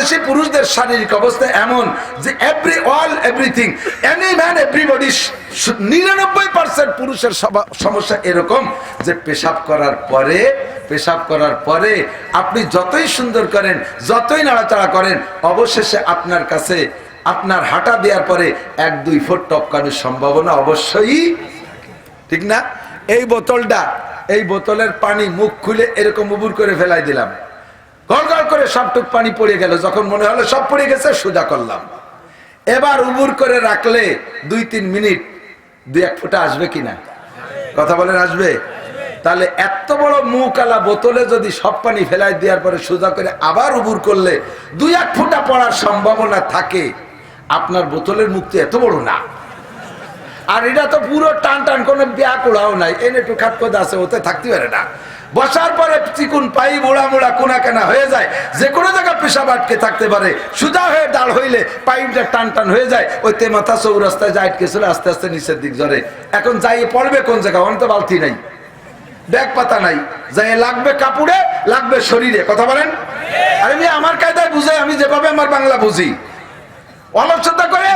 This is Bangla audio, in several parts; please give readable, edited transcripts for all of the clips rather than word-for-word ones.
বাংলাদেশি পুরুষদের শারীরিক অবস্থা এমন যে এভরিথিং এনি ম্যান এভরিবডি 99% পুরুষের সমস্যা এরকম যে পেশাব করার পরে আপনি যতই সুন্দর করেন, যতই নাড়াচাড়া করেন, অবশেষে আপনার কাছে আপনার হাঁটা দেওয়ার পরে 1-2 ফুট টপকানোর সম্ভাবনা অবশ্যই, ঠিক না? এই বোতলের পানি মুখ খুলে এরকম উবুর করে ফেলাই দিলাম, গড়গড় করে সবটুক পানি পড়ে গেল। যখন মনে হলো সব পড়ে গেছে, সোজা করলাম। এবার উবুর করে রাখলে 2-3 মিনিট 2-1 ফোঁটা আসবে কিনা? কথা বলেন, আসবে? তাহলে এত বড় মুখওয়ালা বোতলে যদি সব পানি ফেলাই দেওয়ার পরে সোজা করে আবার উবুর করলে 2-1 ফোঁটা পড়ার সম্ভাবনা থাকে। আপনার বোতলের মুখ তো এত বড় না, আর এটা তো পুরো টান কোনো ব্যাকুড়াও নাই, এনে একটু খাটকদ আছে, ওতে থাকতে পারে না। বসার পরে চিকুন পাই মোড়া কোনা কেনা হয়ে যায়, যে কোনো জায়গায় পেশাব আটকে থাকতে পারে। সোজা হয়ে দাঁড় হইলে পাইপটা টান হয়ে যায়, ওইতে মাথা চৌরাস্তায় যায় আটকে চলে আস্তে আস্তে নিচের দিক ধরে। এখন যাই পড়বে কোন জায়গায়? অন্ত বালতি নাই, ব্যাগ পাতা নাই, যাই লাগবে কাপড়ে, লাগবে শরীরে। কথা বলেন? আরে আমি আমার কায়দায় বুঝাই, আমি যেভাবে আমার বাংলা বুঝি। অলসতা করে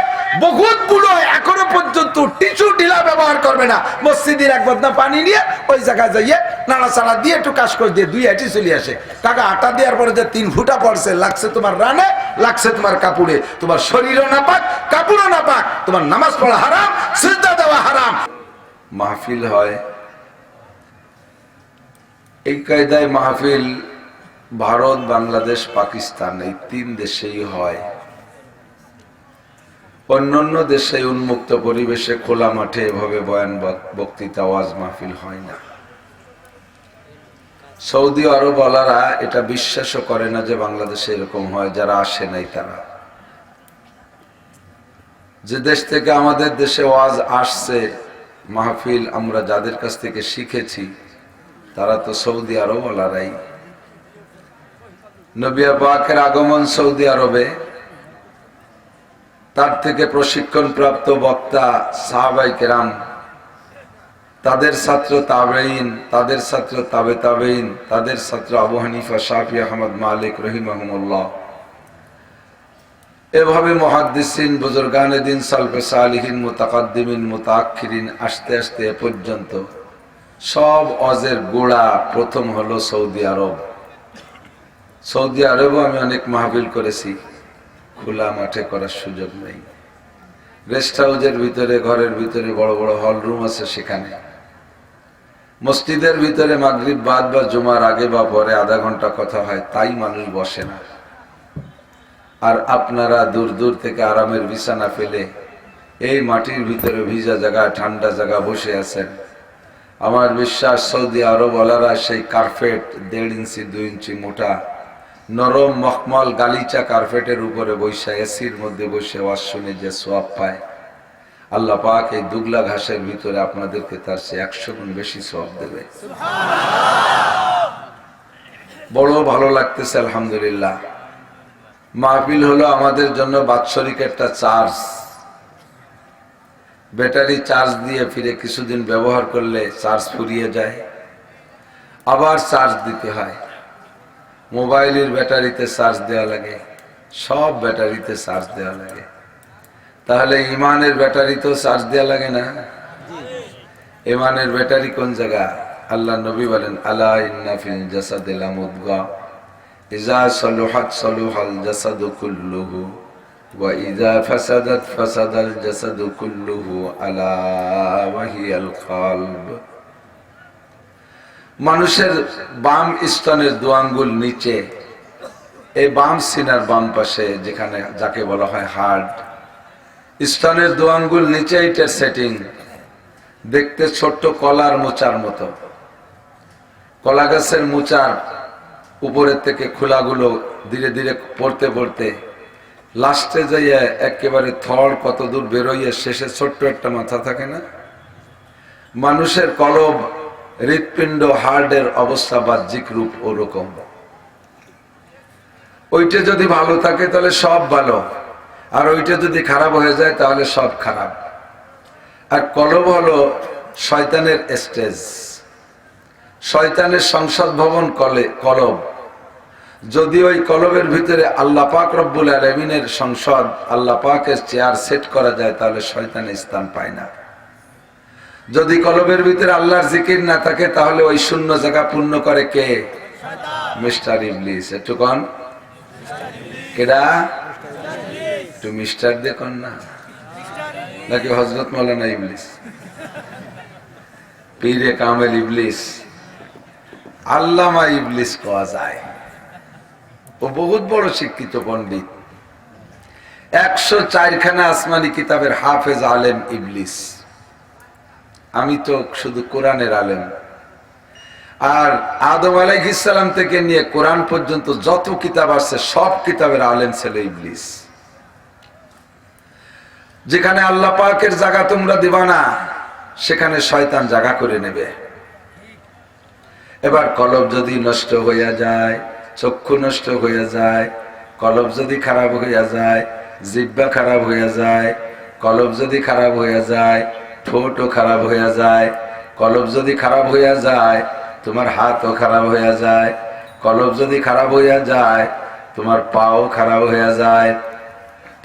বহুত বুড়ো এখনো পর্যন্ত টিস্যু ঢিলা ব্যবহার করবে না। মসজিদের এক বদনা পানি নিয়ে ওই জায়গায় যাইয়ে নাড়াচাড়া দিয়ে একটু কাজ করে দিয়ে 2 হাঁটি চলে আসে। কাকা আটা দেওয়ার পরে যে 3 ফুটা পড়ছে, লাগছে তোমার রানে, লাগছে তোমার কাপড়ে, তোমার শরীরও না পাক, কাপড়ও না পাক, তোমার নামাজ পড়া হারাম, সিজদা দেওয়া হারাম। মাহফিল হয় এই কায়দায়, মাহফিল ভারত, বাংলাদেশ, পাকিস্তান এই 3 দেশেই হয়। অন্যান্য দেশে উন্মুক্ত পরিবেশে খোলা মাঠে এভাবে বয়ান বক্তৃতা ওয়াজ মাহফিল হয় না। সৌদি আরব ওয়ালারা এটা বিশ্বাসও করে না যে বাংলাদেশে এরকম হয়, যারা আসে নাই তারা। যে দেশ থেকে আমাদের দেশে ওয়াজ আসছে, মাহফিল আমরা যাদের কাছ থেকে শিখেছি, তারা তো সৌদি আরব ওয়ালারাই। নবী পাকের আগমন সৌদি আরবে, তার থেকে প্রশিক্ষণ প্রাপ্ত বক্তা সাহাবায়ে কেরাম, তাদের ছাত্র তাবেঈন, তাদের ছাত্র তাবে তাবেঈন, তাদের ছাত্র আবু হানিফা, শাফি, আহমদ, মালিক রহিমাহুমুল্লাহ, এভাবে মুহাদ্দিসিন, বুজুর্গানে দিন, সালফে সালিহিন, মুতাকাদ্দিমিন, মুতাআখিরিন, আস্তে আস্তে এ পর্যন্ত সব ওয়াজের গোড়া প্রথম হলো সৌদি আরব। সৌদি আরবেও আমি অনেক মাহফিল করেছি, খোলা মাঠে করার সুযোগ নেই। রেস্ট হাউসের ভিতরে, ঘরের ভিতরে বড় বড় হল রুম আছে, সেখানে মসজিদের ভিতরে মাগরিব বাদ বা জুমার আগে বা পরে আধা ঘন্টা কথা হয়, তাই মানুষ বসে না। আর আপনারা দূর দূর থেকে আরামের বিছানা ফেলে এই মাটির ভিতরে ভিজা জায়গা, ঠান্ডা জায়গা বসে আছেন। আমার বিশ্বাস সৌদি আরব ওয়ালারা সেই কার্পেট 1.5 ইঞ্চি 2 ইঞ্চি মোটা নরম মখমল গালিচা কার্পেটের উপরে বসে, এসির মধ্যে বসে ওয়াজ শুনে যে সওয়াব পায়, আল্লাহ পাক এই দুগলা ঘাসের ভিতরে আপনাদেরকে তার চেয়ে 100 গুণ বেশি সওয়াব দেবে। বড় ভালো লাগতেছে, আলহামদুলিল্লাহ। মাহফিল হলো আমাদের জন্য বাৎসরিক একটা চার্জ। ব্যাটারি চার্জ দিয়ে ফিরে কিছুদিন ব্যবহার করলে চার্জ ফুরিয়ে যায়, আবার চার্জ দিতে হয়। মোবাইলের ব্যাটারিতে চার্জ দেওয়া লাগে, সব ব্যাটারিতে চার্জ দেওয়া লাগে। তাহলে ইমানের ব্যাটারিতেও চার্জ দেওয়া লাগে না? ইমানের ব্যাটারি কোন জায়গা? আল্লাহ নবী বলেন, আলা ইন্না ফিল জাসাদি লামুদগা ইযা সালুহাত সালুহাল জাসাদু কুল্লুহু ওয়া ইযা ফাসাদাত ফাসাদাল জাসাদু কুল্লুহু আলা ওয়া হিয়াল কলব। মানুষের বাম স্তনের 2 আঙ্গুল নিচে, এই বাম সিনার বাম পাশে, যেখানে যাকে বলা হয় হার্ট, স্তনের 2 আঙ্গুল নিচে এটার সেটিং। দেখতে ছোট্ট কলার মোচার মতো। কলা গাছের মোচার উপরের থেকে খোলাগুলো ধীরে ধীরে পড়তে পড়তে লাস্টে যাইয়া একেবারে থড় কত দূর বেরোইয়া শেষে ছোট্ট একটা মাথা থাকে না? মানুষের কলব, হৃৎপিণ্ড, হার্টের অবস্থা বাহ্যিক রূপ ওরকম। ওইটা যদি ভালো থাকে তাহলে সব ভালো, আর ওইটা যদি খারাপ হয়ে যায় তাহলে সব খারাপ। আর কলব হলো শয়তানের স্টেজ, শয়তানের সংসদ ভবন কলব। যদি ওই কলবের ভিতরে আল্লাহ পাক রব্বুল আলামিনের সংসদ, আল্লাহ পাকের চেয়ার সেট করা যায়, তাহলে শয়তানের স্থান পায় না। যদি কলবের ভিতরে আল্লাহর জিকির না থাকে, তাহলে ওই শূন্য জায়গা পূর্ণ করে কে? মিস্টার ইবলিস। একটু কন, কেডা? একটু মিস্টার দিয়ে কন না, নাকি হযরত মাওলানা ইবলিস, পীরে কামেল ইবলিস, আল্লামা ইবলিস কোয়া যায়। ও বহুত বড় শিক্ষিত পণ্ডিত, 104 খানা আসমানি কিতাবের হাফেজ আলেম ইবলিস। আমি তো শুধু কোরআনের আলেম। আর আদম আলাইহিস সালাম থেকে নিয়ে কোরআন পর্যন্ত যত কিতাব আছে, সব কিতাবের আলেম ছিল ইবলিস। যেখানে আল্লাহ পাকের জায়গা তোমরা দিবা না, সেখানে শয়তান জায়গা করে নেবে। এবার কলব যদি নষ্ট হইয়া যায়, চক্ষু নষ্ট হইয়া যায়, কলব যদি খারাপ হইয়া যায়, জিহ্বা খারাপ হইয়া যায়, কলব যদি খারাপ হইয়া যায়, ঠোঁটও খারাপ হইয়া যায়, কলব যদি খারাপ হইয়া যায়, তোমার হাতও খারাপ হইয়া যায়, কলব যদি খারাপ হইয়া যায়, তোমার পাও খারাপ হইয়া যায়।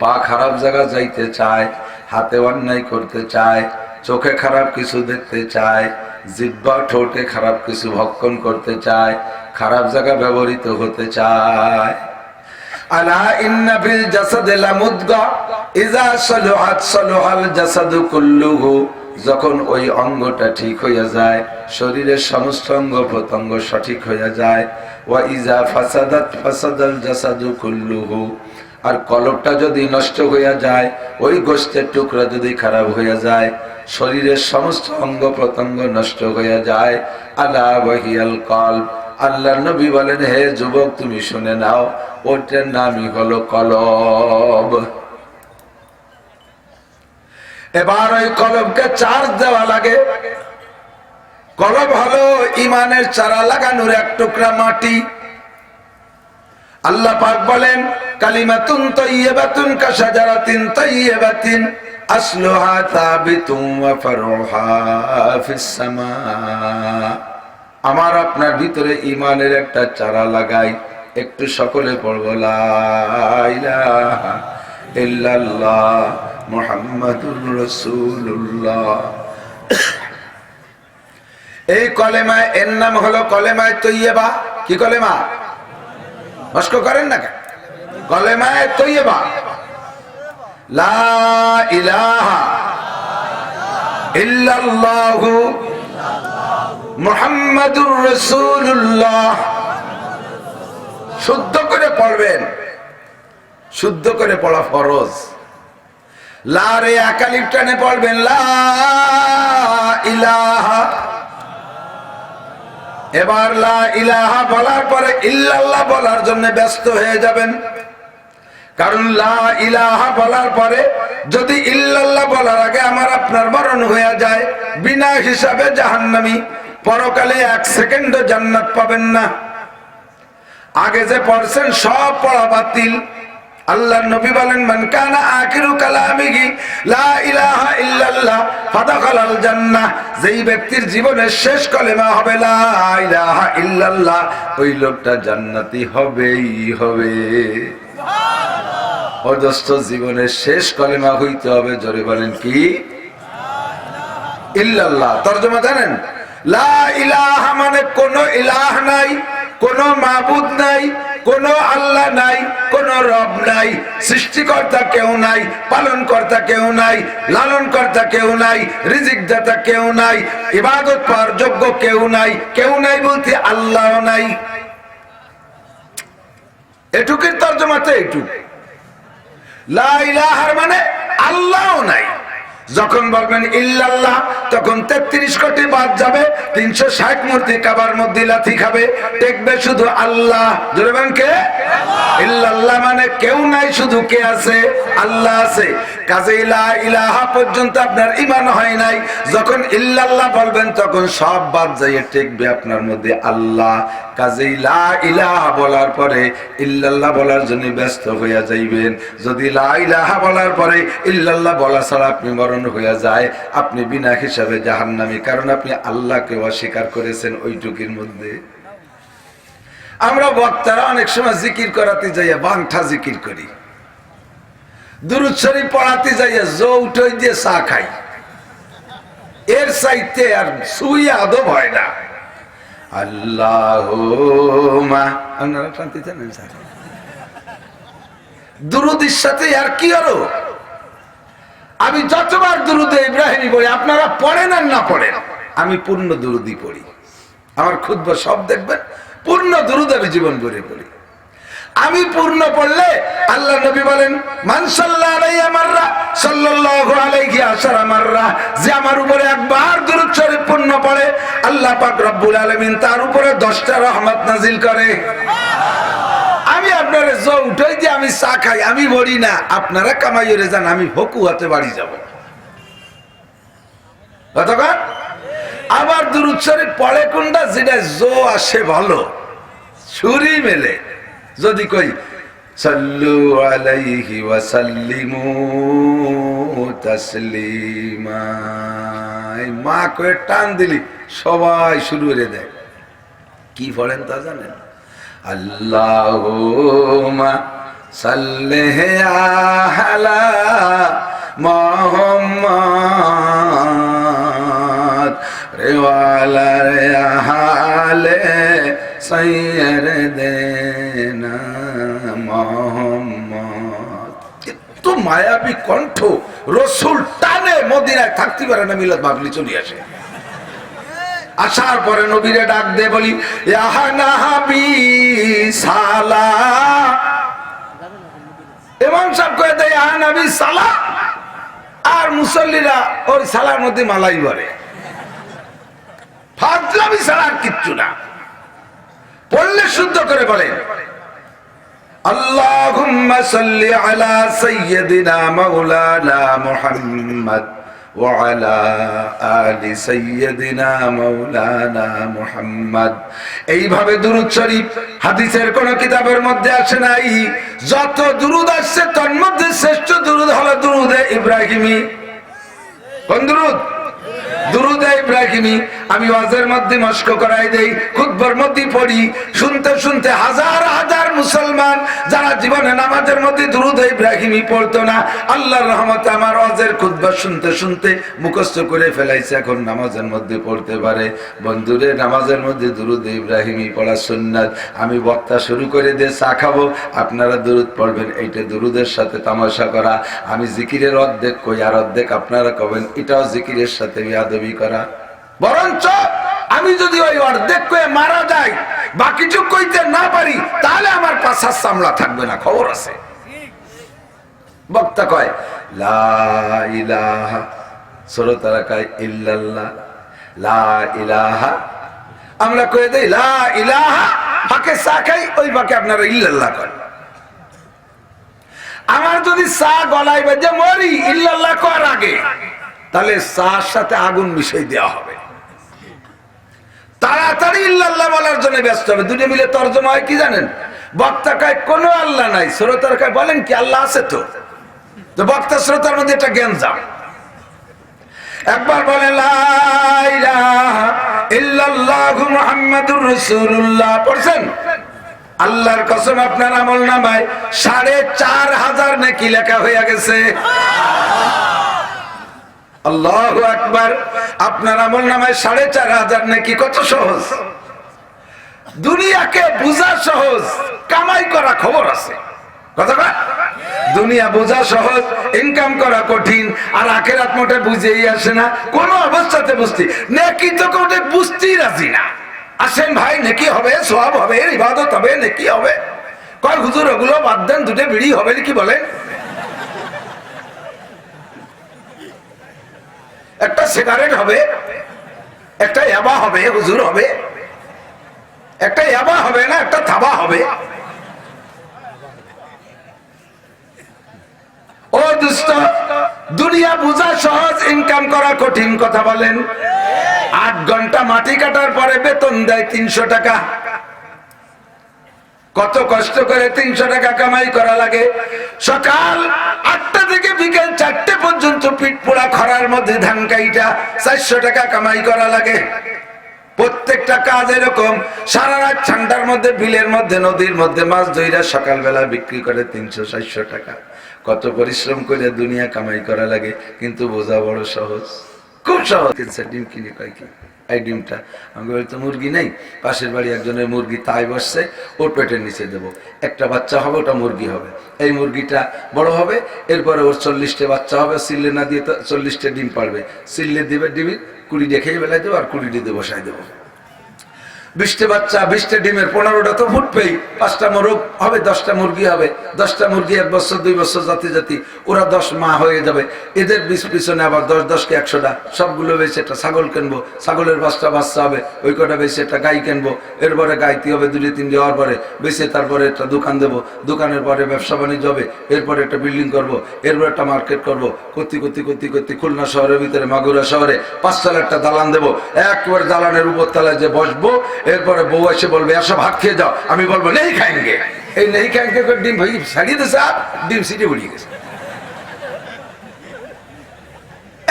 পা খারাপ জায়গা যাইতে চায়, হাতে অন্যায় করতে চায়, চোখে খারাপ কিছু দেখতে চায়, জিহ্বা ঠোঁটে খারাপ কিছু ভক্ষণ করতে চায়, খারাপ জায়গা ব্যবহৃত হতে চায়। আলা ইন্না ফিল জাসাদি লামুদগা ইযা সালুহাত সালুহাল জাসাদু কুল্লুহু। যখন ওই অঙ্গটা ঠিক হইয়া যায়, শরীরের সমস্ত অঙ্গ প্রত্যঙ্গ সঠিক হইয়া যায়। ওয়া ইযা ফাসাদাত ফাসাদাল জাসাদু কুল্লুহু। আর কলবটা যদি নষ্ট হইয়া যায়, ওই গোশতের টুকরা যদি খারাপ হইয়া যায়, শরীরের সমস্ত অঙ্গ প্রত্যঙ্গ নষ্ট হইয়া যায়। আলা ওয়াহিয়াল কলব। আল্লাহর নবী বলেন, হে যুবক তুমি শুনে নাও, ওটার নামই হলো কলব। এবার ওই কলবকে চার্জ দেওয়া লাগে। কলব হলো ইমানের চারা লাগানোর এক টুকরা মাটি। আল্লাহ পাক বলেন, কালিমাতুন তাইয়্যিবাতুন কাশাজারাতিন তাইয়্যিবাতিন আসলুহা সাবিতুন ওয়া ফারউহা ফিস সামা। আমার আপনার ভিতরে ইমানের একটা চারা লাগাই। একটু সকলে পড়ব, লা ইলাহা ইল্লাল্লাহ মুহাম্মাদুর রাসূলুল্লাহ। এই কলেমা, এর নাম হলো কলেমায়ে তৈয়্যিবা। কি কলেমা? নষ্ট করেন না, কলেমায়ে তৈয়্যিবা। লা ইলাহা ইল্লাল্লাহু মুহাম্মাদুর রাসূলুল্লাহ। শুদ্ধ করে পড়বেন, শুদ্ধ করে পড়া ফরজ। লা রে একালিফ টানে পড়বেন, লা ইলাহা। এবার লা ইলাহা বলার পরে ইল্লাল্লাহ বলার জন্য ব্যস্ত হয়ে যাবেন। কারণ লা ইলাহা বলার পরে যদি ইল্লাল্লাহ বলার আগে আমার আপনার মরণ হয়ে যায়, বিনা হিসাবে জাহান্নামী, পরকালে 1 সেকেন্ডও জান্নাত পাবেন না। আগে যে পড়ছেন সব পড়া বাতিল। আল্লাহর নবী বলেন, মান কানা আখিরু কালামিহি লা ইলাহা ইল্লাল্লাহ ফাদাখালাল জান্নাহ। যেই ব্যক্তির জীবনের শেষ কলেমা হবে লা ইলাহা ইল্লাল্লাহ, ওই লোকটা জান্নাতি হবেই হবে। সুবহানাল্লাহ। অদস্ত জীবনের শেষ কলেমা হইতে হবে, জোরে বলেন কি? ইল্লাল্লাহ। তরজমা জানেন? লা ইলাহা মানে কোন ইলাহ নাই, কোন মাবুদ নাই, কোন আল্লাহ নাই, কোন রব নাই, সৃষ্টিকর্তা কেউ নাই, পালনকর্তা কেউ নাই, লালনকর্তা কেউ নাই, রিজিক দাতা কেউ নাই, ইবাদত পাওয়ার যোগ্য কেউ নাই। কেউ নাই বলতে আল্লাহ নাই। এটুকুর তরজমাতে এটুক। লা ইলাহার মানে আল্লাহ নাই। যখন বলবেন ইল্লাল্লাহ, তখন 33 কোটি বাদ যাবে, 360 মূর্তি কাবার মধ্যে লাথি খাবে, দেখবে শুধু আল্লাহ। জোরে বলেন কে? ইল্লাল্লাহ মানে কেউ নাই, শুধু কে আছে? আল্লাহ আছে। কাজেই লা ইলাহা পর্যন্ত আপনার ঈমান হয় নাই। যখন ইল্লাল্লাহ বলবেন, তখন সব বাদ যাইয়ে টেকবে আপনার মধ্যে আল্লাহ। কাজেই লা ইলাহা বলার পরে ইল্লাল্লাহ বলার জন্য ব্যস্ত হইয়া যাইবেন। যদি লা ইলাহা বলার পরে ইল্লাল্লাহ বলা ছাড়া আপনি মরণ হইয়া যায়, আপনি বিনা হিসাবে জাহান্নামী। কারণ আপনি আল্লাহকে অস্বীকার করেছেন ওইটুকির মধ্যে। আমরা বক্তারা অনেক সময় জিকির করাতে যাইয়া বাংঠা জিকির করি, দুরূদ শরীফ পড়াতে যাইয়া জৌটই দিয়ে চা খাই। এর চাইতে আর সুই আদব হয় না। আল্লাহুম্মা, আপনারা শান্তিতে নেন স্যার, দুরূদের সাথে আর কি আরো। আমি যতবার দুরূদে ইব্রাহিমী পড়ি, আপনারা পড়েন আর না পড়েন, আমি পূর্ণ দুরূদই পড়ি। আমার খুতবা সব দেখবেন পূর্ণ দুরূদ আমি জীবন ভরে পড়ি। আমি পূর্ণ পড়লে আল্লাহ নবী বলেন, মান সাল্লাল্লাহু আলাইহি মাররা সাল্লাল্লাহু আলাইহি আশারা মাররা, যে আমার উপরে একবার দুরূদ শরীফ পূর্ণ পড়ে, আল্লাহ পাক রব্বুল আলামিন তার উপরে 10টা রহমত নাজিল করে। আমি আপনারা জো উঠাই যে আমি চা খাই, আমি বলি না, আপনারা কামাইরে যান, আমি হকুয়াতে বাড়ি যাব। কতক্ষণ আবার দুরূদ শরীফ পড়ে কোনটা, যেটা জো আসে ভালো, ছুরি মেলে। যদি কই সাল্লু আলাইহি ওয়া সাল্লিমু তাসলিমা, মা কয়ে টান দিলি সবাই শুরু করে দেয়। কি পড়েন তা জানেন? আল্লাহুম্মা সাল্লি আলা মুহাম্মাদ ওয়া আলা আলি সাইয়্যিদিনা মুহাম্মদ। এত মায়াবী কণ্ঠ, রসুল টানে মদিনায় থাকতে পারে না, মিলাদ মাহফিলে চলে আসে। আসার পরে নবীরে ডাক দে, বলি ইয়া নবী সালাম। ইমাম সাহেব কয়ে দেয় ইয়া নবী সালাম, আর মুসল্লিরা ওই সালার মধ্যে মালাই বলে। ফাজলামি ছাড়া আর কিচ্ছু না। পড়লে শুদ্ধ করে বলে আল্লাহুম্মা সাল্লি আলা সাইয়্যিদিনা মাওলানা মুহাম্মদ ওয়া আলা আলি সাইয়্যিদিনা মাওলানা মুহাম্মদ। এইভাবে দুরূদ শরীফ হাদিসের কোন কিতাবের মধ্যে আসে নাই। যত দুরূদ আসছে তার মধ্যে শ্রেষ্ঠ দুরূদ হলো দুরূদে ইব্রাহিমী। কোন দুরূদ? দুরূদে ইব্রাহিমী। আমি ওয়াজের মধ্যে মস্ক করাই দেই, খুতবার মধ্যে পড়ি, শুনতে শুনতে হাজার হাজার মুসলমান যারা জীবনে নামাজের মধ্যে দুরূদে ইব্রাহিমী পড়তো না, আল্লাহর রহমতে আমার ওয়াজের খুতবা শুনতে শুনতে মুখস্থ করে ফেলাইছে, এখন নামাজের মধ্যে পড়তে পারে। বন্ধুরে, নামাজের মধ্যে দুরূদে ইব্রাহিমী পড়া সুন্নাত। আমি বক্তা শুরু করে দিয়ে চা খাবো, আপনারা দুরূদ পড়বেন, এইটা দুরূদের সাথে তামাশা করা। আমি জিকিরের অর্ধেক কই আর অর্ধেক আপনারা কবেন, এটাও জিকিরের সাথে বিয়াদবি করা। বরঞ্চ আমি যদি ওই অর্ধেক কয়ে মারা যাই, বাকিটুক কইতে না পারি, তাহলে আমার পাছার চামড়া থাকবে না, খবর আছে। বক্তা কয় লা ইলাহা, শ্রোতারা কয় ইল্লাল্লাহ, লা ইলাহা। আমরা কয়ে দেই লা ইলাহা, ফাঁকে চা খাই, ওই ফাঁকে আপনারা ইল্লাল্লাহ কয়। আমার যদি চা গলায় বেজে মরি ইল্লাল্লাহ করার আগে, তাহলে চার সাথে আগুন মিশাই দেওয়া হবে। তাড়াতাড়ি ইল্লাল্লাহ বলার জন্য ব্যস্ত হবে। দুটো মিলে তর্জমা হয় কি জানেন? বক্তা কয় কোনো আল্লাহ নাই, শ্রোতার কয় বলেন কি আল্লাহ আছে তো। তো বক্তা শ্রোতার মধ্যে একটা জ্ঞান যাও। একবার বলে লা ইলাহা ইল্লাল্লাহু মুহাম্মাদুর রাসূলুল্লাহ পড়ছেন, আল্লাহর কসম আপনার আমলনামায় ৪৫০০ নেকি লেখা হয়ে গেছে। আল্লাহু আকবার। আপনার আমলনামায় ৪৫০০ নেকি, কত সহজ। দুনিয়াকে বোঝা সহজ, কামাই করা খবর আছে। কথা দুনিয়া বোঝা সহজ, ইনকাম করা কঠিন। আর আখিরাত মোটে বুঝেই আসে না, কোন অবস্থাতে বুঝতে নেকি তো কোটে বুঝতেই রাজি না। আসেন ভাই, নেকি হবে, সওয়াব হবে, ইবাদত হবে, নেকি হবে। কয় হুজুর ওগুলো বাদ দেন, দুটো বিড়ি হবে কি বলেন, একটা সিগারেট হবে, একটা ইয়াবা হবে, হুজুর হবে, একটা ইয়াবা হবে না, একটা থাবা হবে। ও দুষ্ট, দুনিয়া বোঝা সহজ, ইনকাম করা কঠিন। কথা বলেন। ৮ ঘন্টা মাটি কাটার পরে বেতন দেয় ৩০০ টাকা। কত কষ্ট করে ৩০০ টাকা কামাই করা লাগে। সকাল ৮টা থেকে বিকেল ৪টে পর্যন্ত পিঠ পোড়া খরার মধ্যে ধান কাইটা ৪০০ টাকা কামাই করা লাগে। প্রত্যেকটা কাজ এরকম। সারা রাত ঠান্ডার মধ্যে বিলের মধ্যে নদীর মধ্যে মাছ ধইরা সকালবেলা বিক্রি করে 300-400 টাকা। কত পরিশ্রম করে দুনিয়া কামাই করা লাগে, কিন্তু বোঝা বড় সহজ, খুব সহজ। ডিম কিনে কয় কি এই ডিমটা, আমি বলি তো মুরগি নেই, পাশের বাড়ি একজনের মুরগি তাই বসছে, ওর পেটের নিচে দেবো, একটা বাচ্চা হবে, ওটা মুরগি হবে। এই মুরগিটা বড় হবে, এরপরে ওর 40টা বাচ্চা হবে, সিল্লে না দিয়ে 40টা ডিম পারবে, সিল্লে দিবে ডিবি 20 খেয়ে বেলায় দেবো, আর 20 দিয়ে বসাই দেবো। 20টা বাচ্চা, 20টা ডিমের 15টা তো ফুটবেই, 5টা মোরগ হবে, 10টা মুরগি হবে, 10টা মুরগি 1 বছর 2 বছর জাতি জাতি, ওরা 10 মা হয়ে যাবে। এদের পিছনে আবার 10-10 কে 100টা, সবগুলো বেশি একটা ছাগল কিনবো, ছাগলের 5টা বাচ্চা হবে, ওই কটা বেশি একটা গাই কিনবো, এরপরে গাইতে হবে 2-3 হওয়ার পরে বেশি, তারপরে একটা দোকান দেবো, দোকানের পরে ব্যবসা বাণিজ্য হবে, এরপরে একটা বিল্ডিং করবো, এরপর একটা মার্কেট করবো, করতে খুলনা শহরের ভিতরে মাগুরা শহরে 5 তলা একটা দালান দেবো, একবারে দালানের উপর তলায় যে বসবো, এরপরে বউ এসে বলবে এসো ভাত খেয়ে যাও, আমি বলবো নেই খাएंगे, এই নেই খাएंगे করে ডিম ভাই ছাড়িয়ে দিয়েছে, আর ডিম সিটে উড়িয়ে গেছে।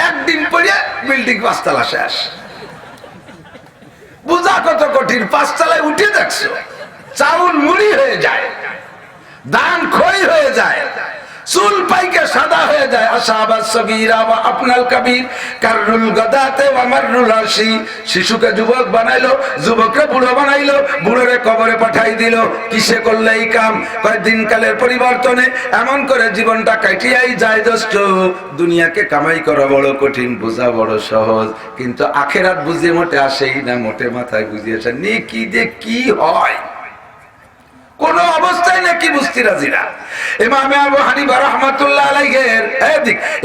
এক ডিম পড়ে বিল্ডিং 5 তলা শেষ। বুঝা কত কঠিন। 5 তলায় উঠে দেখছো, চাউল মুড়ি হয়ে যায়, ধান খই হয়ে যায়, চুল পাইকে সাদা হয়ে যায়। আশাবাদ সগীরা ওয়া আপনাল কবির কাররুল গাদাতে ওয়া মাররুল আশি। শিশুকে যুবক বানাইলো, যুবককে বুড়ো বানাইলো, বুড়োরে কবরে পাঠাই দিল। কিসে করলে এই কাম? কয় দিনকালের পরিবর্তনে এমন করে জীবনটা কাটিয়াই যায় দোস্ত। দুনিয়াকে কামাই করা বড় কঠিন, বোঝা বড় সহজ, কিন্তু আখেরাত বুঝিয়ে মোটে আসেই না, মোটে মাথায় বুঝিয়ে আসে নেকি যে কি হয়, কোন অবস্থায় নাকি বুঝতে রাজি না। ইমামে আবু হানিফা রাহমাতুল্লাহ আলাইহির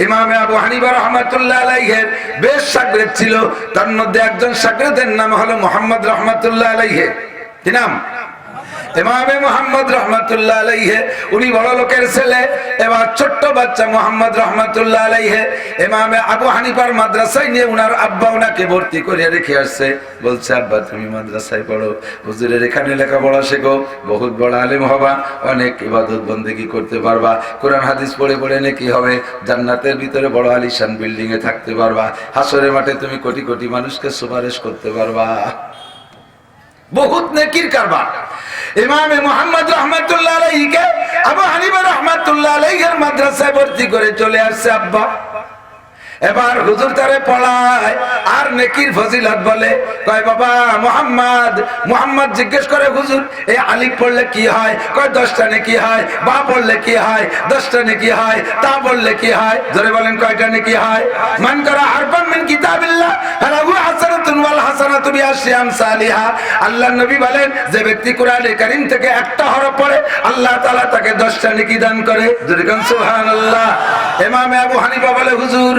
ইমামে আবু হানিফা রাহমাতুল্লাহ আলাইহির বেশ শাগরেদ ছিল। তার মধ্যে একজন শাগরেদের নাম হলো মুহাম্মদ রাহমাতুল্লাহ আলাইহি। কি নাম? ইমামে মুহাম্মদ রাহমাতুল্লাহ আলাইহি। উনি বড় লোকের ছেলে। এবার ছোট্ট বাচ্চা মুহাম্মদ রাহমাতুল্লাহ আলাইহি ইমামে আবু হানিফার মাদ্রাসায় নিয়ে উনার আব্বা উনাকে ভর্তি করে রেখে আসছে। বলছে আব্বা তুমি মাদ্রাসায় পড়ো, হুজুরের এখানে লেখাপড়া শেখো, বহুত বড় আলেম হবা, অনেক ইবাদত বন্দেগী করতে পারবা, কোরআন হাদিস পড়ে পড়ে নেকি হবে, জান্নাতের ভিতরে বড় আলিশান বিল্ডিং এ থাকতে পারবা, হাসরের মাঠে তুমি কোটি কোটি মানুষকে সুপারিশ করতে পারবা, বহুত নেকির কারবার। ইমামে মুহাম্মদ রাহমাতুল্লাহ আলাইহিকে আবু হানিফা রাহমাতুল্লাহ আলাইহির মাদ্রাসায় ভর্তি করে চলে আসছে আব্বা। এবার হুজুর তারে পড়ায় আর নেকির ফজিলত বলে। কয় বাবা মুহাম্মদ জিজ্ঞেস করে হুজুর এই আলিফ পড়লে কি হয়? কয় 10টা নেকি হয়। বা পড়লে কি হয়? 10টা নেকি হয়। তা পড়লে কি হয়? জোরে বলেন কয়টা নেকি হয়? মান করা হারফান মিন কিতাবিল্লাহ ফালাহু হাসানাতুন ওয়াল হাসানাতু বিআশরি আমসালিহা। আল্লাহর নবী বলেন যে ব্যক্তি কোরআনে কারীম থেকে একটা হরফ পড়ে আল্লাহ তাআলা তাকে 10টা নেকি দান করে। জোরে কোন সুবহানাল্লাহ। ইমামে আবু হানিফা বলে হুজুর,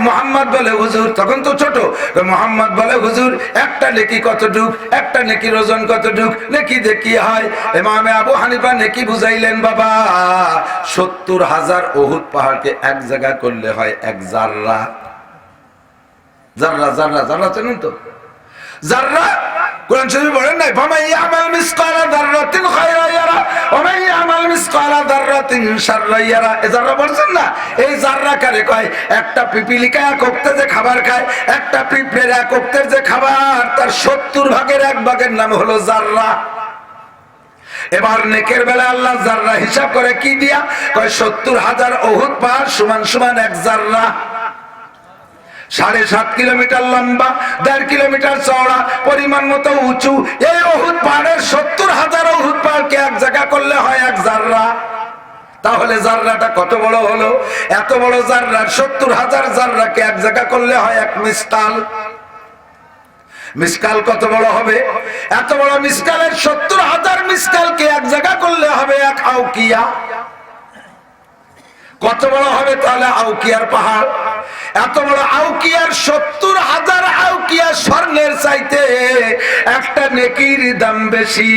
মুহাম্মদ বলে হুজুর, তখন তো ছোট, মুহাম্মদ বলে হুজুর একটা নেকি কতটুক, একটা নেকির ওজন কতটুক, নেকি দেখি হয়। ইমামে আবু হানিফা নেকি বুঝাইলেন বাবা 70,000 উহুদ পাহাড়কে এক জায়গা করলে হয় 1 জাররা। জাররা জাররা জাররা চেনেন তো? জাররা কোরআন শরীফে বলেন নাই ফামান ইয়ামাল মিসকালা যাররাতিন খায়রান ইয়ারা ওয়া মান ইয়ামাল মিসকালা যাররাতিন শাররান ইয়ারা। এই জাররা বলছেন না, এই জাররা কারে কয়? একটা পিপিলিকা এক ওক্তে যে খাবার খায়, একটা পিঁপড়ের এক ওক্তের যে খাবার, তার 70 ভাগের 1 ভাগের নাম হলো জাররা। এবার নেকের বেলা আল্লাহ জাররা হিসাব করে কি দিয়া? কয় 70,000 উহুদ পাহাড় সমান সমান 1 জাররা। 7.5 কিলোমিটার লম্বা, 1.5 কিলোমিটার চওড়া, পরিমাণ মতো উঁচু। এই উহুদ পাহাড়ের 70,000 উহুদ পাহাড়কে এক জায়গা করলে হয় 1 জাররা। তাহলে জাররাটা কত বড় হলো? এত বড় জাররার 70,000 জাররাকে এক জায়গা করলে হয় 1 মিসকাল। মিসকাল কত বড় হবে? এত বড় মিসকালের 70,000 মিসকালকে এক জায়গা করলে হবে 1 আউকিয়া। কত বড় হবে তাহলে আউকিয়ার পাহাড়? এত বড় আউকিয়ার 70,000 আউকিয়া স্বর্ণের চাইতে একটা নেকির দাম বেশি।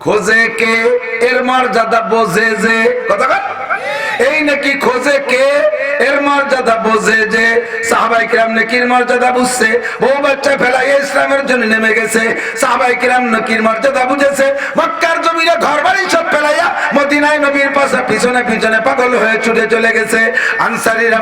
খোঁজে কে এর মর্যাদা বোঝে যে, কথা বল, এই নাকি খোঁজে কে এর মর্যাদা বোঝে যে। সাহাবায়ে কিরাম নেকির মর্যাদা বুঝছে, বউ বাচ্চা ফেলাই ইসলামের জন্য নেমে গেছে। সাহাবায়ে কিরাম নেকির মর্যাদা বুঝেছে, মক্কার জমিনে ঘরবাড়ি সব ফেলাইয়া মদিনা মদিনায় নবীর পাশে পিছনে পিছনে পাগল হয়ে ছুটে চলে গেছে। আনসারীরা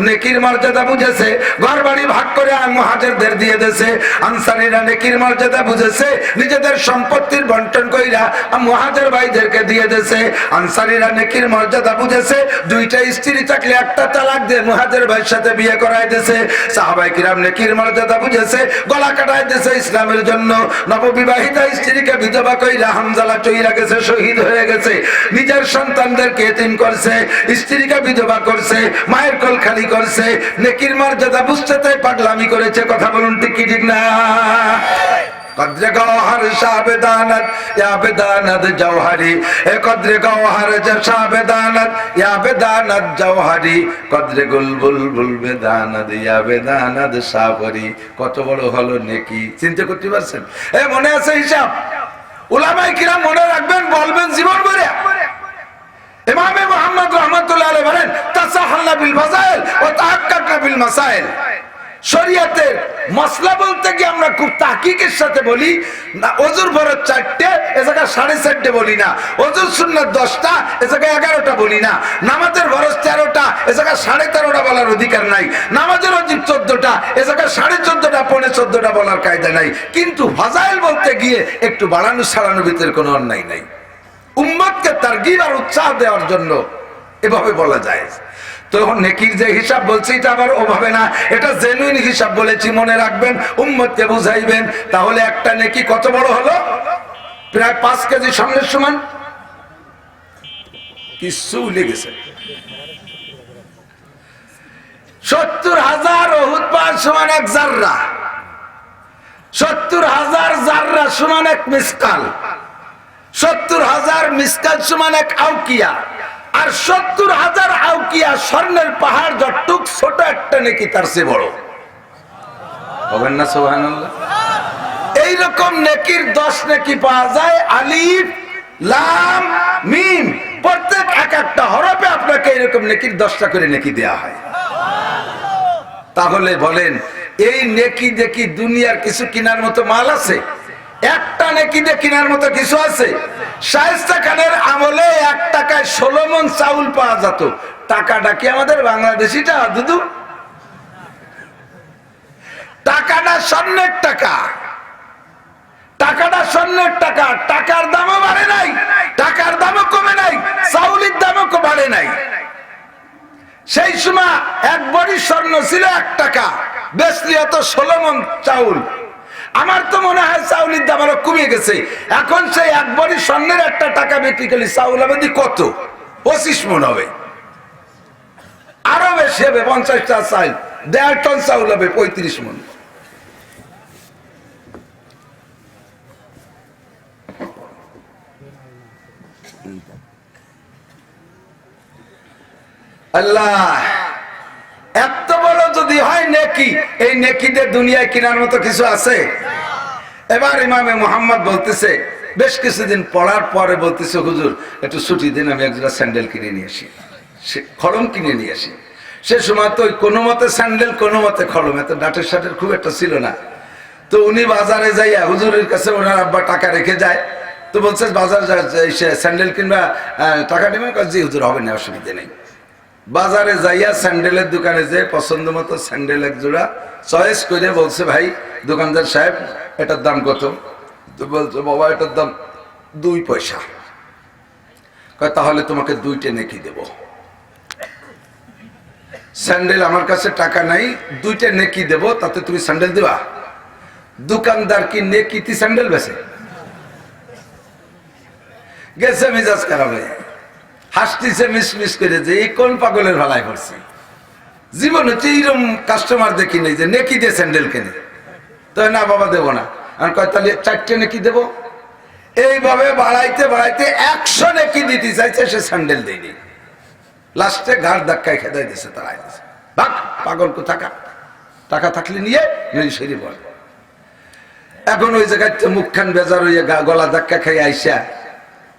নেকির মর্যাদা বুঝেছে, ঘর বাড়ি ভাগ করে মুহাজিরদের দিয়ে দিয়েছে। আনসারীরা নেকির মর্যাদা বুঝেছে, নিজেদের সম্পত্তির বন্টন কইরা মুহাজির ভাইদেরকে দিয়ে দিয়েছে। আনসারীরা নেকির মর্যাদা বুঝেছে, দুইটা স্ত্রী থাকলে একটা তালাক দিয়ে মুহাজির ভাইয়ের সাথে বিয়ে করায় দিয়েছে। সাহাবায়ে কিরাম নেকির মর্যাদা বুঝেছে, গলা কাটায় দিয়েছে ইসলামের জন্য। নববিবাহিতা স্ত্রীকে বিধবা কইরা হামজালা চইরা গেছে, শহীদ হয়ে গেছে। নিজের সন্তানদেরকে এতিম করছে, স্ত্রীকে বিধবা করছে, মায়ের কোল খালি করছে। নেকির মর্যাদা বুঝতে তাই পাগলামি করেছে। কথা বলুন ঠিক কি ঠিক না? কদ্রে গওহর শাবেদানত ইয়া বেদানত জওহরি, এ কদ্রে গওহর শাবেদানত ইয়া বেদানত জওহরি, কদ্রে গুলবুল বুল বেদানত ইয়া বেদানত সাবরি। কত বড় হলো নেকি, চিন্তা করতে পারছেন? এ মনে আছে হিসাব? উলামায়ে কিরাম মনে রাখবেন, বলবেন জীবন ভরে। ইমামে মুহাম্মদ রাহমাতুল্লাহ আলাইহি বলেন, তাসাহাল্লা বিল ফাযাইল ওয়া তাহাক্কাকনা বিল মাসাইল। শরীয়তের মাসলা বলতে কি আমরা খুব তাহকিকের সাথে বলি না। ওযুর ফরজ 4টে, এ জায়গায় 4.5 বলি না। ওযুর সুন্নাত 10টা, এ জায়গায় 11টা বলি না। নামাজের ফরজ 13টা, এ জায়গায় 13.5টা বলার অধিকার নাই। নামাজের ওয়াজিব 14টা, এ জায়গায় 14.5টা, 14.5টা বলার কায়দা নাই। কিন্তু ফাযাইল বলতে গিয়ে একটু বাড়ানো ছাড়ানোর ভিতরে কোনো অন্যায় নাই। উম্মতকে তারগিব আর উৎসাহ দেওয়ার জন্য এভাবে বলা যায়। তখন নেকির যে হিসাব বলছি এটা আবার ওভাবে না, এটা জেনুইন হিসাব বলেছি, মনে রাখবেন, উম্মতকে বুঝাইবেন। তাহলে একটা নেকি কত বড় হলো? প্রায় 5 কেজি স্বর্ণের সমান। কিছু লেগেছে 70,000 উহুদ পাহাড় সমান 1 জাররা, 70,000 জাররা সমান 1 মিসকাল, 70,000 মিসকাল সমান 1 আউকিয়া। আর 70,000 আউকিয়া স্বর্ণের পাহাড় যতটুক ছোট, একটা নেকি তার চেয়ে বড়। বলেন না সুবহানাল্লাহ? এইরকম নেকির 10 নেকি পাওয়া যায়। আলিফ লাম মিম, প্রত্যেক একটা হরফে আপনাকে এরকম নেকির 10টা করে নেকি দেয়া হয়। তাহলে বলেন, এই নেকি দেখি দুনিয়ার কিছু কেনার মতো মাল আছে? একটা নেকি দিয়ে কেনার মতো কিছু আছে? শায়েস্তা খানের আমলে 1 টাকায় 16 মণ চাউল পাওয়া যেত। টাকাটা কি আমাদের বাংলাদেশিটা দুদু? টাকাটা স্বর্ণের টাকা, টাকাটা স্বর্ণের টাকা। টাকার দামও বাড়ে নাই, টাকার দামও কমে নাই, চাউলের দামও বাড়ে নাই। সেই সময় 1 ভরি স্বর্ণ ছিল 1 টাকা, বেচলি হতো 16 মণ চাউল। আমার তো মনে হয় চাউলের দাম আরো কমে গেছে। এখন সেই 1 ভরি স্বর্ণের 1 টাকা বিক্রি করলে চাউল হবে কত? 25 মণ হবে, আরো বেশি হবে। 50টা চাল 1.5 টন চাউল হবে 35 মণ। আল্লাহ, এত বড় যদি হয় নেকি, এই নেকিতে দুনিয়ায় কেনার মতো কিছু আছে? এবার ইমামে মুহাম্মদ বলতেছে, বেশ কিছুদিন পড়ার পরে বলতেছে, হুজুর একটু ছুটি দিন, আমি 1 জোড়া স্যান্ডেল কিনে নিয়ে আসি, খড়ম কিনে নিয়ে আসি। সে সময় তো কোনো মতে স্যান্ডেল, কোনো মতে খড়ম, এত ডাটের শাটের খুব একটা ছিল না। তো উনি বাজারে যাইয়া হুজুরের কাছে ওনার আব্বা টাকা রেখে যায়। তো বলছে বাজার স্যান্ডেল কিনবা, টাকা নেবে? জি হুজুর, হবে না, অসুবিধা নেই। বাজারে যাইয়া স্যান্ডেলের দোকানে যে পছন্দ মতো স্যান্ডেল 1 জোড়া চয়েস করে বলছে, ভাই দোকানদার সাহেব এটার দাম কত? তো বলছে, বাবা এটার দাম 2 পয়সা। কয় তাহলে তোমাকে 2টে নেকি দেব। স্যান্ডেল আমার কাছে টাকা নাই, 2টে নেকি দেব, তাতে তুমি স্যান্ডেল দেবা? দোকানদার কি নেকিতে স্যান্ডেল বেচে? গেছে মেজাজ খারাপ হয়ে, হাসতেছে মিসমিস করে যে এই কোন পাগলের ভালাই করছে। জীবন হচ্ছে এইরকম কাস্টমার দেখি নেই যে নেকি দিয়ে স্যান্ডেল কেনে। তো না বাবা দেবো না। আর কয় তাহলে 4টে নেকি দেবো। এইভাবে বাড়াইতে বাড়াইতে 100 নেকি দিতে চাইছে, সে স্যান্ডেল দেয়নি। লাস্টে ঘাড় ধাক্কায় খেদাই দিছে, তারাই দিছে। ভাগ পাগল কোথাকা, টাকা থাকলে নিয়ে নই বল। এখন ওই জায়গায় মুখখান বেজার হইয়া গলা ধাক্কা খাই আইসা,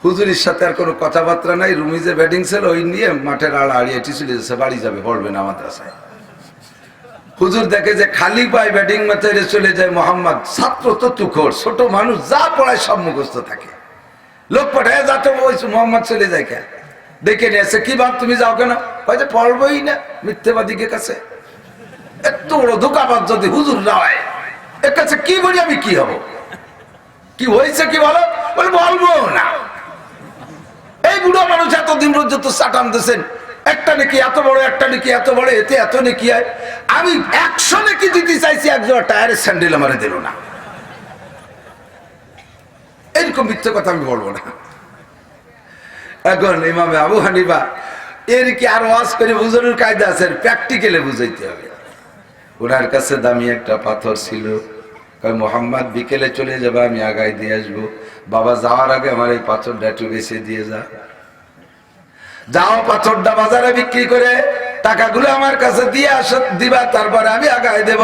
হুজুরের সাথে আর কোনো কথাবার্তা নাই। রুমি যে ব্যাটিং ছিল ওই নিয়ে মাঠের আড়াআড়ি এটি চলে যাচ্ছে, বাড়ি যাবে, পড়বে না মাদ্রাসায়। হুজুর দেখে যে খালি পায় ব্যাটিং মাঠে চলে যায় মোহাম্মদ। ছাত্র তো তুখোর, ছোট মানুষ, যা পড়ায় সব মুখস্থ থাকে। লোক পাঠায় যাতে ওই মোহাম্মদ চলে যায় কেন, ডেকে নিয়ে এসে কি ভাব তুমি যাও কেন, যে পড়বই না মিথ্যেবাদীকে কাছে। এত বড় ধোকাবাজ যদি হুজুর না হয়, এর কাছে কি বলি আমি, কি হব, কি হয়েছে কি বলো, বলে বলবো না। এই বুড়ো মানুষ এতদিন পর্যন্ত চাটান দিয়েছেন, একটা নাকি এত বড়, একটা নাকি এত বড়, এতে এত নাকি হয়। আমি 100 নাকি দিতে চাইছি, একজোড়া টায়ারের স্যান্ডেল আমারে দিল না। এরকম মিথ্যে কথা আমি বলবো না। এখন ইমামে আবু হানিফা এর কি আর ওয়াজ করে বুঝানোর কায়দা আছে, প্র্যাকটিক্যালে বুঝাইতে হবে। ওনার কাছে দামি একটা পাথর ছিল, মোহাম্মদ বিকেলে চলে যাবে, আমি আগায় দিয়ে আসবো, বাবা যাওয়ার আগে আমার এই পাথরটা একটু বেছে দিয়ে যাও, পাথরটা বাজারে বিক্রি করে টাকাগুলো আমার কাছে দিয়ে দিবা, তারপরে আমি আগায় দেব।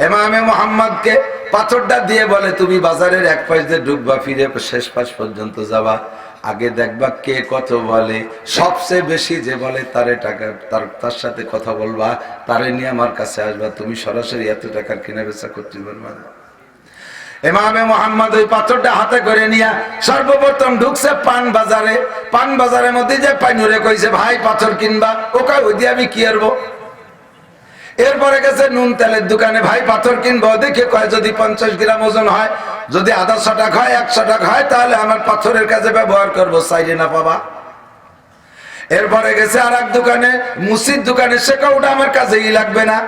ইমামে মুহাম্মদকে পাথরটা দিয়ে বলে, তুমি বাজারের এক পাশ দিয়ে ঢুকবা, ফিরে শেষ পাশ পর্যন্ত যাবা, আগে দেখবা কে কত বলে, সবচেয়ে বেশি যে বলে তারে টাকা, তার সাথে কথা বলবা, তারে নিয়ে আমার কাছে আসবা, তুমি সরাসরি এত টাকার কেনা বেচা করতে পারবা না। ইমামে মুহাম্মদ ওই পাথরটা হাতে করে নিয়ে সর্বপ্রথম ঢুকছে পান বাজারে। পান বাজারের মধ্যে যে পাইনুরে কইছে, ভাই পাথর কিনবা, ওকে ওই দিয়ে আমি কি আরবো। এরপরে গেছে নুন তেলের দোকানে, ভাই পাথর কিনবো, দেখে কয় যদি 50 গ্রাম ওজন হয়, যদি আধা 100 টাকা হয়, 100 টাকা হয়, তাহলে আমার পাথরের কাজে ব্যবহার করবো, সাইডে না পাবা। এরপরে গেছে আর এক দোকানে, মুসির দোকানে, সে কয় ওটা আমার কাজেই লাগবে না।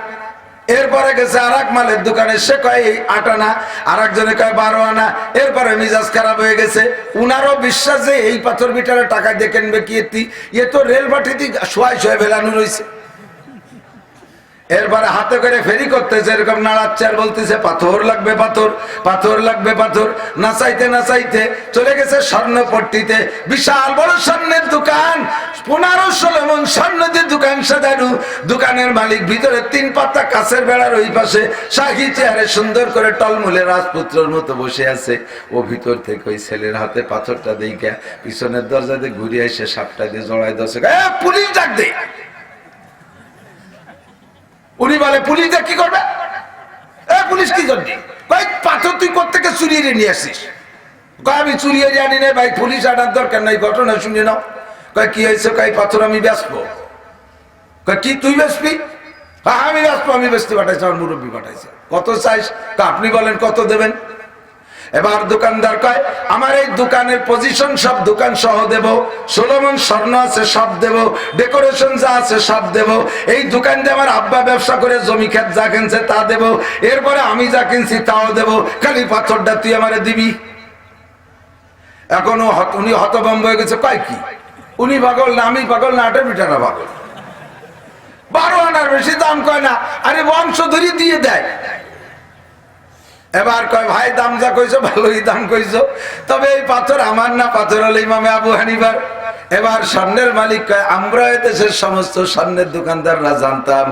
এরপরে গেছে আর এক মালের দোকানে, সে কয় 8 আনা, আর একজনে কয় 12 আনা। এরপরে মিজাজ খারাপ হয়ে গেছে, উনারও বিশ্বাস যে এই পাথর বিটারে টাকা দিয়ে কিনবে কি, এ তো রেল বাটিতে শোয়াই শোয়া ভেলানো রয়েছে। এরপরে হাতে করে ফেরি করতেছে, এরকম নাড়াচ্ছে আর বলতেছে পাথর লাগবে, পাথর, পাথর লাগবে, পাথর। নাচাইতে নাচাইতে চলে গেছে স্বর্ণপট্টিতে, বিশাল বড় স্বর্ণের দোকান, 15-16 মণ স্বর্ণ দিয়ে দোকান সাজানো। দোকানের মালিক ভিতরে 3 পাতা কাছের বেড়ার ওই পাশে শাহী চেয়ারে সুন্দর করে টলমলে রাজপুত্রের মতো বসে আছে। ও ভিতর থেকে ওই ছেলের হাতে পাথরটা দেইকা পিছনের দরজা দিয়ে ঘুরে এসে সাপটা দিয়ে জড়াই দছে, পুলিশ ডাক দে। উনি বলে, পুলিশ কি করবে, পুলিশ কি করবে, পাথর তুই কোত্থেকে চুরিয়ে নিয়ে আসিস। আমি চুরিয়ে আনি না ভাই, পুলিশ আনার দরকার নাই, ঘটনা শুনে নাও। কি হয়েছে, পাথর আমি বেচবো। কি তুই বেচবি, আমি বেচবো, আমি বেচতে পাঠাইছি, আমার মুরব্বী পাঠাইছে। কত চাইস, আপনি বলেন কত দেবেন। এবার দোকানদার কয়, আমার এই দোকানের পজিশন সব দোকান সহ দেব, 16 মণ স্বর্ণ আছে সব দেব, ডেকোরেশন যা আছে সব দেব, এই দোকান দিয়ে আমার আব্বা ব্যবসা করে জমি ক্ষেত যা কিনছে তা দেব, এরপরে আমি যা কিনছি তাও দেব, খালি পাথরটা তুই আমারে দিবি। এখনো উনি হতভম্ব হয়ে গেছে, কয় কি, উনি পাগল না আমি পাগল না, আটা পিঠারা পাগল, 12 আনার বেশি দাম কয় না, আরে বংশ ধরি দিয়ে দেয়। এবার কয়, ভাই দাম যা কইছো ভালোই দাম কইছো, তবে এই পাথর আমার না, পাথর হলো ইমামে আবু হানিফার। এবার স্বর্ণের মালিক কয়, আমরা দেশের সমস্ত স্বর্ণের দোকানদাররা জানতাম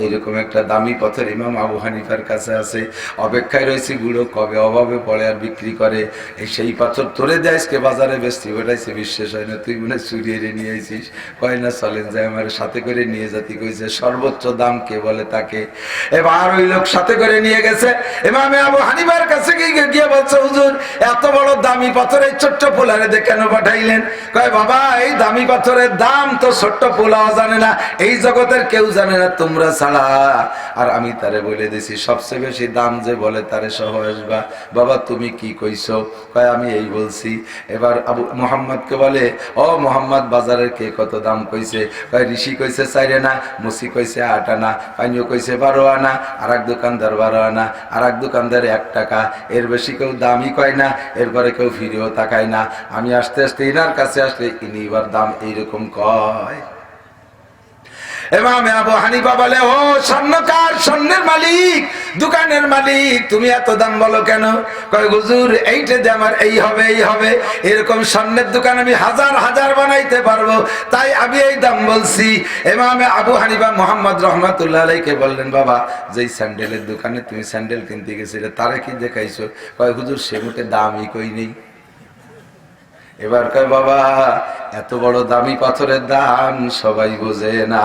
এইরকম একটা দামি পাথর ইমাম আবু হানিফার কাছে আছে, অপেক্ষায় রয়েছে বুড়ো কবে অভাবে পড়ে আর বিক্রি করে, সেই পাথর তোরে দেয়কে বাজারে বেচতে বেটাইছে, বিশ্বাস হয় না, তুই মনে চুরিয়ে নিয়ে আইছিস। কয় না চলেন যায়, আমার সাথে করে নিয়ে যাতি কইছে, সর্বোচ্চ দাম কে বলে তাকে। এবার ওই লোক সাথে করে নিয়ে গেছে ইমামে আবু হানিফার কাছে গিয়ে বলছে, হুজুর এত বড় দামি পাথর এই ছোট্ট পোলারে দিয়ে কেন পাঠাইলেন। কয়, বাবা এই দামি পাথরের দাম তো ছোট্ট পোলাও জানে না, এই জগতের কেউ জানে না তোমরা ছাড়া, আর আমি তারে বলে দিছি সবচেয়ে বেশি দাম যে বলে তারে সহ আসবা। বাবা তুমি কি কইছো, কয় আমি এই বলছি। এবার আবু মোহাম্মদকে বলে, ও মোহাম্মদ বাজারের কে কত দাম কইছে। কয় ঋষি কইছে 4 আনা, মুসি কইছে 8 আনা, পাইনিও কইছে 12 আনা, আর এক দোকানদার 12 আনা, আর এক দোকানদার 1 টাকা, এর বেশি কেউ দামই কয় না, এরপরে কেউ ফিরেও তাকায় না। আমি আস্তে আস্তে ইনার কাছে আসলে ইনি এবার দাম এইরকম কয়। ইমামে আবু হানিফা বলে, ও স্বর্ণকার, স্বর্ণের মালিক, দোকানের মালিক, তুমি এত দাম বলো কেন। কয় হুজুর এইটা যে আমার এই হবে এই হবে, এরকম স্বর্ণের দোকান আমি হাজার হাজার বানাইতে পারবো, তাই আমি এই দাম বলছি। ইমামে আবু হানিফা মুহাম্মদ রহমাতুল্লাহ আলাইহিকে বললেন, বাবা যেই স্যান্ডেলের দোকানে তুমি স্যান্ডেল কিনতে গেছিলে তারে কি দেখাইছো। কয় হুজুর সে মোটে দামই কই নেই, এবার কয় বাবা এত বড় দামি পাথরের দাম সবাই বোঝে না।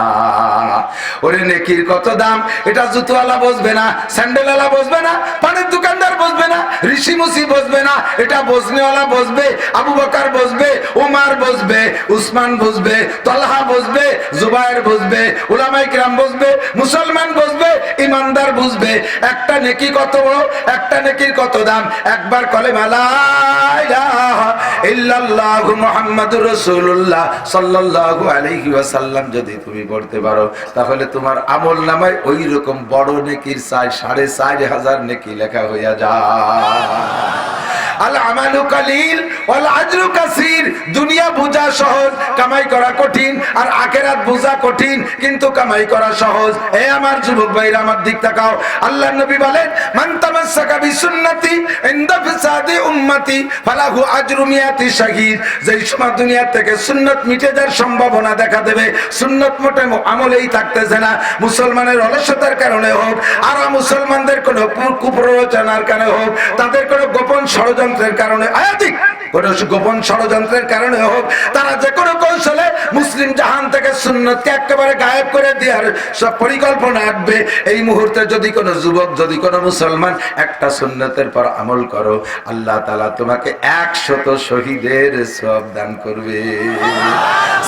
ওরে নেকির কত দাম এটা জুতোওয়ালা বুঝবে না, স্যান্ডেলওয়ালা বুঝবে না, পানের দোকানদার বুঝবে না, ঋষি মুসি বুঝবে না, এটা বুঝনেওয়ালা বুঝবে, আবু বকর বুঝবে, ওমর বুঝবে, উসমান বুঝবে, তালহা বুঝবে, জুবায়ের বুঝবে, উলামায়ে কিরাম বুঝবে, মুসলমান বুঝবে, ইমানদার বুঝবে একটা নেকি কত বড়, একটা নেকির কত দাম। একবার কলেমা লা ইলাহা ইল্লাল্লাহু মুহাম্মাদুর রাসূলুল্লাহ সাল্লাল্লাহু আলাইহি ওয়াসাল্লাম যদি তুমি পড়তে পারো তাহলে তোমার আমলনামায় ওই রকম বড় নেকির 4,500 নেকি লেখা হইয়া যায়। আল আমালু কালিল ওয়াল আজরু কাসীর। দুনিয়া বোঝা সহজ, কামাই করা কঠিন, আর আখিরাত বোঝা কঠিন কিন্তু কামাই করা সহজ। এ আমার যুবক ভাইরা আমার দিক তাকাও। আল্লাহর নবী বলেন মান তামাসসাকা বিসুন্নতি ইনদা ফিসাদি উম্মতি ফালাহু আজরু মিয়াতি শাহীদ। যেই সময় দুনিয়া থেকে সুন্নাত মিটে যাওয়ার সম্ভাবনা দেখা দেবে, সুন্নাত মোটে আমলেই থাকতেছে না, মুসলমানের অলসতার কারণে হোক, আর মুসলমানদের কোন কুপ্ররোচনার কারণে হোক, তাদের কোন গোপন ষড়যন্ত্রের কারণে, আয়াতিক কোন গোপন ষড়যন্ত্রের কারণে হোক, তারা যে কোনো কৌশলে মুসলিম জাহান থেকে সুন্নতকে একেবারে গায়েব করে দেওয়ার সব পরিকল্পনা আঁটবে। এই মুহূর্তে যদি কোনো যুবক, যদি কোনো মুসলমান একটা সুন্নতের পর আমল করো, আল্লাহ তাআলা তোমাকে 100 শহীদের সওয়াব দান করবে।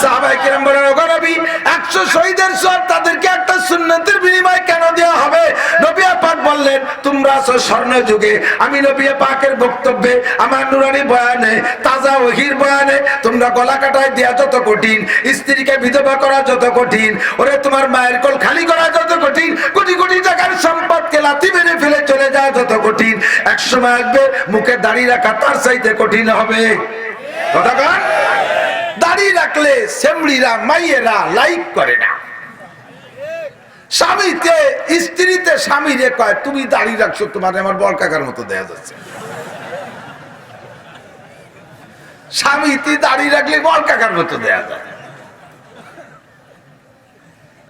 সাহাবায়ে কেরাম বলেন, ওগো নবী 100 শহীদের সওয়াব তাদেরকে একটা সুন্নতের বিনিময়ে কেন দেওয়া হবে? নবী পাক বললেন, তোমরা আছো স্বর্ণ যুগে, আমি নবী পাকের বক্তব্যে, আমার নুরানি বয়ানে, তাজা ওহীর বয়ানে তোমরা গলা কাটায় দেয়া যত কঠিন, স্ত্রীকে বিধবা করা যত কঠিন, ওরে তোমার মায়ের কোল খালি করা যত কঠিন, কোটি কোটি টাকার সম্পদকে লাথি মেরে ফেলে চলে যাওয়া যত কঠিন, এক সময় আসবে মুখে দাড়ি রাখা তার চাইতে কঠিন হবে। কথা কন? দাড়ি রাখলে সেমড়িরা মাইয়েরা লাইক করে না। স্বামীতে স্ত্রীতে স্বামীরে কয় তুমি দাড়ি রাখছো, তোমার আমার বড় কাকার মতো দেখা যাচ্ছে। স্বামীতে দাড়ি রাখলে বড় কাকার মতো দেখা যায়।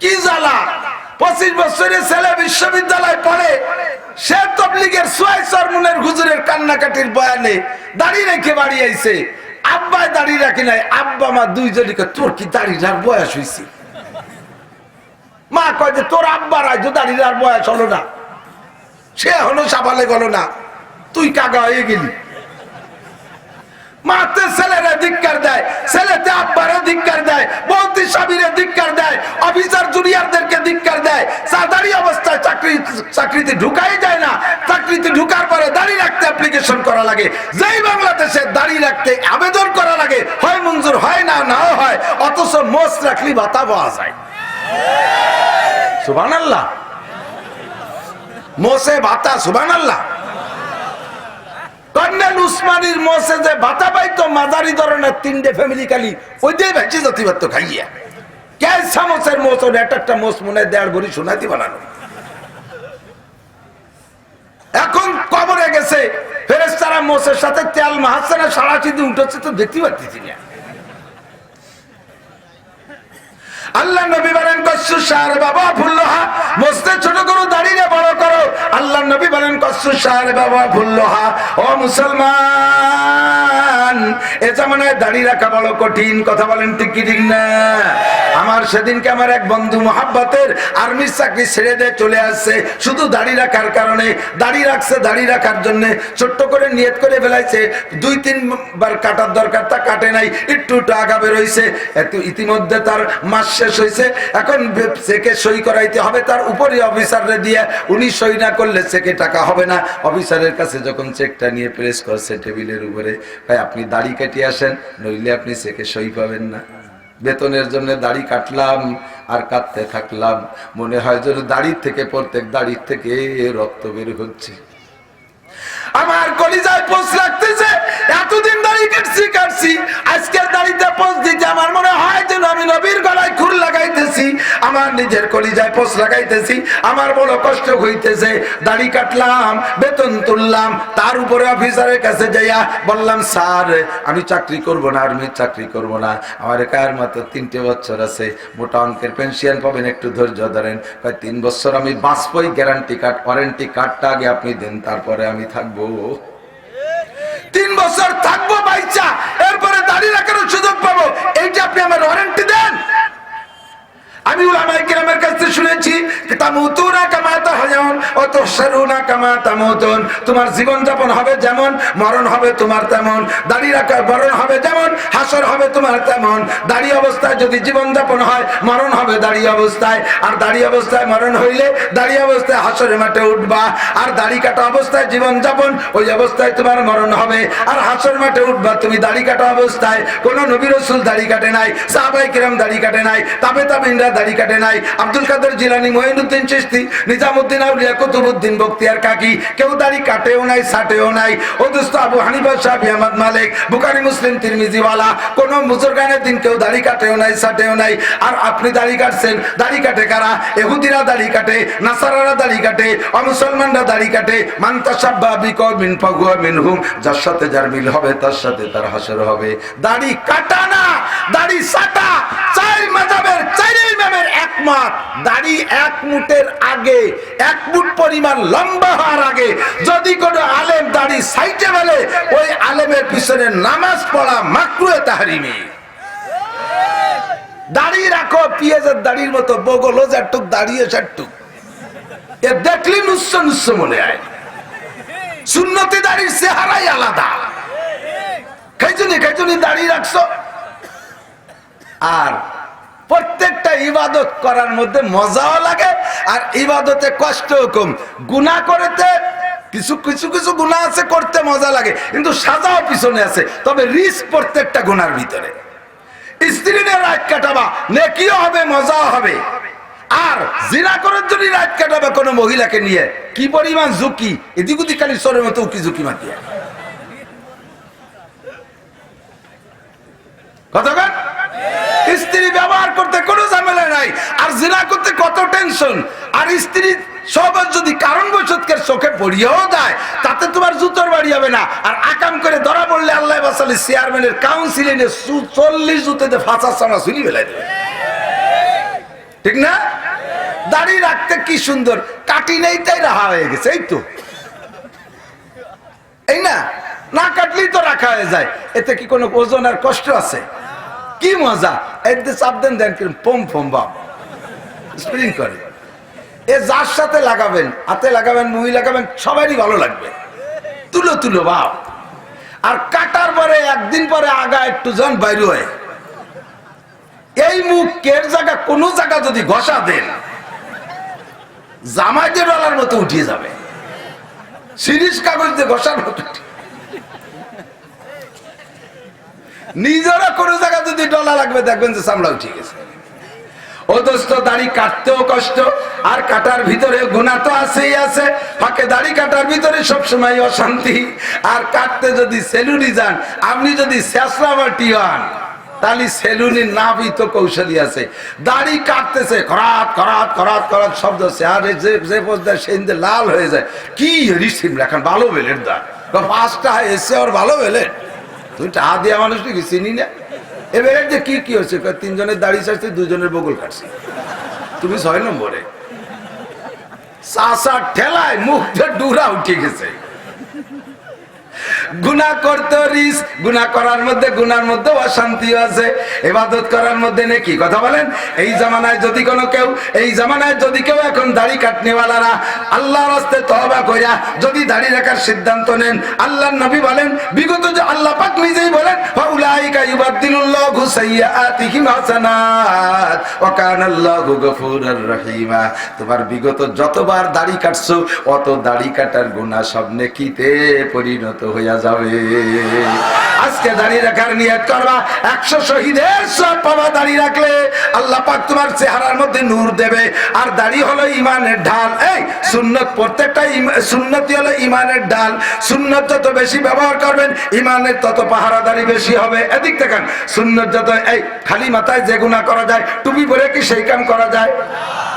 কি জ্বালা! 25 বছরের ছেলে বিশ্ববিদ্যালয় পড়ে, সে তবলিগের সুয়াইসরমুনের হুজুরের কান্নাকাটির বয়ানে দাড়ি রেখে বাড়ি আইছে। আব্বায় দাড়ি রাখি নাই, আব্বা মা দুইজনই কয় তোর কি দাড়ি রাখ বয়স হয়েছে? মা কয় যে তোর আব্বার আজ দাড়ি রাখ বয়স হলো না, সে এখনো সাবালে গেল না, তুই কাগা হয়ে গেলি। মাতে ছেলেরা ধিক্কার দেয়, ছেলেতে আব্বারে ধিক্কার দেয়, বৌতি স্বামীরে ধিক্কার দেয়, অফিসার জুনিয়রদেরকে ধিক্কার দেয়। দাড়ি অবস্থায় চাকরিতে ঢুকাই যায় না, চাকরিতে ঢুকার পরে দাড়ি রাখতে অ্যাপ্লিকেশন করা লাগে। যেই বাংলাদেশে দাড়ি রাখতে আবেদন করা লাগে, হয় মঞ্জুর হয় না, নাও হয়, অথচ মোষ রাখলি ভাতা পাওয়া যায়। সুবহানাল্লাহ, মোষে ভাতা, সুবহানাল্লাহ। কর্নেল উসমানীর মোষে যে ভাতা পাইতো মাঝারি ধরনের 3টে ফ্যামিলি খালি ওই দিয়ে ভেজে যেতে পারতো খাইয়া। ক্যালসা মোষের মোষ, ওর একটা মোষ মনে 1.5 ভরি সোনাতি বানানো। এখন কবরে গেছে, ফেরেশতারা মোষের সাথে তেল মাহাসানা সারাটি দিয়ে উঠেছে তো দেখতে পাচ্ছি না। আল্লাহ নবী বলেন কসু শার বাবা ফুল্লোহা, মস্তে ছোট করো দাড়িরে বড় করো। আল্লাহ নবী বলেন কসু শার বাবা ফুল্লোহা। ও মুসলমান, এ জামানায় দাড়ি রাখা বড় কঠিন। কথা বলেন ঠিক কি ঠিক না? আমার সেদিনকে আমার এক বন্ধু মহাব্বতের আর্মির চাকরি ছেড়ে দিয়ে চলে আসছে শুধু দাড়ি রাখার কারণে। দাড়ি রাখছে, দাড়ি রাখার জন্য ছোট্ট করে নিয়ত করে ফেলাইছে, 2-3 বার কাটার দরকার, তা কাটে নাই, একটু আগাবে রয়েছে। এত ইতিমধ্যে তার মাস শেষ হয়েছে, এখন চেকে সই করাইতে হবে, তার উপরে অফিসাররে দিয়ে, উনি সই না করলে চেকে টাকা হবে না। অফিসারের কাছে যখন চেকটা নিয়ে প্রেস করছে টেবিলের উপরে, ভাই আপনি দাড়ি কাটিয়ে আসেন, নইলে আপনি চেকে সই পাবেন না। বেতনের জন্য দাড়ি কাটলাম আর কাটতে থাকলাম, মনে হয় যেন দাড়ির থেকে, প্রত্যেক দাড়ির থেকে রক্ত বের হচ্ছে। আমার কলিজায় পোষ লাগতেছে, এতদিন দাড়ি কাটছি, আজকের দাড়িতে পোষ দিতে আমার মনে হয় যেন আমি নবীর গলায় খুর লাগাইতেছি। আমার নিজের কলিজায় পোষ লাগাইতেছি, আমার বড় কষ্ট হইতেছে। দাড়ি কাটলাম, বেতন তুললাম, তার উপরে অফিসারের কাছে যাইয়া বললাম স্যার আমি চাকরি করব না, আর্মির চাকরি করব না, আমার কার মাত্র 3টে বছর আছে, মোটা অঙ্কের পেনশন পাবেন, একটু ধৈর্য ধরেন। 3 বছর আমি বাঁচবই, গ্যারান্টি কার্ড ওয়ারেন্টি কার্ডটা আগে আপনি দেন, তারপরে আমি থাকবো। 3 বছর থাকবো বাইচা, এরপরে তুহশারুনা কামা তামুতুন, তোমার জীবন যাপন হবে যেমন, মরণ হবে তোমার তেমন। দাড়ি রাখা মরণ হবে যেমন, হাসর হবে তোমার তেমন। দাড়ি অবস্থায় যদি জীবন যাপন হয়, মরণ হবে দাড়ি অবস্থায়। আর দাড়ি অবস্থায় মরণ হইলে দাড়ি অবস্থায় হাসরের মাঠে উঠবা। আর দাড়ি কাটা অবস্থায় জীবন যাপন, ওই অবস্থায় তোমার মরণ হবে। আর হাসর মাঠে উঠবা তুমি দাড়ি কাটা অবস্থায়। কোন নবী রাসূল দাড়ি কাটে নাই, সাহাবায়ে কেরাম দাড়ি কাটে নাই, তাবেঈনরা দাড়ি কাটে নাই। আব্দুল কাদের জিলানী, মঈনুদ্দিন চিশতি, নিজামউদ্দিন আউলিয়া, কুতুবউদ্দিন বখতিয়ার কাকি কেউ দাড়ি কাটেও নাই, ছাটেও নাই। ও দোস্ত আবু হানিফা, শাফি, আহমদ, মালিক, বুখারী, মুসলিম, তিরমিজি ওয়ালা কোন বুজুর্গানের দিন কেউ দাড়ি কাটেও নাই, ছাটেও নাই। আর আপনি দাড়ি কাটছেন, দাড়ি কাটে কারা? ইহুদিরা দাড়ি কাটে, নাসারারা দাড়ি কাটে, অমুসলমানরা দাড়ি কাটে। মান তাশাব্বা বিকওমিন ফাহুয়া মিনহুম, যার সাথে যার মিল হবে তার সাথে তার হাসর হবে। দাড়ি কাটা না, দাড়ি ছাটা। চার মাযহাবের চার ইমামের একমত, দাড়ি এক মুঠের আগে, এক মুঠ পরিমাণ লম্বা হওয়ার আগে যদি কোনো আলেম দাড়ি সাইটে ফেলে, ওই আলেমের পিছনে নামাজ পড়া মাকরুহে তাহরিমি। দাড়ি রাখো পিঁয়াজের দাড়ির মতো, বগল যারটুক দাঁড়িয়ে সারটুক, এ দেখলি নুস্স নুস্স মনে হয়। সুন্নতি দাড়ির চেহারাই আলাদা। খাইজুনি দাড়ি রাখছো। আর প্রত্যেকটা ইবাদত করার মধ্যে মজাও লাগে, আর ইবাদতে কষ্ট কম। গুনাহ করতে কিছু কিছু কিছু গুনাহ আছে, করতে মজা লাগে, কিন্তু সাজাও পিছনে আছে। তবে রিস্ক প্রত্যেকটা গুনার ভিতরে। স্ত্রী নিয়ে রাত কাটাবা, নেকিও হবে, মজাও হবে। আর জিনা করার জন্য রাত কাটাবা কোনো মহিলাকে নিয়ে, কি পরিমাণ ঝুঁকি। এদিক ওদিক খালি সরের মতো উকি ঝুঁকি মাতিয়া কতক্ষণ। স্ত্রী ব্যবহার করতে কোনো ঝামেলা নাই, আর জিনা করতে কত টেনশন। আর স্ত্রী সব যদি কারণ বশতকে চোখে পড়িয়েও যায়, তাতে তোমার জুতোর বাড়ি হবে না। আর আকাম করে ধরা পড়লে আল্লাহ বাসালে চেয়ারম্যানের কাউন্সিলে 40 জুতোতে ফাঁসা চানা শুনি ফেলাই দেবে, ঠিক না? দাড়ি রাখতে কি সুন্দর, কাটি নেই তাই রাখা হয়ে গেছে। এই তো, এই না, না কাটলেই তো রাখা হয়ে যায়। এতে কি কোনো ওজন আর কষ্ট আছে? কি মজা। এতে চাপ দেন, দেন পম পম বাপ স্প্রিং করে। এ যার সাথে লাগাবেন, হাতে লাগাবেন, মুই লাগাবেন, সবারই ভালো লাগবে। তুলো তুলো বাপ। আর কাটার পরে একদিন পরে আগা একটু জন বাইরে হয়, এই মুখ কের জায়গা কোন জায়গা যদি ঘষা দেন, জামাইতে ডলার মতো উঠিয়ে যাবে, সিরিজ কাগজ দিয়ে ঘষার মতো। নিজেরা কোনো জায়গা যদি ডলা লাগবে, দেখবেন যে চামড়া উঠে গেছে। ও দোস্ত, দাড়ি কাটতেও কষ্ট, আর কাটার ভিতরে গুনাহ তো আছেই আছে। ফাঁকে দাড়ি কাটার ভিতরে সবসময় অশান্তি। আর কাটতে যদি সেলুনি যান, আপনি যদি শেষরাবাটি হন, তাহলে সেলুনির নাভি তো কৌশলী আছে। দাড়ি কাটতেছে, খরাত খরাত খরাত খরাত শব্দ হচ্ছে, আর যে পর্যায়ে সেদিন লাল হয়ে যায়। কি রিসিম রাখান, ভালো বেলের দা 5টা এসে আর ভালো বেলেন। তুমি টাকা দেওয়া মানুষ নাকি চিনি না। এবারে যে কি কি হচ্ছে, 3 জনের দাড়ি ছাড়ছে, 2 জনের বগল কাটছে, তুমি 6 নম্বরে। চাষা ঠেলায় মুখ ডুরা উঠে গেছে। গুনাহ করতে রিস্ক, গুনাহ করার মধ্যে, গুনার মধ্যে অশান্তি আছে, ইবাদত করার মধ্যে নেকি। কথা বলেন, এই জামানায় যদি কোনো কেউ, এই জামানায় যদি কেউ এখন দাড়ি কাটনেওয়ালারা আল্লাহর রাস্তায় তওবা কইরা যদি দাড়ি রাখার সিদ্ধান্ত নেন, আল্লাহর নবী বলেন, বিগত যে আল্লাহ পাক নিজেই বলেন, ফাউলাইকা ইউবাদদিলুল্লাহু সাইয়্যাতিহিম হাসানাত ওয়া কানাল্লাহু গফুরুর রহিমা। তোমার বিগত যতবার দাড়ি কাটছো, অত দাড়ি কাটার গুনাহ সব নেকিতে পরিণত হইয়া যাবে। আজকে দাড়ি রাখার নিয়ত করবা, 100 শহীদের সওয়াব পাবা। দাড়ি রাখলে আল্লাহ পাক তোমার চেহারার মধ্যে নূর দেবে। আর দাড়ি হলো ঈমানের ঢাল। এই সুন্নাত, প্রত্যেকটা সুন্নতি হলো ঈমানের ঢাল। সুন্নাত যত বেশি ব্যবহার করবেন, ঈমানের তত পাহারাদারি বেশি হবে। এদিক দেখেন, সুন্নাত যত, এই খালি মাথায় যে গুনাহ করা যায়, টুপি পরে কি সেই কাম করা যায়?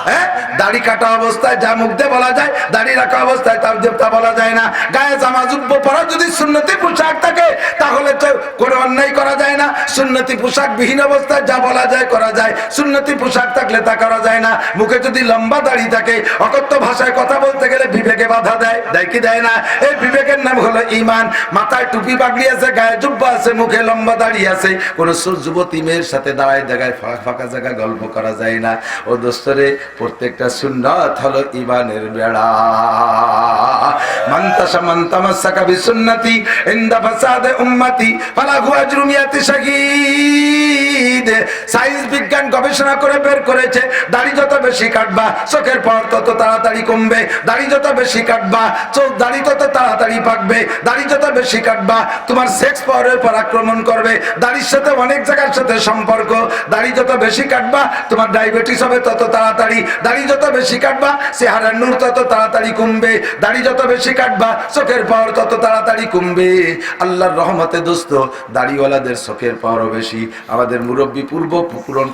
হ্যাঁ, দাড়ি কাটা অবস্থায় যা মুখ দিয়ে বলা যায়, দাড়ি রাখা অবস্থায় তা বলা যায় না। গায়ে জামা জুব্বো পরা যদি সুন্নতি পোশাক থাকে, তাহলে তো কোনো অন্যায় করা যায় যায় না, সুন্নতি পোশাক বিহীন অবস্থায় যা বলা যায় করা যায়, সুন্নতি পোশাক থাকলে তা করা যায় না। মুখে যদি লম্বা দাড়ি থাকে, অকথ্য ভাষায় কথা বলতে গেলে বিবেকে বাধা দেয়, দেয় কি দেয় না? এই বিবেকের নাম হলো ঈমান। মাথায় টুপি পাগড়ি আছে, গায়ে জুব্বা আছে, মুখে লম্বা দাড়ি আছে, কোন যুবতী মেয়ের সাথে দাঁড়ায় দেখায় ফাঁকা জায়গায় গল্প করা যায় না। ও দোস্তরে, প্রত্যেকটা সুন্নাত হলো ঈমানের বেড়া। মানতাশা মানতামাসসাকা বিসুন্নতি ইনদা ফাসাদে উম্মতি ফালাহু আজরু মিয়াতি শাহীদ। সায়েন্স বিজ্ঞান গবেষণা করে বের করেছে, দাড়ি যত বেশি কাটবা চোখের পাওয়ার তত তাড়াতাড়ি কমবে, দাড়ি যত বেশি কাটবা দাড়ি তত তাড়াতাড়ি পাকবে, দাড়ি যত বেশি কাটবা তোমার সেক্স পাওয়ারের উপর আক্রমণ করবে, দাড়ির সাথে অনেক জায়গার সাথে সম্পর্ক, দাড়ি যত বেশি কাটবা তোমার ডায়াবেটিস হবে তত তাড়াতাড়ি, দাড়ি যত বেশি কাটবা চেহারার নূর তত তাড়াতাড়ি কমবে, দাড়ি যত বেশি কাটবা চোখের পাওয়ার তত তাড়াতাড়ি কমবে। আল্লাহর রহমতে দোস্ত, দাড়িওয়ালাদের চোখের পাওয়ারও বেশি। আমাদের মুরব্বী পূর্ব পুরন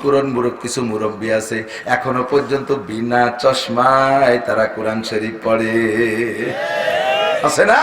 কিছু মুরব্বী আছে এখনো পর্যন্ত বিনা চশমায় তারা কোরআন শরীফ পড়ে, আছে না?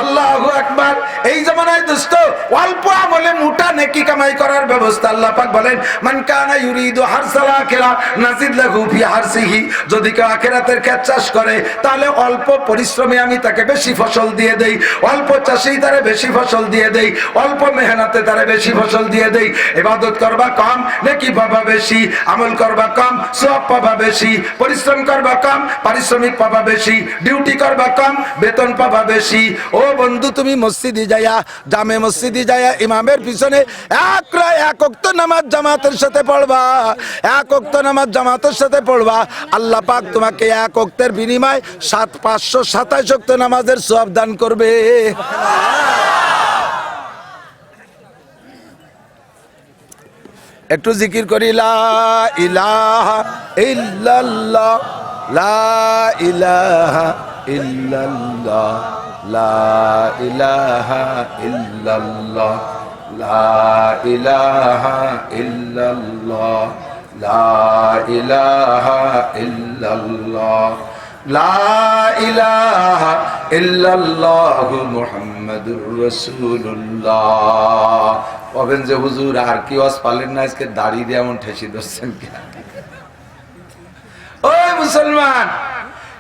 আল্লাহু আকবার। এই জামানায় দোস্ত অল্প আমলে মোটা নেকি কামাই করার ব্যবস্থা। আল্লাহ পাক বলেন, মান কানা ইউরিদু হারসাল আখিরা নাজিদ লাহু ফি হারসিহি। যদি কেউ আখিরাতের ক্ষেত চাষ করে তাহলে অল্প পরিশ্রমে আমি তাকে বেশি ফসল দিয়ে দেই, অল্প চাষেই তারে বেশি ফসল দিয়ে দেই, অল্প মেহনতে তারে বেশি ফসল দিয়ে দেই। ইবাদত করবা কম, নেকি পাবা বেশি, আমল করবা কম, সওয়াব পাবা বেশি, পরিশ্রম করবা কম, পারিশ্রমিক পাবা বেশি, ডিউটি করবা কম, বেতন পাবা বেশি। ও বন্ধু, তুমি মসজিদে যায়া, জামে মসজিদে যায়া ইমামের পিছনে এক ওয়াক্ত নামাজ জামাতের সাথে পড়বা, এক ওয়াক্ত নামাজ জামাতের সাথে পড়বা, আল্লাহ পাক তোমাকে এক ওয়াক্তের বিনিময়ে 527 ওয়াক্ত নামাজের সওয়াব দান করবে। একটু জিকির করি, লা ইলাহা ইল্লাল্লাহ, লা ইলাহা ইল্লাল্লাহ, লা ইলাহা ইল্লাল্লাহ, লা ইলাহা ইল্লাল্লাহ, লা ইলাহা ইল্লাল্লাহ, লা ইলাহা ইল্লাল্লাহু মুহাম্মাদুর রাসূলুল্লাহ। বলেন যে হুজুর আর কি ওয়াজ পালেন না, আজকে দাড়ি দিয়ে এমন ঠেসি ধরছেন কেন? ওই মুসলমান,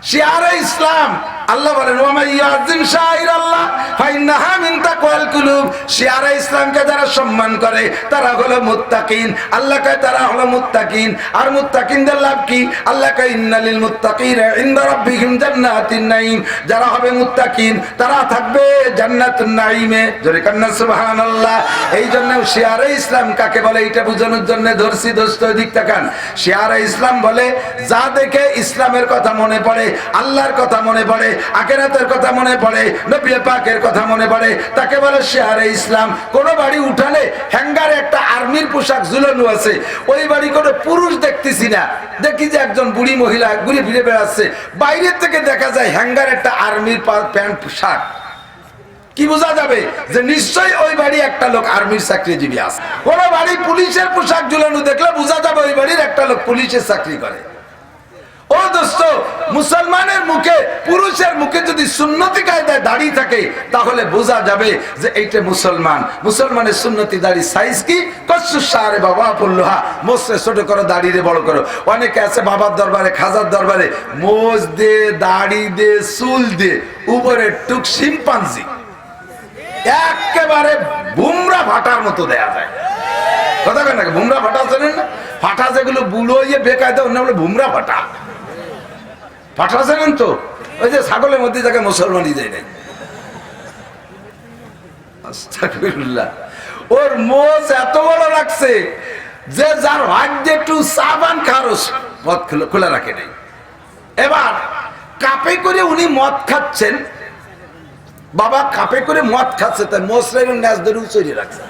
শিয়ারে ইসলাম, আল্লাহ বলেন ওয়া মান ইয়াযিম শাইরাল্লাহ ফাইন্নাহা মিন তাকওয়াল কুলুব। শিয়ারে ইসলামকে যারা সম্মান করে তারা হলো মুত্তাকিন। আল্লাহ কয় তারা হলো মুত্তাকিন। আর মুত্তাকিনদের লাভ কি? আল্লাহ কয় ইন্নালিল মুত্তাকিনা ইনদা রাব্বিহিম জান্নাতুন নাঈম। যারা হবে মুত্তাকিন তারা থাকবে জান্নাতুন নাঈমে। জোরে কান্না সুবহানাল্লাহ। এই জন্য শিয়ারে ইসলাম কাকে বলে এটা বোঝানোর জন্য ধরছি দোস্ত, দিক তাকান। শিয়ারে ইসলাম বলে যা দেখে ইসলামের কথা মনে পড়ে, আল্লাহর কথা মনে পড়ে, আখিরাতের কথা মনে পড়ে, নবী পাকের কথা মনে পড়ে, তাকে বলে শিয়ারে ইসলাম। কোন বাড়ি উঠালে হ্যাঙ্গারে একটা আর্মির পোশাক ঝুলানো আছে, ওই বাড়ি কোনো পুরুষ দেখতেছি না, দেখি যে একজন বুড়ি মহিলা ঘুরে ফিরে বেড়াচ্ছে, বাইরের থেকে দেখা যায় হ্যাঙ্গার একটা আর্মির প্যান্ট শার্ট। কি বোঝা যাবে যে নিশ্চয়ই ওই বাড়ি একটা লোক আর্মির চাকরিজীবী আছে। কোন বাড়ি পুলিশের পোশাক ঝুলানো দেখলে বোঝা যাবে ওই বাড়ির একটা লোক পুলিশের চাকরি করে। ও দোস্ত, মুসলমানের মুখে, পুরুষের মুখে যদি সুন্নতি কায়দায় দাড়ি থাকে তাহলে বোঝা যাবে যে এইটা মুসলমান। মুসলমানের সুন্নতি দাড়ি সাইজ কি? কচ্ছু সারে বাবা পল্লুহা, মোসরে ছোট করো, দাড়িরে বড় করো। অনেকে আছে বাবার দরবারে, খাজার দরবারে মোজ দে, দাড়ি দে, চুল দে, উপরে টুক শিম্পাঞ্জি, একেবারে বুমরা ভাটার মতো দেয়া যায়। কথা কেন? বুমরা ভাটা জানেন না? ফাটা যেগুলো বুলো ইয়ে বেকায়দা, অন্য বলে বুমরা ফাটা। ফাটা জানেন তো? ওই যে ছাগলের মধ্যে যাকে মুসলমানই দেয় নাই। আস্তাগফিরুল্লাহ। ওর মোজ এত বড় রাখছে যে যার ভাগ্যে একটু সাবান খারস মদ খোলা রাখে নাই। এবার কাপে করে উনি মদ খাচ্ছেন, বাবা কাপে করে মদ খাচ্ছে, তাই মোসরা এবং ন্যাস ধরে উচড়ে রাখছে।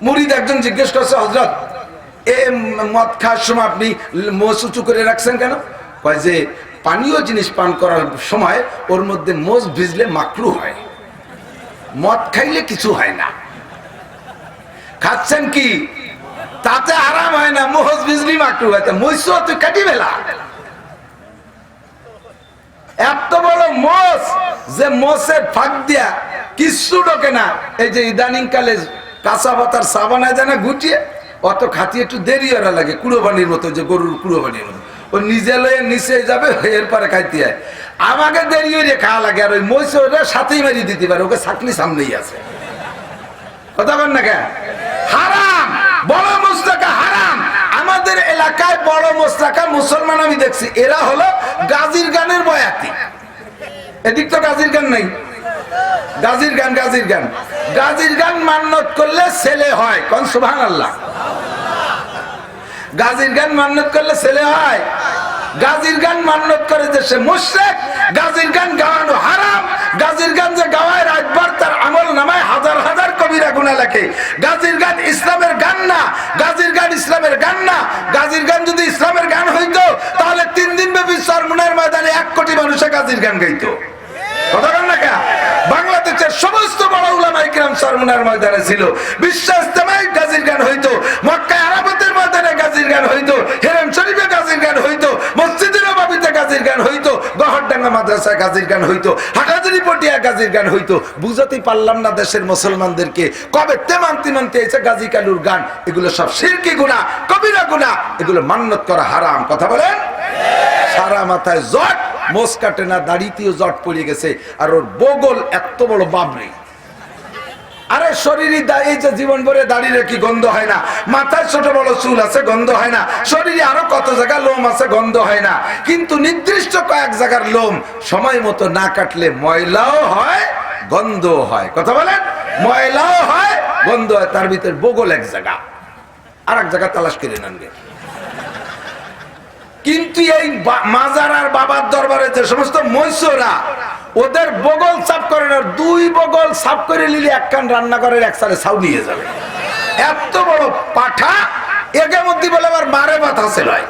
মুরিদ একজন জিজ্ঞেস করছে, হযরত এ মদ খাওয়ার সময় আপনি মোজ উঁচু করে রাখছেন কেন? কয় যে পানীয় জিনিস পান করার সময় ওর মধ্যে মোজ ভিজলে মাকরু হয়, মদ খাইলে কিছু হয় না। খাচ্ছেন কি তাতে আরাম হয় না, মোজ ভিজলি মাকরু হয়, মইছ তুই কাটি বেলা। এত বড় মোজ যে মোজের ফাঁক দিয়া কিছু ঢোকে না। এই যে ইদানিং কালে কাঁচা পাতার চা বানায় দেয় না গুটিয়ে, অত খাতি একটু দেরি ওরা লাগে, কুড়োবানির মতো, যে গরুর কুড়োবানির মতো। ও নিজে লয়ে নিচে যাবে, এরপরে খাইতে হয়। আমাকে দেরি হয়ে খাওয়া লাগে, আর ওই মহিষ ওরা সাথেই মারিয়ে দিতে পারে, ওকে ছাকলি সামনেই আছে। কথা বল না কেন? হারাম, বড় মোস্তাকা হারাম। আমাদের এলাকায় বড় মোস্তাকা মুসলমান আমি দেখছি, এরা হলো গাজীর গানের বয়াতি। এদিক তো গাজীর গান নাই, গাজীর গান, গাজীর গান, গাজীর গান মান্নত করলে ছেলে হয়। কোন সুবহানাল্লাহ। গাজীর গান মান্নত করলে ছেলে হয়। গাজীর গান মান্নত করে যে সে মুশরিক, গাজীর গান গাওয়ানো হারাম। গাজীর গান যে গাওয়ায় রাতভর তার আমল নামায় হাজার হাজার কবিরা গুনাহ লেখে। গাজীর গান ইসলামের গান না, গাজীর গান ইসলামের গান না। গাজীর গান যদি ইসলামের গান হইতো তাহলে 3 দিন ব্যাপী চরমুনার ময়দানে 1 কোটি মানুষে গাজীর গান গাইতো। কথা বল না কেন? বাংলাদেশের সমস্ত বড় উলামায়ে কিরাম চরমুনার ময়দানে ছিল। বিশ্ব ইজতেমায় গাজীর গান হইতো, মক্কা আরাফাতের ময়দানে গাজীর গান হইতো, হেরেম শরীফে গাজীর গান হইতো, মসজিদে নববীতে গাজীর গান হইতো, গহরডাঙ্গা মাদ্রাসায় গাজীর গান হইতো, হাটাজারি পটিয়া গাজীর গান হইতো। বুঝাতেই পারলাম না দেশের মুসলমানদেরকে, কবে তেমান্তি মানতে এসে গাজী কালুর গান, এগুলো সব শিরকি গুনাহ, কবিরা গুনাহ, এগুলো মান্নত করা হারাম। কথা বলেন? সারা মাথায় জট, মোষ কাটে না, দাড়িতেও জট পড়ে গেছে, আর ওর বগল এত বড় বাবরি। আরে শরীরে এই যে জীবন ভরে দাঁড়িয়ে কি গন্ধ হয় না? মাথায় ছোট বড় চুল আছে, গন্ধ হয় না। শরীরে আরো কত জায়গা লোম আছে, গন্ধ হয় না। কিন্তু নির্দিষ্ট কয়েক জায়গার লোম সময় মতো না কাটলে ময়লাও হয়, গন্ধ হয়। কথা বলেন? ময়লাও হয়, গন্ধ হয়। তার ভিতরে বগল এক জায়গা, আর এক জায়গা তালাশ করে নেনগে। কিন্তু এই মাজার আর বাবার দরবারে যে সমস্ত মৈশরা, ওদের বগল সাফ করে না, 2 বগল সাফ করে নিলে 1 কান রান্না করে 1 সালে ছাউ নিয়ে যাবে। এত বড় পাঠা, একে মধ্যে বলে আবার মারে ভাত হাসিল হয়,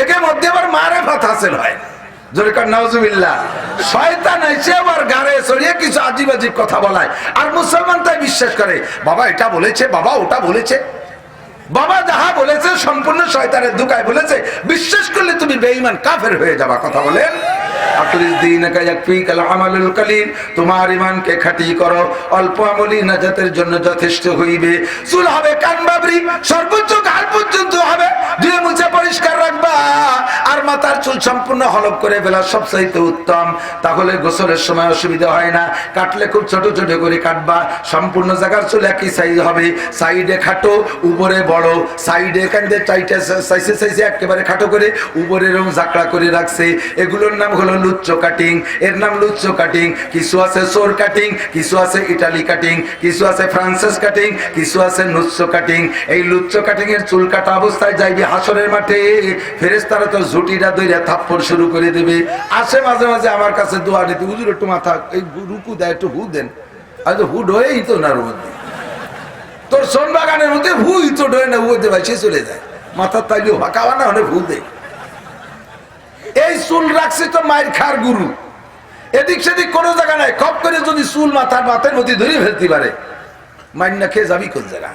একে মধ্যে আবার মারে ভাত হাসিল হয়। জোরেকার নাউজুবিল্লাহ। শয়তান এসে আবার গাড়ে চড়িয়ে কিছু আজীব আজীব কথা বলায়, আর মুসলমান তাই বিশ্বাস করে, বাবা এটা বলেছে, বাবা ওটা বলেছে। বাবা যাহা বলেছে সম্পূর্ণ শয়তানের ধোঁকায় বলেছে, বিশ্বাস করলে তুমি বেঈমান কাফের হয়ে যাবা। কথা বলেন? তোমার ইমানকে খাঁটি করো, অল্প আমলি নাজাতের জন্য যথেষ্ট হইবে। চুল হবে কান বাবরি, সর্বোচ্চ গাল পর্যন্ত হবে, ধুয়ে মুছে পরিষ্কার রাখবা। আর মাথার চুল সম্পূর্ণ হলক করে ফেলা সবচাইতে উত্তম। তাহলে গোসলের সময় অসুবিধা হয় না। কাটলে খুব ছোট ছোট করে কাটবা, সম্পূর্ণ জায়গার চুল একই সাইজ হবে। সাইডে খাটো, উপরে বড়। সাইডে কান্দে চাইতে সাইজে সাইজে একেবারে খাটো করে, উপরে এরকম জাকড়া করে রাখছে। এগুলোর নাম হলো লুচ্চো কাটিং। এর নাম লুচ্চো কাটিং। কিছু আছে সোর কাটিং, কিছু আছে ইটালি কাটিং, কিছু আছে ফ্রান্সিস কাটিং, কিছু আছে নুচ্চো কাটিং। এই লুচ্চো কাটিং এর চুল কাটা অবস্থায় যাইবি হাসরের মাঠে, ফেরেশতারা তো ঝুটিটা দইরা থাপ্পড় শুরু করে দেবে। আসে মাঝে মাঝে আমার কাছে দোয়া দিতে, হুজুর একটু মাথা এই রুকু দেয়, একটু হু দেন। আজ হুড হয়েই তো না, মধ্যে তোর সোন বাগানের মধ্যে হুই তো ডয়ে না, হুতে ভাই সে চলে যায়। মাথার তাইলেও হাঁকাওয়া না হলে ভু দেয়। এই চুল রাখছে তো মায়ের খার গুরু, এদিক সেদিক কোনো জায়গা নাই। খপ করে যদি চুল মাথার মধ্যে ধরে ফেলতে পারে, মাইন না খেয়ে যাবি কোন জায়গা?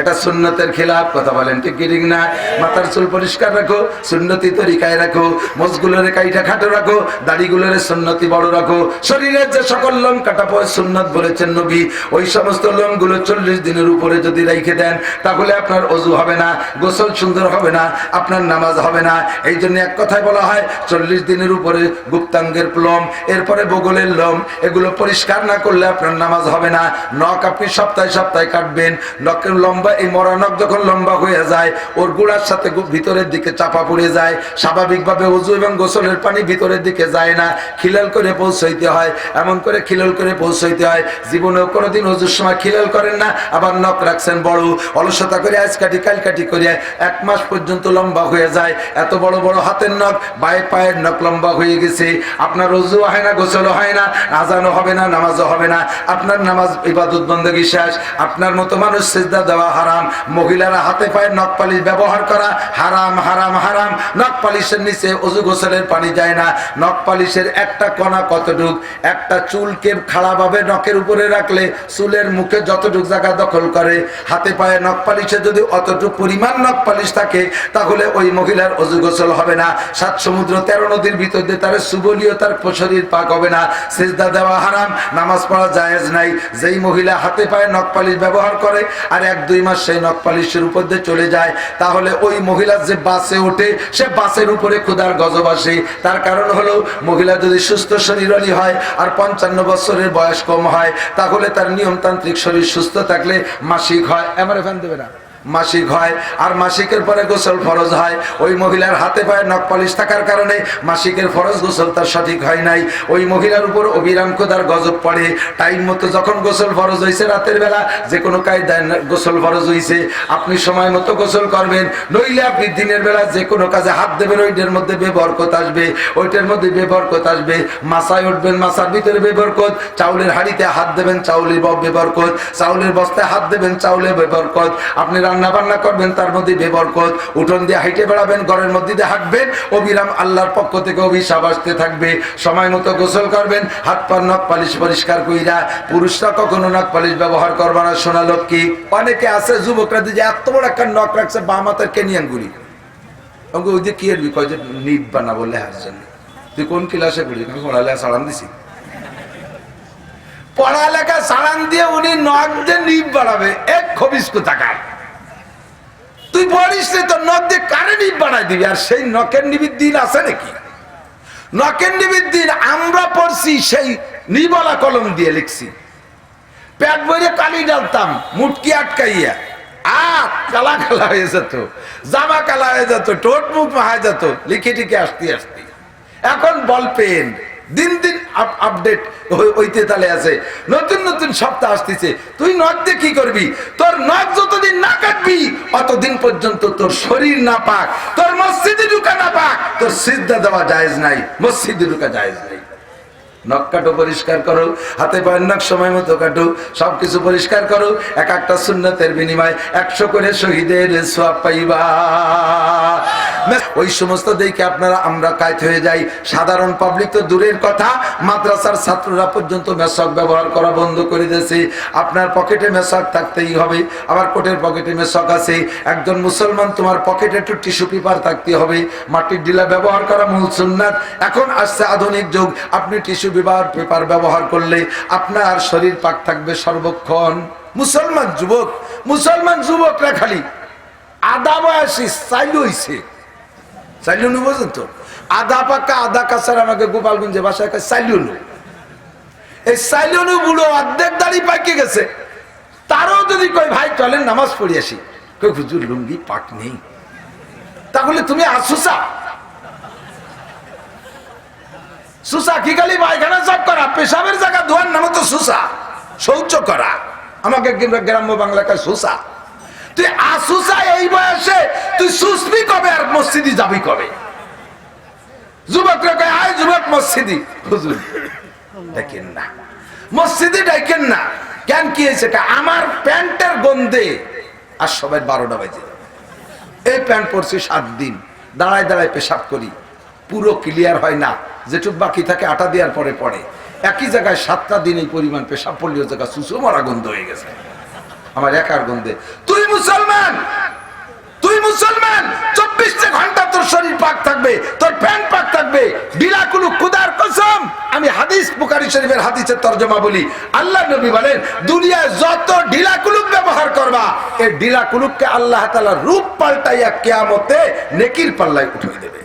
এটা সুন্নতের খেলাফ। কথা বলেন ঠিক কি ঠিক না? মাথার চুল পরিষ্কার রাখো, সুন্নতি তরিকায় রাখো, মোজগুলোর কাইটা খাটো রাখো, দাড়িগুলোর সুন্নতি বড় রাখো। শরীরের যে সকল লোম কাটা পড়ে সুন্নত বলেছেন নবী, ওই সমস্ত লোমগুলো 40 দিনের উপরে যদি রেখে দেন, তাহলে আপনার ওযু হবে না, গোসল সুন্দর হবে না, আপনার নামাজ হবে না। এই জন্য এক কথায় বলা হয় 40 দিনের উপরে গুপ্তাঙ্গের লোম, এরপরে বগলের লোম, এগুলো পরিষ্কার না করলে আপনার নামাজ হবে না। নখ আপনি সপ্তাহে সপ্তাহে কাটবেন। নখের লম্বা, এই মরা নখ যখন লম্বা হয়ে যায়, ওর গুড়ার সাথে ভিতরের দিকে চাপা পড়ে যায়। স্বাভাবিকভাবে ওযু এবং গোসলের পানি ভিতরের দিকে যায় না, খিলাল করে পৌঁছাইতে হয়। এমন করে খিলাল করে পৌঁছাইতে হয়। জীবনেও কোনোদিন ওযুর সময় খিলাল করেন না, আবার নখ রাখছেন বড়, অলসতা করে আজ কাটি কাল কাটি করে 1 মাস পর্যন্ত লম্বা হয়ে যায়। এত বড় বড় হাতের নখ, বায়ে পায়ের নখ লম্বা হয়ে গেছে। আপনার ওযু হয় না, গোসলও হয় না, আযানও হবে না, নামাজও হবে না। আপনার নামাজ ইবাদত বন্দেগী শেষ। আপনার মতো মানুষ সিজদা দেওয়া দেওয়া হারাম। মহিলারা হাতে পায়ে নখ পালিশ ব্যবহার করা হারাম হারাম হারাম। নখ পালিশের নিচে ওযু গোসলের পানি যায় না। নখ পালিশের একটা কণা কতটুক, একটা চুলকে খাড়াভাবে নখের উপরে রাখলে চুলের মুখে যতটুক জায়গা দখল করে, হাতে পায়ে নখ পালিশে যদি অতটুক পরিমাণ নখ পালিশ থাকে তাহলে ওই মহিলার ওযু গোসল হবে না। 7 সমুদ্র 13 নদীর ভিতর দিয়ে তার সুবলীয় তার শরীর পাক হবে না। সিজদা দেওয়া হারাম, নামাজ পড়া জায়েজ নাই। যেই মহিলা হাতে পায়ে নখ পালিশ ব্যবহার করে আর 1-2 মাস সেই নখ পালিশের উপর দিয়ে চলে যায়, তাহলে ওই মহিলা যে বাসে ওঠে সে বাসের উপরে খোদার গজব আসে। তার কারণ হলো মহিলা যদি সুস্থ শরীরী হয় আর 55 বছরের বয়স কম হয়, তাহলে তার নিয়মতান্ত্রিক শরীর সুস্থ থাকলে মাসিক হয়। এমআরএফ দেবে না, মাসিক হয়। আর মাসিকের পরে গোসল ফরজ হয়। ওই মহিলার হাতে পায়ে নখ পালিশ থাকার কারণে মাসিকের ফরজ গোসল তার সঠিক হয় নাই। ওই মহিলার উপর অবিরাম খোদার গজব পড়ে। টাইম মতো যখন গোসল ফরজ হয়েছে, রাতের বেলা যে কোনো কায়দায় গোসল ফরজ হয়েছে, আপনি সময় মতো গোসল করবেন। নইলে আপনি দিনের বেলা যে কোনো কাজে হাত দেবেন, ওইটার মধ্যে বেবরকত আসবে, ওইটার মধ্যে বেবরকত আসবে। মাসায় উঠবেন, মাসার ভিতরে বেবরকত। চাউলের হাঁড়িতে হাত দেবেন, চাউলের বেবরকত। চাউলের বস্তায় হাত দেবেন, চাউলের বেবরকত। আপনি রান্না বান্না করবেন, তার মধ্যে বেবরকত। উঠোন দিয়ে হাইটে বেড়াবেন, ঘরের মধ্যে দিয়ে হাঁটবেন, অবিরাম আল্লাহর পক্ষ থেকে অভিশাপ আসতে থাকবে। সময় মতো গোসল করবেন, হাত পা নখ পালিশ পরিষ্কার কইরা। পুরুষরা কখনো নখ পালিশ ব্যবহার করবে না, সোনা লক্ষ্মী। অনেকে আছে যুবকরা যে এত বড় একটা নখ রাখছে বাম হাতের কেনিয়ান গুলি, ওই যে কি এর বিষয় যে নিট বানা বললে হাসছেন। তুই কোন ক্লাসে পড়ি? পড়ালেখা সালাম দিছি, পড়ালেখা সালাম দিয়ে উনি নখ দিয়ে নিট বাড়াবে। এক খবিস কোথাকার, তুই পড়িস রে, তোর নখ দিয়ে কারে নিব বানাই দিবি? আর সেই নখের নিবির দিন আছে নাকি? নখের নিবির দিন আমরা পড়ছি সেই নিবলা কলম দিয়ে লিখছি, পেট বইরে কালি ডালতাম মুটকি আটকাইয়া, কালা কালা হয়ে যেত, জামা কালা হয়ে যেত, ঠোঁট মুখ মাহায় যেত, লিখে টিকে আসতে আসতে। এখন বল পেন দিন দিন আপডেট হইতে তালে আছে, নতুন নতুন সপ্তাহ আসতেছে। তুই নখ দিয়ে কি করবি? তোর নখ যতদিন না কাটবি অতদিন পর্যন্ত তোর শরীর না পাক, তোর মসজিদে ঢুকা না পাক, তোর সিজদা দেওয়া জায়েজ নাই, মসজিদে ঢুকা জায়েজ নাই। নখ কাটো, পরিষ্কার করো, হাতে পায়ের নখ সময় মতো কাটো, সবকিছু পরিষ্কার করো। এক একটা সুন্নতের বিনিময়ে 100 করে শহীদের সওয়াব পাইবা। ওই সমস্ত দেখে আপনারা আমরা কায়েত হয়ে যাই। সাধারণ পাবলিক তো দূরের কথা, মাদ্রাসার ছাত্ররা পর্যন্ত মেশক ব্যবহার করা বন্ধ করে দিয়েছে। আপনার পকেটে মেশক থাকতেই হবে, আবার কোটের পকেটে মেশক আছে। একজন মুসলমান, তোমার পকেটে একটু টিস্যু পেপার থাকতে হবে। মাটির ডিলা ব্যবহার করা মূল সুন্নাত। এখন আসছে আধুনিক যুগ, আপনি টিস্যু পেপার ব্যবহার করলে আপনার শরীর পাক থাকবে সর্বক্ষণ। মুসলমান যুবকরা খালি আদা বয়সী চাইল হইছে, চাইলুনু বোঝেন তো, আদা পাকা আদা কাঁচার, আমাকে গোপালগঞ্জে বাসায় চাইলুনু। এই চাইলুনু বুড়ো অর্ধেক দাড়ি পাকিয়ে গেছে, তারও যদি কই ভাই চলেন নামাজ পড়ি আসি, কই হুজুর লুঙ্গি পাক নেই। তাহলে তুমি আসুসা সুসা কি খালি পায়খানা সাফ করা, পেশাবের জায়গা ধোয়ার নাম তো সুসা, শৌচ করা। আমাকে গ্রাম্য বাংলায় সুসা। তুই আসুসা এই বয়সে তুই সুসবি কবে আর মসজিদে যাবি কবে? যুবকরা কয় আয় যুবক মসজিদে, হুজুর দেখেন না, মসজিদে ডাকেন না। কেন কি হয়েছে? আমার প্যান্টের গন্ধে আর সবাই 12টা বাজে। এই প্যান্ট পরছি 7 দিন, দাঁড়ায় দাঁড়ায় পেশাব করি, পুরো ক্লিয়ার হয় না, যেটুক বাকি থাকে আটা দেওয়ার পরে পড়ে। একই জায়গায় 7টা দিন এই পরিমাণ পেশাব পড়লেও জায়গা সুসু মারা গন্ধ হয়ে গেছে আমার একার গন্ধে। তুই মুসলমান 24 ঘন্টা তোর শরীর পাক থাকবে, তোর প্যান্ট পাক থাকবে। বিলাকুলু খুদার কসম, আমি হাদিস বুখারী শরীফের হাদিসের তরজমা বলি, আল্লাহ নবী বলেন দুনিয়ায় যত ঢিলাকুলুক ব্যবহার করবা, এই ঢিলাকুলুককে আল্লাহ তাআলা রূপ পাল্টাইয়া কিয়ামতে নেকির পাল্লায় উঠিয়ে দেবে।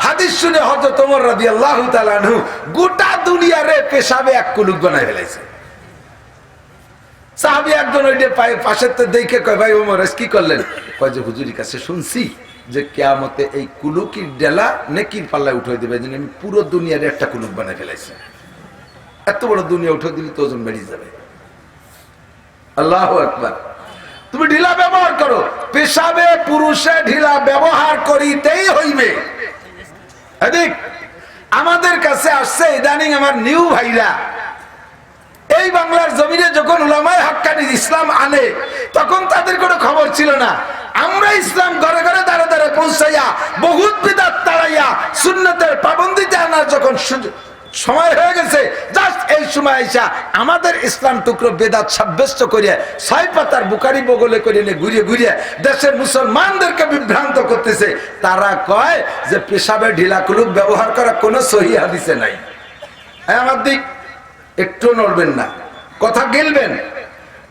হাদিস শুনে হযরত ওমর রাদিয়াল্লাহু তাআলা আনহু গোটা দুনিয়ারে পেশাবে এক কুলুক বানায় ফেলাইছে। সাহাবী একজন ওই পাশেতে দেখে কয় ভাই ওমর কি করলেন? কয় যে হুজুরের কাছে শুনছি যে কিয়ামতে এই কুলুকির ডেলা নেকির পাল্লায় উঠিয়ে দেবে, যেন আমি পুরো দুনিয়ারে একটা কুলুক বানায় ফেলাইছি। এত বড় দুনিয়া উঠিয়ে দিলে তো ওজন বেড়ে যাবে। আল্লাহু আকবার। তুমি ঢিলা ব্যবহার করো, পেশাবে পুরুষে ঢিলা ব্যবহার করিতেই হইবে। এদিক আমাদের কাছে আসছে ইদানিং আমার নিউ ভাইরা, এই বাংলার জমিনে যখন উলামায়ে হাক্কানি ইসলাম আনে তখন তাদের কোনো খবর ছিল না। আমরা ইসলাম ঘরে ঘরে দাঁড়ে দাঁড়ে পৌঁছাইয়া বহুত বিদআত তাড়াইয়া সুন্নতের পাবন্দিতে আনার যখন সময় হয়ে গেছে, জাস্ট এই সময় আইসা আমাদের ইসলাম টুকরো বেদাত সাব্যস্ত করিয়া 6 পাতার বুখারী বগলে করে নিয়ে ঘুরিয়ে ঘুরিয়ে দেশের মুসলমানদেরকে বিভ্রান্ত করতেছে। তারা কয় যে পেশাবে ঢিলা কুলুপ ব্যবহার করা কোনো সহিহ হাদিসে নাই। আমার দিক একটু নড়বেন না, কথা গিলবেন।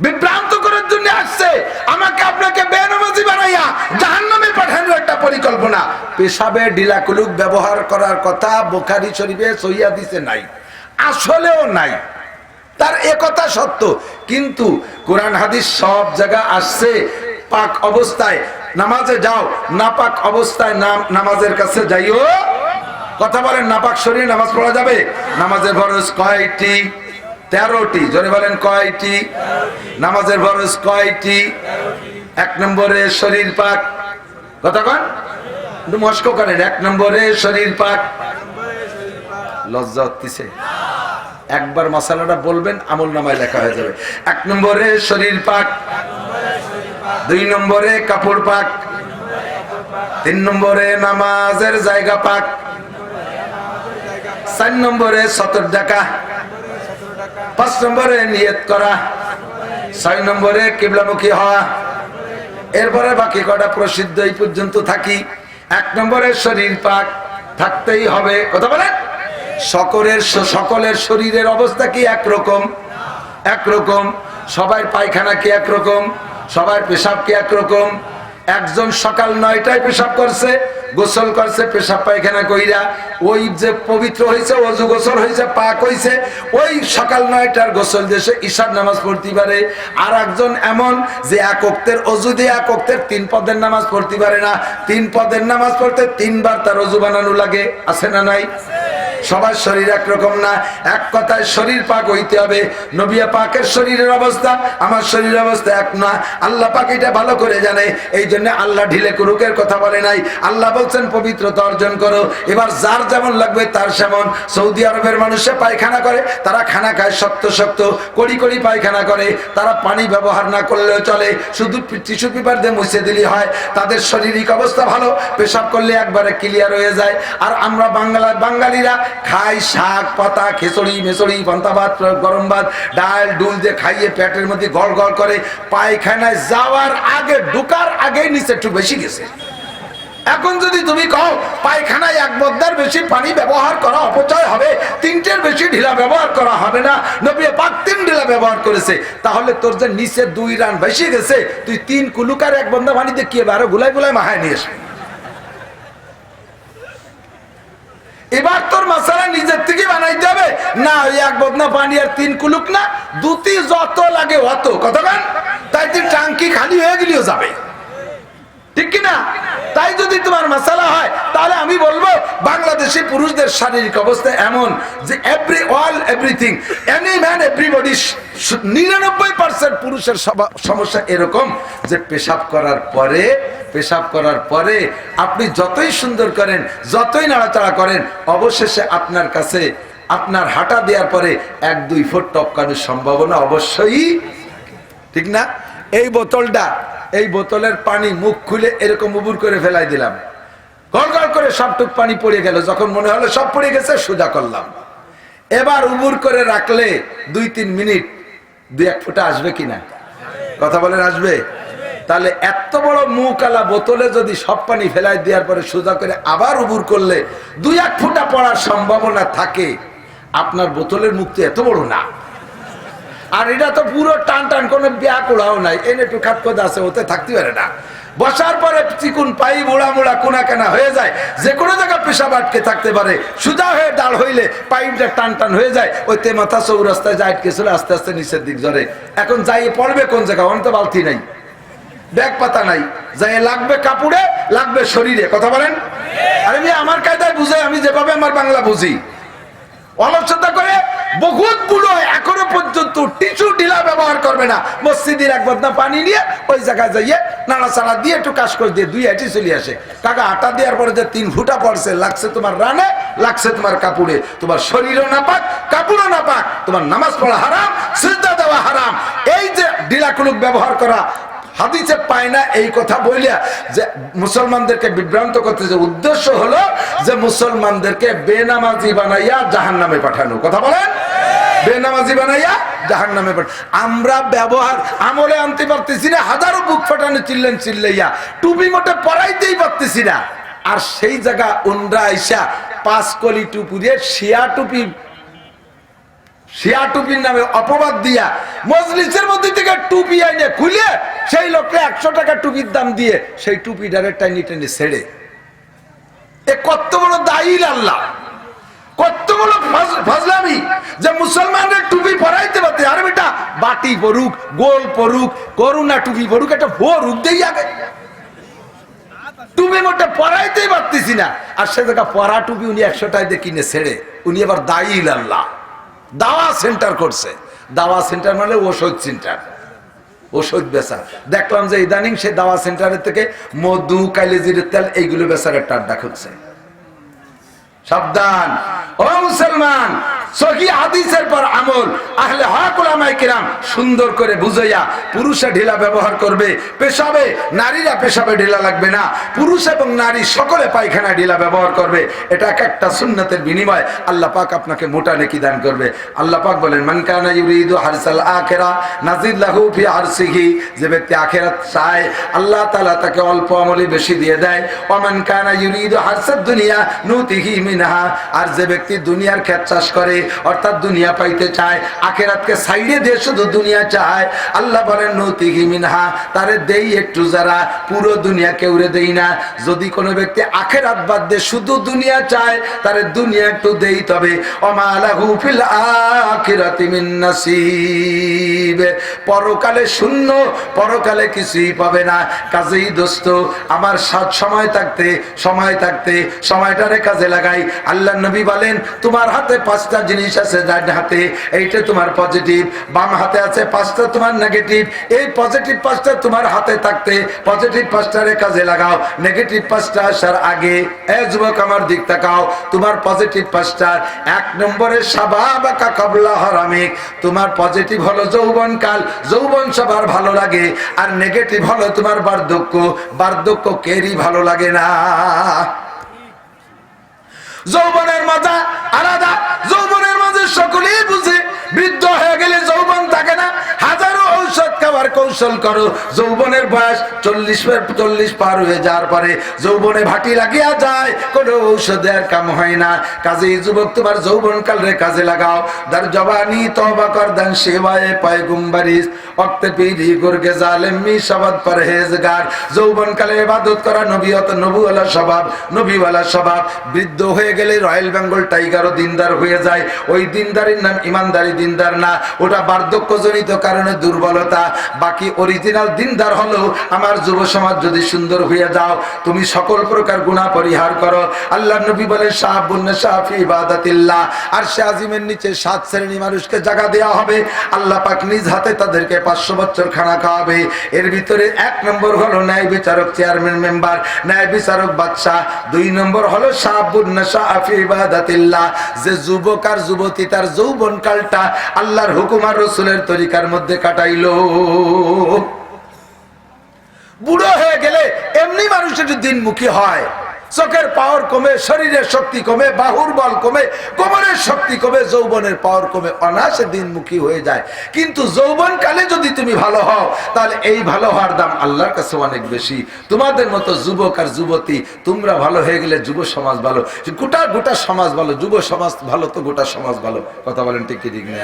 বিভ্রান্ত করার জন্য আসছে, আমাকে আপনাকে বেনামাজি বানাইয়া জাহান্নামে পাঠানোর একটা পরিকল্পনা। পেশাবে ঢিলা কুলুপ ব্যবহার করার কথা বুখারী শরীফে সহিহ হাদিসে নাই, আসলেও নাই। তার একথা সত্য, কিন্তু কোরআন হাদিস সব জায়গা আসছে পাক অবস্থায় নামাজে যাও, নাপাক অবস্থায় নামাজের কাছে যাইও। কথা বলেন, নাপাক শরীরে নামাজ পড়া যাবে? নামাজের ফরজ কয়টি? 13টি। জোরে বলেন কয়টি? নামাজের ফরজ কয়টি? 1 নম্বরে শরীর পাক। কথা কন, একটু মস্ক করেন। 1 নম্বরে শরীর পাক। লজ্জা হচ্ছে? একবার মশালাটা বলবেন, আমল নামায় লেখা হয়ে যাবে। 1 নম্বরে শরীর পাক, 2 নম্বরে কাপড় পাক, 3 নম্বরে নামাজের জায়গা পাক, 4 নম্বরে সতর ডাকা, 5 নম্বরে নিয়ত করা, 6 নম্বরে কিবলামুখী হওয়া। এরপরে বাকি কটা প্রসিদ্ধ এই পর্যন্ত থাকি। 1 নম্বরে শরীর পাক থাকতেই হবে। কথা বলেন, সকলের শরীরের অবস্থা কি একরকম? একরকম। সবার পায়খানা কি একরকম? সবার পেশাব কি একরকম? একজন সকাল 9টায় পেশাব করছে, গোসল করছে, পেশাব পায়খানা কইরা ওই যে পবিত্র হয়েছে, ওযু গোসল হয়েছে, পাক হয়েছে, ওই সকাল 9টার গোসল দেশে ঈশার নামাজ পড়তে পারে। আর একজন এমন যে 1 ওয়াক্তের ওযু দিয়ে 1 ওয়াক্তের 3 পদের নামাজ পড়তে পারে না। 3 পদের নামাজ পড়তে 3 বার তার ওযু বানানো লাগে। আছে না নাই? সবার শরীর একরকম না। এক কথায় শরীর পাক হইতে হবে। নবী পাকের শরীরের অবস্থা আমার শরীরের অবস্থা এক না। আল্লাহ পাক এটা ভালো করে জানে, এই জন্য আল্লাহ ঢিলে কুরুকের কথা বলে নাই। আল্লাহ বলছেন পবিত্রতা অর্জন করো। এবার যার যেমন লাগবে তার সেমন। সৌদি আরবের মানুষে পায়খানা করে, তারা খানা খায় শক্ত শক্ত, কড়ি কড়ি পায়খানা করে, তারা পানি ব্যবহার না করলেও চলে, শুধু টিস্যু পেপার দিয়ে মুছে দিলেই হয়। তাদের শারীরিক অবস্থা ভালো, পেশাব করলে একবারে ক্লিয়ার হয়ে যায়। আর আমরা বাঙালিরা খাই শাক পাতা, খিচুড়ি মেচড়ি, পান্তা ভাত, গরম ভাত, ডাল ডুল দিয়ে খাইয়ে পেটের মধ্যে গড় গড় করে, পায়খানায় যাওয়ার আগে ঢুকার আগেই নিচে একটু বেশি গেছে। এখন যদি তুমি কও পায়খানায় 1 বদ্দার বেশি পানি ব্যবহার করা অপচয় হবে, 3টের বেশি ঢিলা ব্যবহার করা হবে না, নবী পাক 3 ঢিলা ব্যবহার করেছে, তাহলে তোর যে নিচে 2 রান বেশি গেছে, তুই 3 কুলুকার 1 বন্দা পানিতে কি আরো গুলাই গুলাই মাহায় নিয়ে আসবি। এবার তোর মশলা নিজের থেকে বানাইতে হবে না। ওই 1 বদনা পানি আর 3 কুলুক না, দুটি যত লাগে অত। কতক্ষণ? তাই তুই টাঙ্কি খালি হয়ে গেলেও যাবে, ঠিক কিনা? তাই যদি তোমার মশলা হয়, তাহলে আমি বলবো বাংলাদেশি পুরুষদের শারীরিক অবস্থা এমন যে এভরিথিং এনি ম্যান এভরিবডি 99% পুরুষের সমস্যা এরকম যে পেশাব করার পরে আপনি যতই সুন্দর করেন, যতই নাড়াচাড়া করেন, অবশেষে আপনার কাছে আপনার হাঁটা দেওয়ার পরে 1-2 ফুট টপকানোর সম্ভাবনা অবশ্যই, ঠিক না? এই বোতলের পানি মুখ খুলে এরকম উবুর করে ফেলাই দিলাম, গড় গড় করে সবটুক পানি পড়ে গেল। যখন মনে হলো সব পড়ে গেছে, সোজা করলাম। এবার উবুর করে রাখলে 2-3 মিনিট 2-1 ফোঁটা আসবে কিনা? কথা বলেন, আসবে? তাহলে এত বড় মুখালা বোতলে যদি সব পানি ফেলাই দেওয়ার পরে সোজা করে আবার উবুর করলে 2-1 ফোঁটা পড়ার সম্ভাবনা থাকে। আপনার বোতলের মুখ তো এত বড় না, আর এটা তো পুরো টান টান, কোনো ব্যাকুড়াও নাই, এনে একটু খাতখোদ আছে, ওতে থাকতে পারে না। বসার পরে চিকুন পাই মোড়া মোড়া কোনা কেনা হয়ে যায়, যে কোনো জায়গায় পেশাব আটকে থাকতে পারে। সোজা হয়ে ডাল হইলে পাইপটা টান টান হয়ে যায়, ওইতে মাথা চৌরাস্তায় যা আটকে ছিল, আস্তে আস্তে নিচের দিক জ্বরে। এখন যাই পড়বে কোন জায়গায়? অন্ত বালতি নাই, ব্যাগ পাতা নাই, যাই লাগবে কাপড়ে, লাগবে শরীরে। কথা বলেন? আরে আমি আমার কায়দায় বুঝাই, আমি যেভাবে আমার বাংলা বুঝি। অলসতা করে বহুত বুড়ো এখনো পর্যন্ত টিস্যু ঢিলা ব্যবহার করবে না। মসজিদের 1 বদনা পানি নিয়ে ওই জায়গায় যাইয়ে নাড়াচাড়া দিয়ে একটু কাজ করে দিয়ে 2 হাঁটি চলে আসে। কাকা আটা দেওয়ার পরে যে 3 ফুটা পড়ছে, লাগছে তোমার রানে, লাগছে তোমার কাপড়ে, তোমার শরীরও না পাক, কাপড়ও না পাক, তোমার নামাজ পড়া হারাম, সিজদা দেওয়া হারাম। এই যে ঢিলা মাকলুক ব্যবহার করা হাদিসে পায় না, এই কথা বলিয়া যে মুসলমানদেরকে বিভ্রান্ত করতে, যে উদ্দেশ্য হলো যে মুসলমানদেরকে বেনামাজি বানাইয়া জাহান্নামে পাঠানো। কথা বলেন, বেনামাজি বানাইয়া জাহান্নামে পাঠানো। আমরা ব্যবহার আমলে আনতে পারতেছি না, হাজারো বুক ফাটানো চিল্লাইয়া টুপি মোটে পরাইতেই পারতেছি না। আর সেই জায়গা উনরা আইসা 5 কলি টুপি দিয়ে শিয়া টুপির নামে অপবাদ দিয়া মজলিসের মধ্যে থেকে টুপি আইনে খুলে সেই লোককে 100 টাকা টুপির দাম দিয়ে সেই টুপি ডাইরেক্ট টেনে ছেড়ে। এ কত বড় দায়ীর আল্লাহ, কত বড় ফাজলামি যে মুসলমানদের টুপি পরাইতে পারতে। আরে বেটা, বাটি পরুক, গোল পরুক, করুণা টুপি পরুক, একটা পরুক দেই আগে। টুপি মোটে পরাইতেই পারতেছি না, আর সে জায়গা পরা টুপি উনি 100 টাকা দিয়ে কিনে ছেড়ে উনি আবার দায়ীর আল্লাহ। দাওয়া সেন্টার করছে, দাওয়া সেন্টার মানে ওষুধ সেন্টার, ওষুধ বেচা। দেখলাম যে ইদানিং সে দাওয়া সেন্টারের থেকে মধু, কালিজিরের তেল এইগুলো বেচার একটা আড্ডা খুলছে। সাবধান ও মুসলমান, সহি হাদিসের পর আমল আহলে হক উলামায়ে কিরাম সুন্দর করে বুঝাইয়া পুরুষে ঢিলা ব্যবহার করবে, পেশাবে নারীরা পেশাবে ঢিলা লাগবে না, পুরুষ এবং নারী সকলে পায়খানা ঢিলা ব্যবহার করবে। এটা একটা সুন্নতের বিনিময় আল্লাহ পাক আপনাকে মোটা নেকি দান করবে। আল্লাহ পাক বলেন, মান কানা ইউরিদু হারসাল আখিরা নাজিদ লাহু ফি আরসিহি, যে ব্যক্তি আখিরাত চায় আল্লাহ তাআলা তাকে অল্প আমলে বেশি দিয়ে দেয়। ওয়া মান কানা ইউরিদু হারসাদ দুনিয়া নুতিহি মিনহা, আর যে ব্যক্তি দুনিয়ার ক্ষেত চাষ করে অর্থাৎ দুনিয়া পাইতে চায়, আখিরাতকে সাইডে দিয়ে শুধু দুনিয়া চায়, আল্লাহ বলেন নুতিহি মিনহা, তারে দেই একটু যারা, পুরো দুনিয়া কেউরে দেই না। যদি কোনো ব্যক্তি আখিরাত বাদ দিয়ে শুধু দুনিয়া চায় তারে দুনিয়া একটু দেই, তবে ওমা লাহু ফিল আখিরাতি মিন নাসিব, পরকালে শূন্য, পরকালে কিছুই পাবে না। কাজেই দোস্ত আমার সময় থাকতে সময়টারে কাজে লাগাই। আল্লাহ নবী বলেন, তোমার হাতে 5টা জিনিস আছে, ডান হাতে এইটা তোমার পজিটিভ, বাম হাতে আছে 5টা তোমার নেগেটিভ। এই পজিটিভ 5টা তোমার হাতে থাকতে পজিটিভ 5টারে কাজে লাগাও, নেগেটিভ 5টা আসার আগে। এ যুবক আমার দিক তাকাও, তোমার পজিটিভ 5টার 1 নম্বরে শাবাবাকা ক্বাবলা হারামিক, তোমার পজিটিভ হলো যৌবনকাল, যৌবন সবার ভালো লাগে, আর নেগেটিভ হলো তোমার বার্ধক্য, বার্ধক্য কেরই ভালো লাগে না। যৌবনের মজা আলাদা, যৌবনের মাঝে সকলেই বুঝে, বৃদ্ধ হয়ে গেলে যৌবন থাকে না। হাজারো ঔষধ খাবার কৌশল করো, যৌবনের বয়স 40 পার হয়ে যাওয়ার পরে যৌবনে ভাটি লাগিয়া যায়, কোনো ঔষধে আর কাম হয় না। কাজেই যুবক তোমার যৌবন কালে কাজে লাগাও। দার জবানি তওবা কর দান সেবায়ে পয়গম্বরিস ওয়াক্তে পীরি গুরগে জালেম মি শবদ পরহেজগার। যৌবন কালে ইবাদত করা নবীয়ত, নবুওয়ালা স্বভাব, নবীওয়ালা স্বভাব। বৃদ্ধ হয়ে গেলে রয়্যাল বেঙ্গল টাইগারও দিনদার হয়ে যায়। ওই দিনদারির নাম ইমানদারি, দিনদার না, ওটা বার্ধক্যজনিত কারণে দুর্বলতা। বাকি অরিজিনাল দিনদার হলো আমার যুব সমাজ। যদি সুন্দর হয়ে যাও, তুমি সকল প্রকার গুনাহ পরিহার করো। আল্লাহ নবী বলেন, শাহাবুন নাশা ফি ইবাদাতিল্লাহ, আরশে আজিমের নিচে 7 শ্রেণী মানুষকে জায়গা দেওয়া হবে। আল্লাহ পাক নিজ হাতে তাদেরকে 500 বছর খানা খাওয়াবে। এর ভিতরে 1 নম্বর হলো ন্যায় বিচারক, চেয়ারম্যান মেম্বার, ন্যায় বিচারক বাদশাহ। 2 নম্বর হলো শাহাবুন নাশা ফি ইবাদাতিল্লাহ, যে যুবক আর যুবতী তার যৌবন কালটা আল্লাহর হুকুম আর রাসূলের তরিকার মধ্যে কাটাইলো। বুড়ো হয়ে গেলে এমনি মানুষ একটু দিনমুখী হয়, চোখের পাওয়ার কমে, শরীরের শক্তি কমে, বাহুর বল কমে, কোমরের শক্তি কমে, যৌবনের পাওয়ার কমে, অনায়াসে দিনমুখী হয়ে যায়। কিন্তু যৌবন কালে যদি তুমি ভালো হও, তাহলে এই ভালো হওয়ার দাম আল্লাহর কাছে অনেক বেশি। তোমাদের মতো যুবক আর যুবতী তোমরা ভালো হয়ে গেলে যুব সমাজ ভালো, গোটা সমাজ ভালো। যুব সমাজ ভালো তো গোটা সমাজ ভালো। কথা বলেন ঠিক কি ঠিক না?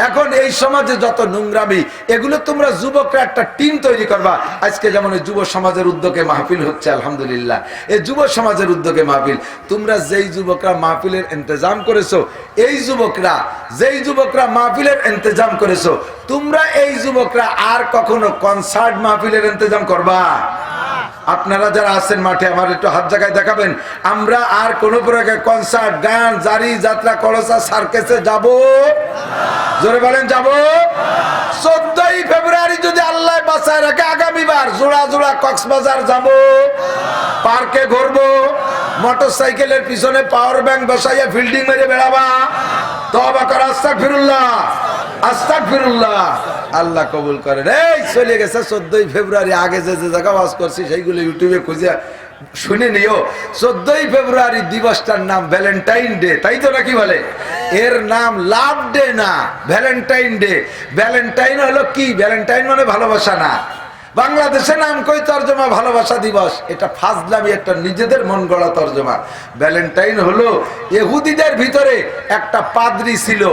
এখন এই সমাজে যত নোংরামি, এগুলো তোমরা যুবকরা একটা টিম তৈরি করবা। আজকে যেমন যুব সমাজের উদ্যোগে মাহফিল হচ্ছে, আলহামদুলিল্লাহ, এই যুব সমাজের উদ্যোগে মাহফিল। তোমরা যেই যুবকরা মাহফিলের ইন্তজাম করেছো, এই যুবকরা যেই যুবকরা মাহফিলের ইন্তজাম করেছো, তোমরা এই যুবকরা আর কখনো কনসার্ট মাহফিলের ইন্তজাম করবা? আপনারা যারা আছেন মাঠে আমার একটু হাত জায়গায় দেখাবেন। আমরা আর কোন প্রকার কনসার্ট, গান, জারি, যাত্রা, কলসা, সার্কেসে যাব? জোরে বলেন যাব? 14ই ফেব্রুয়ারি যদি আল্লাহ বাঁচায় রাখে, আগামীবার জোড়া জোড়া কক্সবাজার যাব, পার্কে ঘুরবো, মোটরসাইকেলের পিছনে পাওয়ার ব্যাংক বসাইয়া ফিল্ডিং মেরে বেড়াবা? তওবা কর, আস্তাগফিরুল্লাহ আস্তাগফিরুল্লাহ। আল্লাহ কবুল করেন। এই চলে গেছে 14ই ফেব্রুয়ারি, আগে যে যে জায়গা ওয়াজ করছি সেইগুলো ইউটিউবে খুঁজে শুনে নিও। 14ই ফেব্রুয়ারি দিবসটার নাম ভ্যালেন্টাইন ডে, তাই তো নাকি বলে? এর নাম লাভ ডে না, ভ্যালেন্টাইন ডে। ভ্যালেন্টাইন হলো কি? ভ্যালেন্টাইন মানে ভালোবাসা না। বাংলাদেশে নাম কই তর্জমা ভালোবাসা দিবস, এটা ফাজলামি, একটা নিজেদের মন গড়া তর্জমা। ভ্যালেন্টাইন হলো ইহুদিদের ভিতরে একটা পাদ্রী ছিল,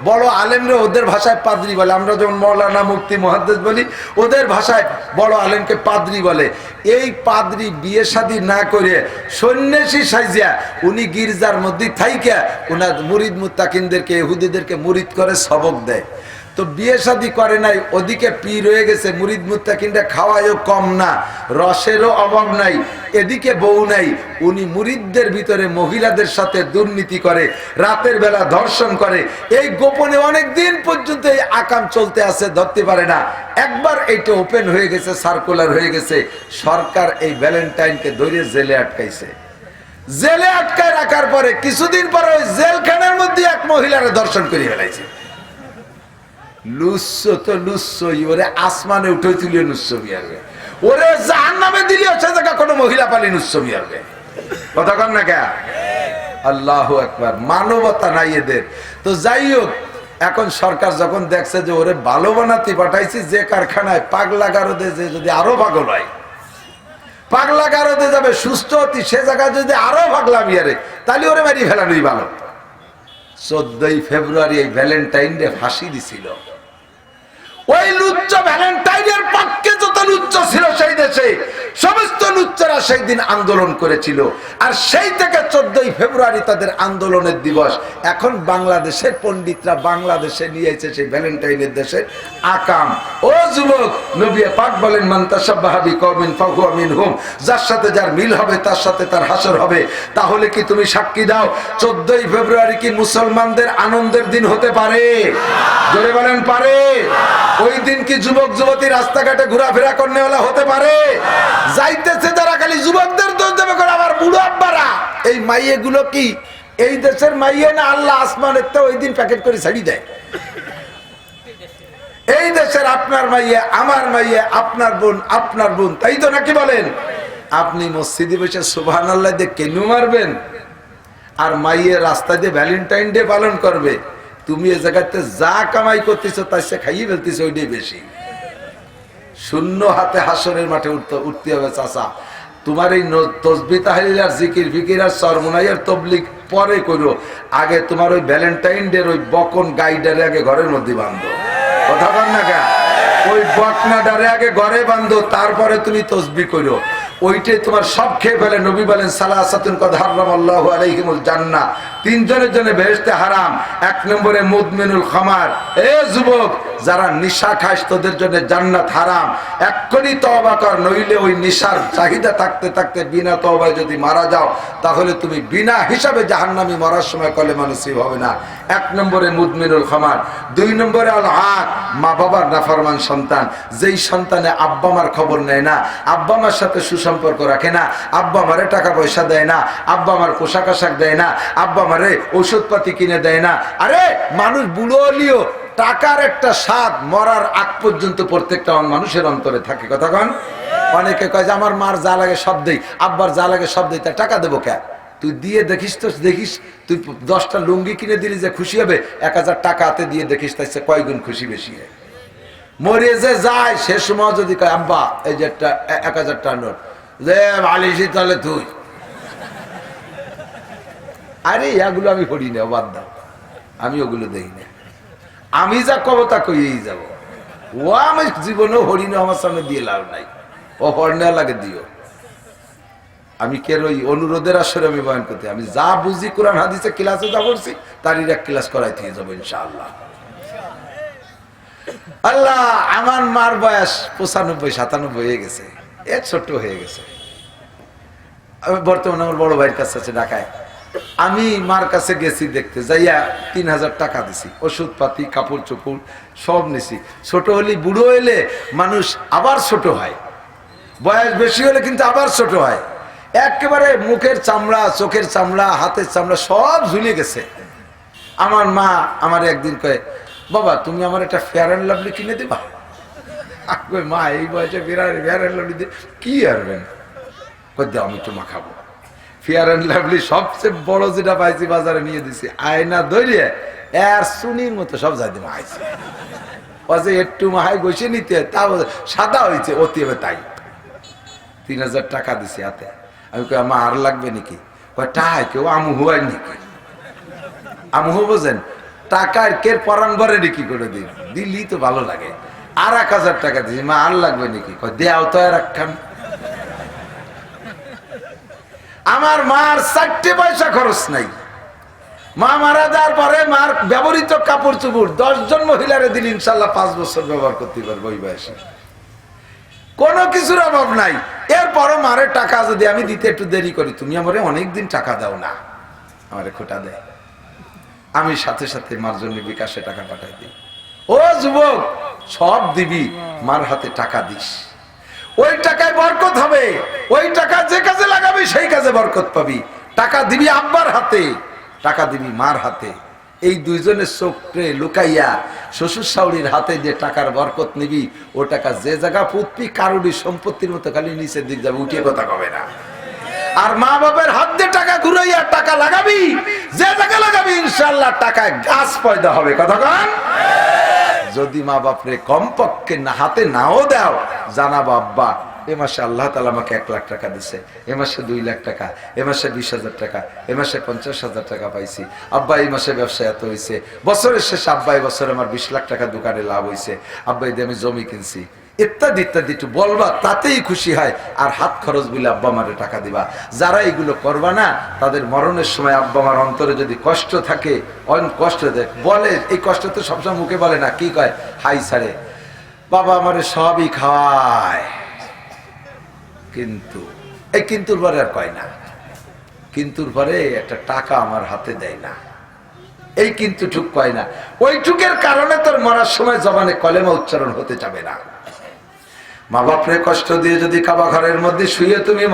বড় আলেমরা ওদের ভাষায় পাদ্রী বলে, আমরা যেমন মৌলানা মুফতি মুহাদ্দিস বলি, ওদের ভাষায় বড় আলেমকে পাদ্রী বলে। এই পাদ্রী বিয়ে শাদী না করে সন্ন্যাসী সাইজিয়া উনি গির্জার মধ্যে থাইকা উনার মুরিদ মুত্তাকিনদেরকে, ইহুদিদেরকে মুরিদ করে সবক দেয়। তো বিয়ে শাদী করে নাই, ওদিকে পীর হয়ে গেছে, মুরিদ মুত্তাকিনরা খাওয়ায়ও কম না, রসেরও অভাব নাই, এদিকে বউ নাই। উনি মুরিদদের ভিতরে মহিলাদের সাথে দুর্নীতি করে, রাতের বেলা ধর্ষণ করে। এই গোপনে অনেক দিন পর্যন্ত এই আকাম চলতে আছে, ধরতে পারে না। একবার এইটা ওপেন হয়ে গেছে, সার্কুলার হয়ে গেছে, সরকার এই ভ্যালেন্টাইনকে ধরে জেলে আটকাইছে। জেলে আটকায় রাখার পরে কিছুদিন পরে ওই জেলখানার মধ্যে এক মহিলারে ধর্ষণ করে ফেলাইছে। লুচ্ছো তো লুচ্ছই, ওরে আসমানে উঠে তুলিয়ে নুচ্ছ বিয়ারবে, ওরে জাহান্নামে দিলেও সে জায়গা কোনো মহিলা পালি নুচ্ছ বিয়ারবে। কথা কন না কে? আল্লাহু আকবার। মানবতা নাই এদের। তো যাই হোক, এখন সরকার যখন দেখছে যে ওরে ভালো বানাতে পাঠাইছি, যে কারখানায় পাগলা গারদে যে যদি আরো পাগল হয়, পাগলা গারদে যাবে সুস্থ হতি, সে জায়গায় যদি আরো পাগলা বিয়ারে, তাহলে ওরে মারি ফেলানোই ভালো। 14ই ফেব্রুয়ারি এই ভ্যালেন্টাইন ডে ফাঁসি দিছিল। ওই লুচ্চ ভ্যালেন্টাইনের পক্ষে যত লুচ্চ ছিল সেই দেশে, সমস্ত লুচ্চরা সেই দিন আন্দোলন করেছিল। আর সেই থেকে 14ই ফেব্রুয়ারি তাদের আন্দোলনের দিবস। এখন বাংলাদেশের পণ্ডিতরা বাংলাদেশে নিয়েছে সেই ভ্যালেন্টাইনের দেশে আকাম। ও যুবক, নবী পাক বলেন, মান তাশাব্বাহা বিকওমিন ফাহুয়া মিনহুম, যার সাথে যার মিল হবে তার সাথে তার হাসর হবে। তাহলে কি তুমি সাক্ষী দাও 14ই ফেব্রুয়ারি কি মুসলমানদের আনন্দের দিন হতে পারে? জোরে বলেন পারে? ওই দিন কি যুবক যুবতী রাস্তাঘাটে ঘোরাফেরা করনেওয়ালা হতে পারে? যাইতেছে যারা খালি যুবকদের দোষ দেবে করে, আবার বুড়ো আব্বারা। এই মাইয়ে গুলো কি এই দেশের মাইয়ে না? আল্লাহ আসমানের তো ওই দিন প্যাকেট করে ছাড়ি দেয়। এই দেশের আপনার মাইয়ে, আমার মাইয়ে, আপনার বোন, আপনার বোন, তাই তো নাকি বলেন? আপনি মসজিদে বসে সুবহানাল্লাহ দিয়ে কেনু মারবেন, আর মাইয়ে রাস্তায় দিয়ে ভ্যালেন্টাইন ডে পালন করবে। তুমি এ জায়গাতে যা কামাই করতেছো তার সে খাইয়ে ফেলতেছো, ওইটাই বেশি। শূন্য হাতে হাসরের মাঠে উঠতে হবে। চাচা, তোমার এই তসবিহ তাহলিল আর জিকির ফিকির আর সরমনাই আর তবলিগ পরে করো, আগে তোমার ওই ভ্যালেন্টাইন ডে ওই বকন গাইডারে আগে ঘরের মধ্যে বাঁধো। কথা বল না কেন? ওই বকনাডারে আগে ঘরে বাঁধো, তারপরে তুমি তসবিহ করো। ওইটাই তোমার সব খেয়ে ফেলে। নবী বলেন, সালাসাতুন কদ হারামাল্লাহু আলাইহিমুল জান্নাহ, তিনজনের জন্য বেহেশতে হারাম। 1 নম্বরে মুদমিনুল খামার। এ যুবক, যারা নিশা খাস তোদের জন্য জান্নাত হারাম। এক্ষুনি তওবা কর, নইলে ওই নিশার চাহিদা থাকতে থাকতে বিনা তওবায় যদি মারা যাও, তাহলে তুমি বিনা হিসাবে জাহান্নামী, মরার সময় কলেমা নসিব হবে না। 1 নম্বরে মুদমিনুল খামার। 2 নম্বরে আল আক, মা বাবার নাফরমান সন্তান। যেই সন্তানে আব্বা মার খবর নেয় না, আব্বা মার সাথে সুসম্পর্ক রাখে না, আব্বা মারে টাকা পয়সা দেয় না, আব্বা মার পোশাক আশাক দেয় না, আব্বা মারে ওষুধপাতি কিনে দেয় না। আরে মানুষ বুড়ো হলিও টাকার একটা স্বাদ মরার আগ পর্যন্ত প্রত্যেকটা মানুষের অন্তরে থাকে। কথা কন? অনেকে কয় যে আমার মার যা লাগে সব দেই, আব্বার যা লাগে সব দেই, তা টাকা দেবো কে? তুই দিয়ে দেখিস তো, দেখিস তুই 10টা লুঙ্গি কিনে দিলি যে খুশি হবে, 1000 টাকা হাতে দিয়ে দেখিস তাই সে কয় গুণ খুশি বেশি হয়। মরে যে যায় সে সময় যদি কয় আব্বা এই যে 1000 টাকা নোট যে আলিসি, তাহলে তুই, আরে এগুলো আমি করি না, বাদ দাও, আমি ওগুলো দেখি না। আমি যা কব তা কইয়েই যাবো। ও আমি জীবনেও হরিণ আমার সামনে দিয়ে লাভ নাই, ও হরণে লাগে দিও। আমি কেন ওই অনুরোধের আসরে আমি বয়ান করতে, আমি যা বুঝি কোরআন হাদিসে ক্লাসে যা করছি তারই এক ক্লাস করাই দিয়ে যাবো ইনশাআল্লাহ। আল্লাহ, আমার মার বয়স 95-97 হয়ে গেছে, এক ছোট্ট হয়ে গেছে। বর্তমানে আমার বড় ভাইয়ের কাছে আছে ঢাকায়। আমি মার কাছে গেছি দেখতে যাইয়া 3000 টাকা দিছি, ওষুধ পাতি, কাপড় চোপড় সব নিছি। ছোট হলে, বুড়ো হইলে মানুষ আবার ছোট হয়, বয়স বেশি হলে কিন্তু আবার ছোট হয়। একেবারে মুখের চামড়া, চোখের চামড়া, হাতের চামড়া সব ঝুলে গেছে। আমার মা আমার একদিন কয়ে, বাবা তুমি আমার একটা ফেয়ার অ্যান্ড লাভলি কিনে দিবা? মা এই বয়সে ফেয়ার অ্যান্ড লাভলি দিয়ে কি আরবেন? দাও আমি একটু মাখাবো। ফেয়ার অ্যান্ড লাভলি সবচেয়ে বড় যেটা পাইছি বাজারে নিয়ে দিছি, আয়না ধরিয়ে এর সুনির মতো সব যাইতে মাহাইছে। একটু মাহাই বসে নিতে তা সাদা হয়েছে, অতি হবে তাই। 3000 টাকা দিছি হাতে। আমি কই আমার আর লাগবে নাকি? টাকা কেউ আমু হুয়াই নাকি? আমু বোঝেন টাকার কে পরাণ ভরে নাকি করে দিন, দিল্লি তো ভালো লাগে। আর 1000 টাকা দিছি, মা আর লাগবে নাকি? দেও তো আর একখান। আমার মার 4টে পয়সা খরচ নাই। মা মারা যাওয়ার পরে মার ব্যবহৃত কাপড় চোপড় 10 জন মহিলারে দিল, ইনশাল্লাহ 5 বছর ব্যবহার করতে পারবো ওই বয়সে। কোনো কিছুর অভাব নাই। এরপরও মারে টাকা যদি আমি দিতে একটু দেরি করি, তুমি আমারে অনেকদিন টাকা দাও না, আমারে খোটা দেয়। আমি সাথে সাথে মার জন্য বিকাশে টাকা পাঠাই দিই। ও যুবক, সব দিবি, মার হাতে টাকা দিস, ওই টাকায় বরকত হবে। ওই টাকা যে কাজে লাগাবি সেই কাজে বরকত পাবি। টাকা দিবি আব্বার হাতে, টাকা দিবি মার হাতে। এই দুইজনের চোখে লুকাইয়া শ্বশুর শাশুড়ির হাতে যে টাকার বরকত নিবি, ও টাকা যে জায়গা পুতবি কারুরই সম্পত্তির মতো খালি নিচের দিক যাবে, উঠিয়ে কথা কবে না। আর মা বাবার হাত দিয়ে টাকা ঘুরাইয়া টাকা লাগাবি, যে টাকা লাগাবি ইনশাল্লাহ টাকায় গাছ পয়দা হবে। কথা কন। যদি মা বাপরে কমপক্ষে না হাতে নাও দাও, জানাবো আব্বা এ মাসে আল্লাহ তাআলা আমাকে 1 লাখ টাকা দিছে, এ মাসে 2 লাখ টাকা, এ মাসে 20,000 টাকা, এ মাসে 50,000 টাকা পাইছি। আব্বা এই মাসে ব্যবসা এত হয়েছে, বছরের শেষে আব্বা এই বছর আমার 20 লাখ টাকা দোকানে লাভ হয়েছে, আব্বা এই দিয়ে আমি জমি কিনছি, ইত্যাদি ইত্যাদি একটু বলবা, তাতেই খুশি হয়। আর হাত খরচ বলে আব্বা মারে টাকা দিবা। যারা এগুলো করবা না, তাদের মরণের সময় আব্বা মার অন্তরে যদি কষ্ট থাকে, অনেক কষ্ট দেয়, বলে এই কষ্ট তো সবসময় মুখে বলে না, কি কয়, হাই ছাড়ে, বাবা আমারে সবই খাওয়ায়, কিন্তু এই কিন্তুর পরে আর কয় না, কিন্তুর পরে একটা টাকা আমার হাতে দেয় না, এই কিন্তু ঠুক কয় না। ওই ঠুকের কারণে তোর মরার সময় জবানে কলেমা উচ্চারণ হতে যাবে না। মা বাপরে কষ্ট দিয়ে যদি কাবা ঘরের মধ্যে শুয়ে তুমি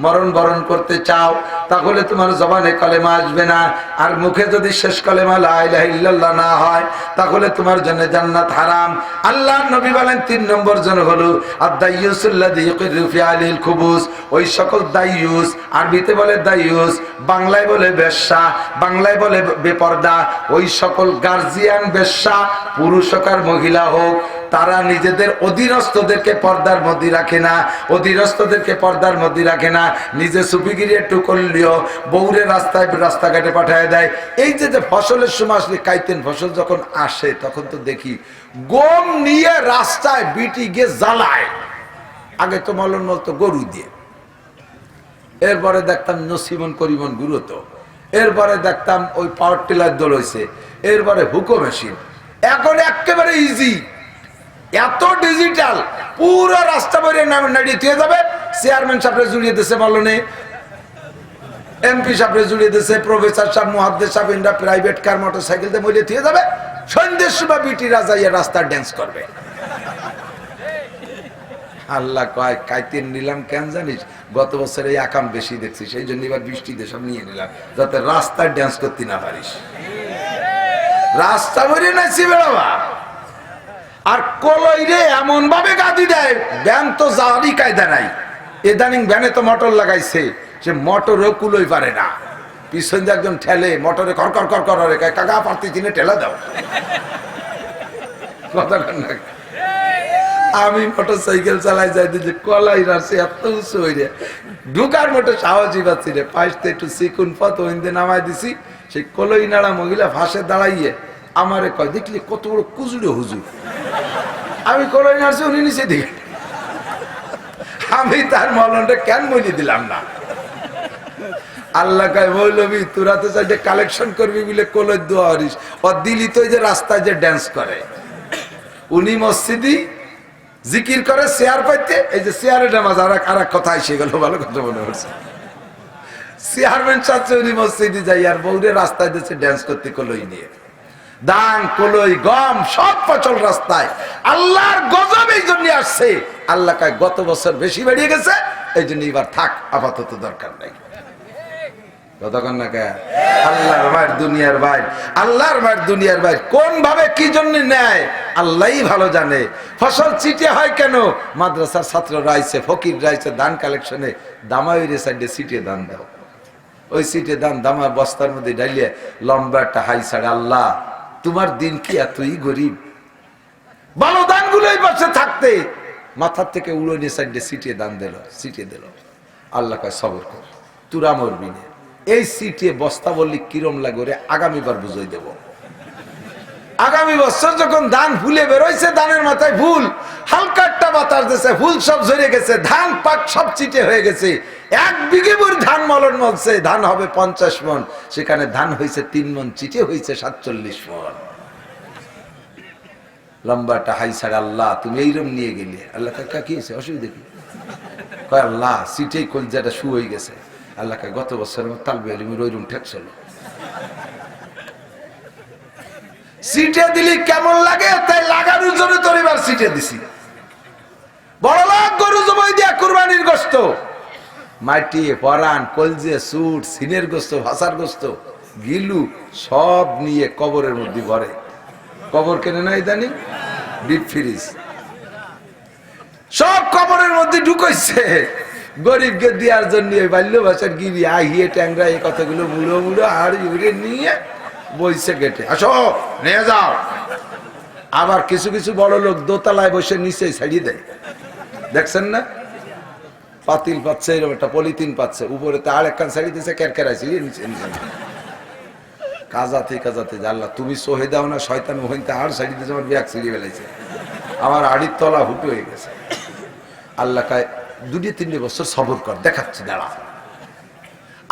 মরণ বরণ করতে চাও, তাহলে তোমার জবানে কলেমা আসবে না। আর মুখে যদি শেষ কলেমা লা ইলাহা ইল্লাল্লাহ না হয়, তাহলে তোমার জন্য জান্নাত হারাম। আল্লাহর নবী বলেন 3 নম্বর জন হলো আদ-দাইয়ুসুল্লাযী ইয়াকিরু ফি আলিল খুবুস। ওই সকল দাইয়ুস, আরবিতে বলে দাইয়ুস, বাংলায় বলে বেশ্যা, বাংলায় বলে বেপরদা। ওই সকল গার্জিয়ান বেশ্যা, পুরুষ হোক আর মহিলা হোক, তারা নিজেদের অধীনস্থদেরকে পর্দার মধ্যে রাখে না, অধীনস্থদেরকে পর্দার মধ্যে রাখে না। নিজে সুপিগিরি একটু করলেও বউরে রাস্তাঘাটে পাঠিয়ে দেয়। এই যে ফসলের সময় আসলে কাইতেন ফসল যখন আসে, তখন তো দেখি গম নিয়ে রাস্তায় বিটি গিয়ে জ্বালায়। আগে তো মলন মলতো গরু দিয়ে, এরপরে দেখতাম নসিমন করিমন গুরু, তো এরপরে দেখতাম ওই পাওয়ার টিলার দোল হয়েছে, এরপরে হুকো মেশিন। এখন একেবারে ইজি, এত ডিজিটাল, পুরো রাস্তা বেরিয়ে নাড়িয়ে দিয়ে যাবে। চেয়ারম্যান সাহেবরে জুড়িয়ে দিয়েছে মলনে, এমপি সাহেবরে জুড়িয়ে দিয়েছে, প্রফেসর সাহেব, মুহাদ্দিস সাহেব, ইন্ডা প্রাইভেট কার মোটর সাইকেল দিয়ে মরিয়ে দিয়ে যাবে। সন্ধ্যের সময় বিটিরা যাইয়া রাস্তার ড্যান্স করবে। আল্লাহ কয় কাইতেন নিলাম কেন জানিস, গত বছর এই আকাম বেশি দেখছি, সেই জন্য এবার বৃষ্টিতে সব নিয়ে নিলাম, যাতে রাস্তায় ড্যান্স করতে না পারিস। রাস্তা বেরিয়ে নাচি বেড়াবা। আর কলইরে এমন ভাবে গাদি দেয়, ব্যান তো যাওয়ারই কায়দা নাই। ইদানিং ভ্যানে তো মোটর লাগাইছে, সে মোটরও কুলোই পারে না। পিছন দিয়ে একজন ঠেলে, মোটরে কর কর কর করে, কাকা পারতে চিনে ঠেলা দাও। কথা না, আমি মোটর সাইকেল চালাই যাই দিচ্ছি, কলাই রাখছে এত উঁচু হয়ে ঢুকার মোটর সাহসই পাচ্ছি রে, পাইতে একটু চিকুন পথ ওইদিন নামাই দিছি। সেই কলই নাড়া মহিলা ফাঁসে দাঁড়াইয়ে আমারে কয়, দেখলি কত বড় কুজুরে হুজুর। আমি কলই নাড়ছি, উনি নিচে দিকে, আমি তার মলনটা কেন মলি দিলাম না। আল্লাহ কয় মৌলবী তোরা তো চাইতে কালেকশন করবি বলে কলই দোয়া হরিস, ও দিলি তো যে রাস্তায় যে ড্যান্স করে, উনি মসজিদি জিকির করে চেয়ার পাইতে, এই যে চেয়ারের নামাজ। আর এক কথা এসে গেল, ভালো কথা মনে হচ্ছে। চেয়ারম্যান চাচ্ছে উনি মসজিদে যাই, আর বউরে রাস্তায় দিচ্ছে ড্যান্স করতে কলই নিয়ে। ধান, কলই, গম সব ফসল রাস্তায়। আল্লাহর গজব এই জন্য আসছে। আল্লাহ কয় গত বছর বেশি বেরিয়ে গেছে, এই জন্য এবার থাক, আপাতত দরকার নাই। কতক্ষণ না কে আল্লাহর মায়ের দুনিয়ার ভাই, আল্লাহর মায়ের দুনিয়ার ভাই কোন ভাবে কি জন্য নেয় আল্লাহই ভালো জানে। ফসল চিটে হয় কেন? মাদ্রাসার ছাত্ররা আইছে, ফকির রাইছে ধান কালেকশনে, দামাইরে সাইডে সিটে দান দাও, ওই সিটে দান দামা বস্তার মধ্যে ডাইলে লম্বা একটা হাই ছাড়ে, আল্লাহ তোমার দিন কি এতই গরিব? ভালো দানগুলোই পাশে থাকতে মাথার থেকে উড়োনে সাইডে সিটে দান দিল, সিটে দিল। আল্লাহ কয় সবর কর, তুরা মরবি না। এই সিটে বস্তা বললি কিরম লাগে রে, আগামীবার বুঝাই দেব। আগামী বছর যখন ধান ফুলে বেরোইছে, ধানের মাথায় ফুল, হালকা একটা বাতাস দিয়েছে, ফুল সব ঝরে গেছে, ধান পাক সব চিটে হয়ে গেছে। 1 বিঘে ভর ধান মলন মলছে, ধান হবে 50 মন, সেখানে ধান হয়েছে 3 মন, চিটে হয়েছে 47 মন। লম্বাটা হাই ছাড়ে, আল্লাহ তুমি এইরকম নিয়ে গেলে। আল্লাহ কাকা কি হয়েছে, অসুবিধা কি? কয় আল্লাহ সিটেই কলজাটা শু হয়ে গেছে। আল্লাহ কে গত বছর তালবে আলিমের ওইরকম ঠেকছিল, সিটে দিলি কেমন লাগে, তাই লাগানোর জন্য তোর এবার সিটে দিছি। বড় লাখ গরু জবাই দিয়া কুরবানির গোশত, মাটি পরান কলজে সুট সিনের গোশত ভাষার গোশত গিলু সব নিয়ে কবরের মধ্যে ভরে। কবর কেনে নাই জানি, ডিপ ফ্রিজ সব কবরের মধ্যে ঢুকাইছে গরিবকে দেওয়ার জন্য। বাল্য ভাষার গিরি আহিয়ে ট্যাংরা এই কথাগুলো মুড়ো মুড়ো আর উড়ে নিয়ে বইছে গেটে, আসো নিয়ে যাও। আবার কিছু কিছু বড় লোক দোতলায় বসে নিচে ছাড়িয়ে দেয়, দেখছেন না? পাতিল পাচ্ছে, এরকম একটা পলিথিন পাচ্ছে, উপরে তো আর একখান ছাড়িয়ে দিচ্ছে, ক্যারক্যারাইছে নিচে নিচে কাজাতে কাজাতে। আল্লাহ তুমি সোহে দাও না, শয়তান ওখানতে আর ছাড়িয়ে দিয়েছে, আমার ব্যাগ ছিঁড়িয়ে ফেলেছে, আমার আড়ির তলা হুটু হয়ে গেছে। আল্লাহ কায় 2-3 বছর সবর কর, দেখাচ্ছি দাঁড়া।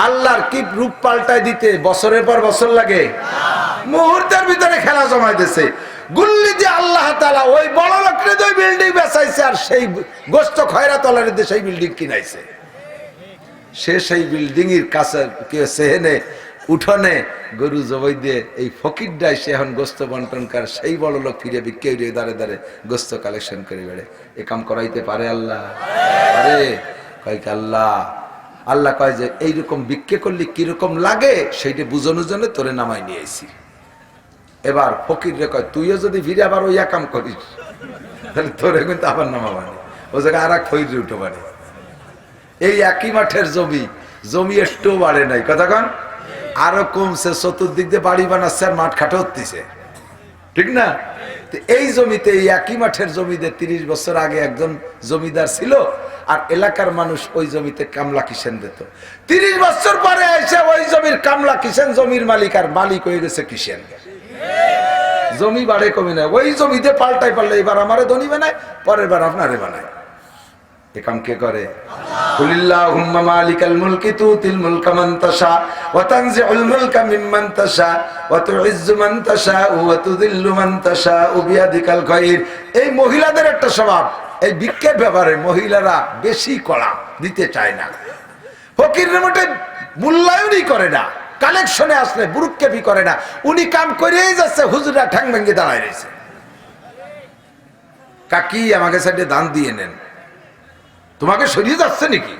আল্লাহর কি রূপ পাল্টায় দিতে বছরের পর বছর লাগে, মুহূর্তের ভিতরে খেলা জমাই দিয়েছে। গুল্লি দিয়ে আল্লাহ তাআলা ওই বড় লোকরে ওই বিল্ডিং বেচাইছে, আর সেই গোস্ত খয়রা তলার দিয়ে সেই বিল্ডিং কিনাইছে। সে সেই বিল্ডিং এর কাছে সেহেনে উঠোনে গরু জবাই দিয়ে এই ফকিরটাই সে এখন গোস্ত বন্টন কর, সেই বড় লোক ফিরে বিক্রি দাঁড়ে দাঁড়ে গোস্ত কালেকশন করে বেড়ে। এ কাম করাইতে পারে আল্লাহ? আরে কয় আল্লাহ, আল্লাহ কয় যে এইরকম বিক্রি করলে কিরকম লাগে সেইটা বুঝানোর জন্য তোরে নামাই নিয়ে আইছি। এবার ফকির রে কয় তুইও যদি ফিরে আবার ওই কাম করিস তাহলে তোরে কিন্তু আবার নামাবানি, ও জায়গায় আর এক ফকির উঠো বাড়ি। এই একই মাঠের জমি একটু বাড়ে নাই, কথা কন আরো কমছে, চতুর্দিক দিয়ে বাড়ি বানাচ্ছে আর মাঠ খাটো হচ্ছে, ঠিক না? এই জমিতে, এই একই মাঠের জমিতে 30 বছর আগে একজন জমিদার ছিল, আর এলাকার মানুষ ওই জমিতে কামলা কিষেন দিত। 30 বছর পরে এসে ওই জমির কামলা কিষেন জমির মালিক, আর মালিক হয়ে গেছে কিষেন। জমি বাড়ে কমে না, ওই জমিতে পাল্টাই পাল্লে এবার আমারে ধনী বানায়, পরের বার আপনারে বানায়। এ কাম কে করে? কুলিল্লাহুম্মা মালিকাল মুলকি তুতিল মুলকা মান তাশা ওয়া তানজিউল মুলকা মিম্মান তাশা ওয়া তুইজ্জু মান তাশা ওয়া তুযিল্লু মান তাশা বিয়াদিকাল খায়র। এই মহিলাদের একটা স্বভাব, এই ভিক্ষার ব্যাপারে মহিলারা বেশি কড়া, দিতে চায় না। ফকিরের মোটে মূল্যায়নই করে না, কালেকশনে আসলে বুরুক্ষেপই করে না, উনি কাম করেই যাচ্ছে, হুজুরা ঠ্যাং ভেঙে দাঁড়ায় রয়েছে। কাকি আমাকে সাইডে দান দিয়ে নেন, তোমাকে সরিয়ে যাচ্ছে নাকি?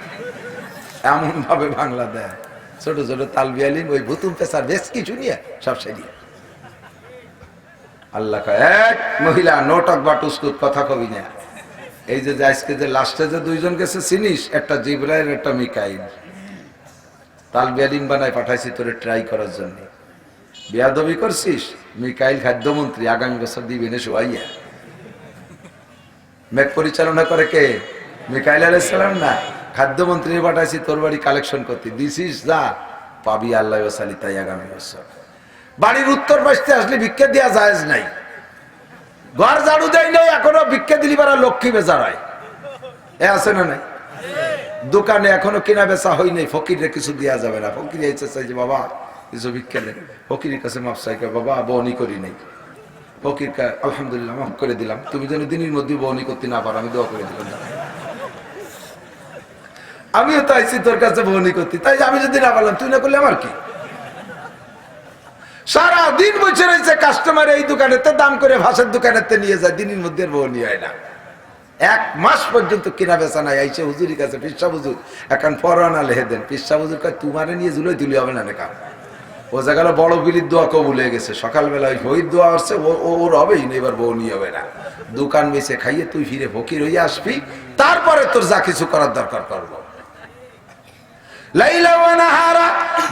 এমন ভাবে বাংলা দেয়। ছোট ছোট তালবি আলিম ওই ভুতুম পেশার বেশ কিছু নিয়ে সব সেরিয়ে। আল্লাহ কয় এক মহিলা নোটক বা টুসকুত কথা কবি না। এই যে আজকে যে লাস্টে যে 2 জন গেছে চিনিস, একটা জিবরাইল একটা মিকাইল, তালবি আলিম বানায় পাঠাইছি তোরে ট্রাই করার জন্য। বেয়াদবি করছিস, মিকাইল খাদ্যমন্ত্রী, আগামী বছর দিবেন শোয়াইয়া। মেঘ পরিচালনা করে কে? মিকাইল আলাইহিস সালাম না, খাদ্যমন্ত্রী পাঠাইছি তোর বাড়ি কালেকশন করতে, দিছিস যা পাবি আল্লাহ ওয়াসালি। তাই আগামী বছর বাড়ির উত্তর পাশে আসলে ভিক্ষা দেওয়া জায়েজ নাই, ঘর ঝাড়ু দেয় নাই, এখনো ভিক্ষা দিলি পারা লক্ষ্মী বেচার হয়, এ আছে না নাই? দোকানে এখনো কেনা বেচা হয় নাই, ফকিরে কিছু দেওয়া যাবে না। ফকির এসে চাই যে বাবা কিছু ভিক্ষা দেন, ফকিরের কাছে মাপ চাই, বাবা বহনি করি নাই। ফকির আলহামদুলিল্লাহ মাফ করে দিলাম, তুমি যেন দিনের মধ্যে বহনি করতে না পারো, আমি দোয়া করে দিলাম। আমিও তো আইছি তোর কাছে বহনি করতে, তাই আমি যদি না পারলাম তুই না করলে আমার কি? সারা দিন বসে রয়েছে কাস্টমার এই দোকানেতে দাম করে ভাষার দোকানেতে নিয়ে যায়, দিনের মধ্যে বহনি হয় না। 1 মাস পর্যন্ত কিনা বেচা নাই। আইসে হুজুরের কাছে, পিসা হুজুর এখন পরোয়ানা লেহে দেন। পিসা হুজুর কয় তোমারে নিয়ে জুলোই তুলি হবে না রেখা। ও জায়গায় বড় বিলির দোয়া কবুল হয়ে গেছে। সকালবেলা ওই দোয়া আসছে, ওর হবেই না, এবার বউ নিয়ে হবে না। দোকান বেচে খাইয়ে তুই ফিরে ফকির হইয়া আসবি, তারপরে তোর যা কিছু করার দরকার করবো। লাইলা ওয়া নাহারা,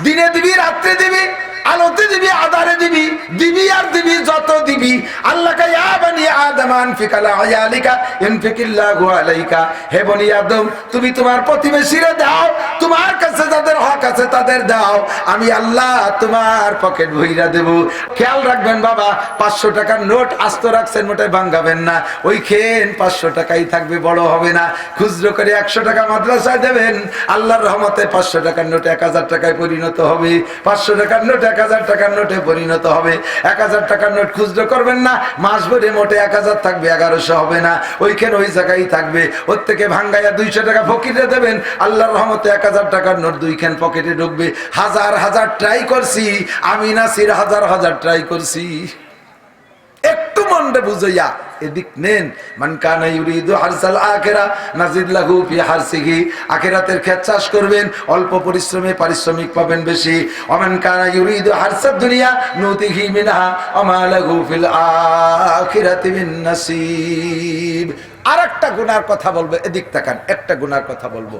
দিনে দিবি রাত্রে দিবি, আলোতে দিবি আধারে দিবি, দিবি আর দিবি যত দিবি। আল্লাহ কা ইয়া বনি আদম আনফিকা লা আয়ালিকা ইনফিকিল্লাহু আলাইকা। হে বনি আদম, তুমি তোমার প্রতিবেশীরে দাও, তোমার কাছে যাদের হক আছে তাদের দাও, আমি আল্লাহ তোমার পকেট ভইরা দেব। খেয়াল রাখবেন বাবা, 500 টাকার নোট আস্ত রাখছেন, মোটে ভাঙাবেন না। ওই খেন 500 টাকাই থাকবে, বড় হবে না। খুচরো করে 100 টাকা মাদ্রাসায় দেবেন, আল্লাহর রহমতে 500 টাকার নোট 1000 টাকায় পরিণত হবে। 500 টাকার নোট 1000 টাকার নোটে পরিণত হবে। 1000 টাকার নোট খুচরো করবেন না, মাস ভরে মোটে 1000 থাকবে, 1100 হবে না। ওইখানে ওই জায়গায় থাকবে। ওর থেকে ভাঙ্গাইয়া 200 টাকা ফকিরে দেবেন, আল্লাহর রহমতে 1000 টাকার নোট 2খান পকেটে ঢুকবে। হাজার হাজার ট্রাই করছি আমি, নাসির হাজার হাজার ট্রাই করছি। একটু মনটা বুঝাইয়া এদিক নেন। মান কানা ইউরিদু হারসাল আখিরা নাজিদ লাহু ফি হারসিহি, আখিরাতের ক্ষেত চাষ করবেন, অল্প পরিশ্রমে পারিশ্রমিক পাবেন বেশি। ওমান কানা ইউরিদু হারসাদ দুনিয়া নুতিহি মিনহা ওয়া লাহু ফিল আখিরাতি মিন নাসিব। আরেকটা গুনার কথা বলবো, এদিক তাকান, একটা গুনার কথা বলবো।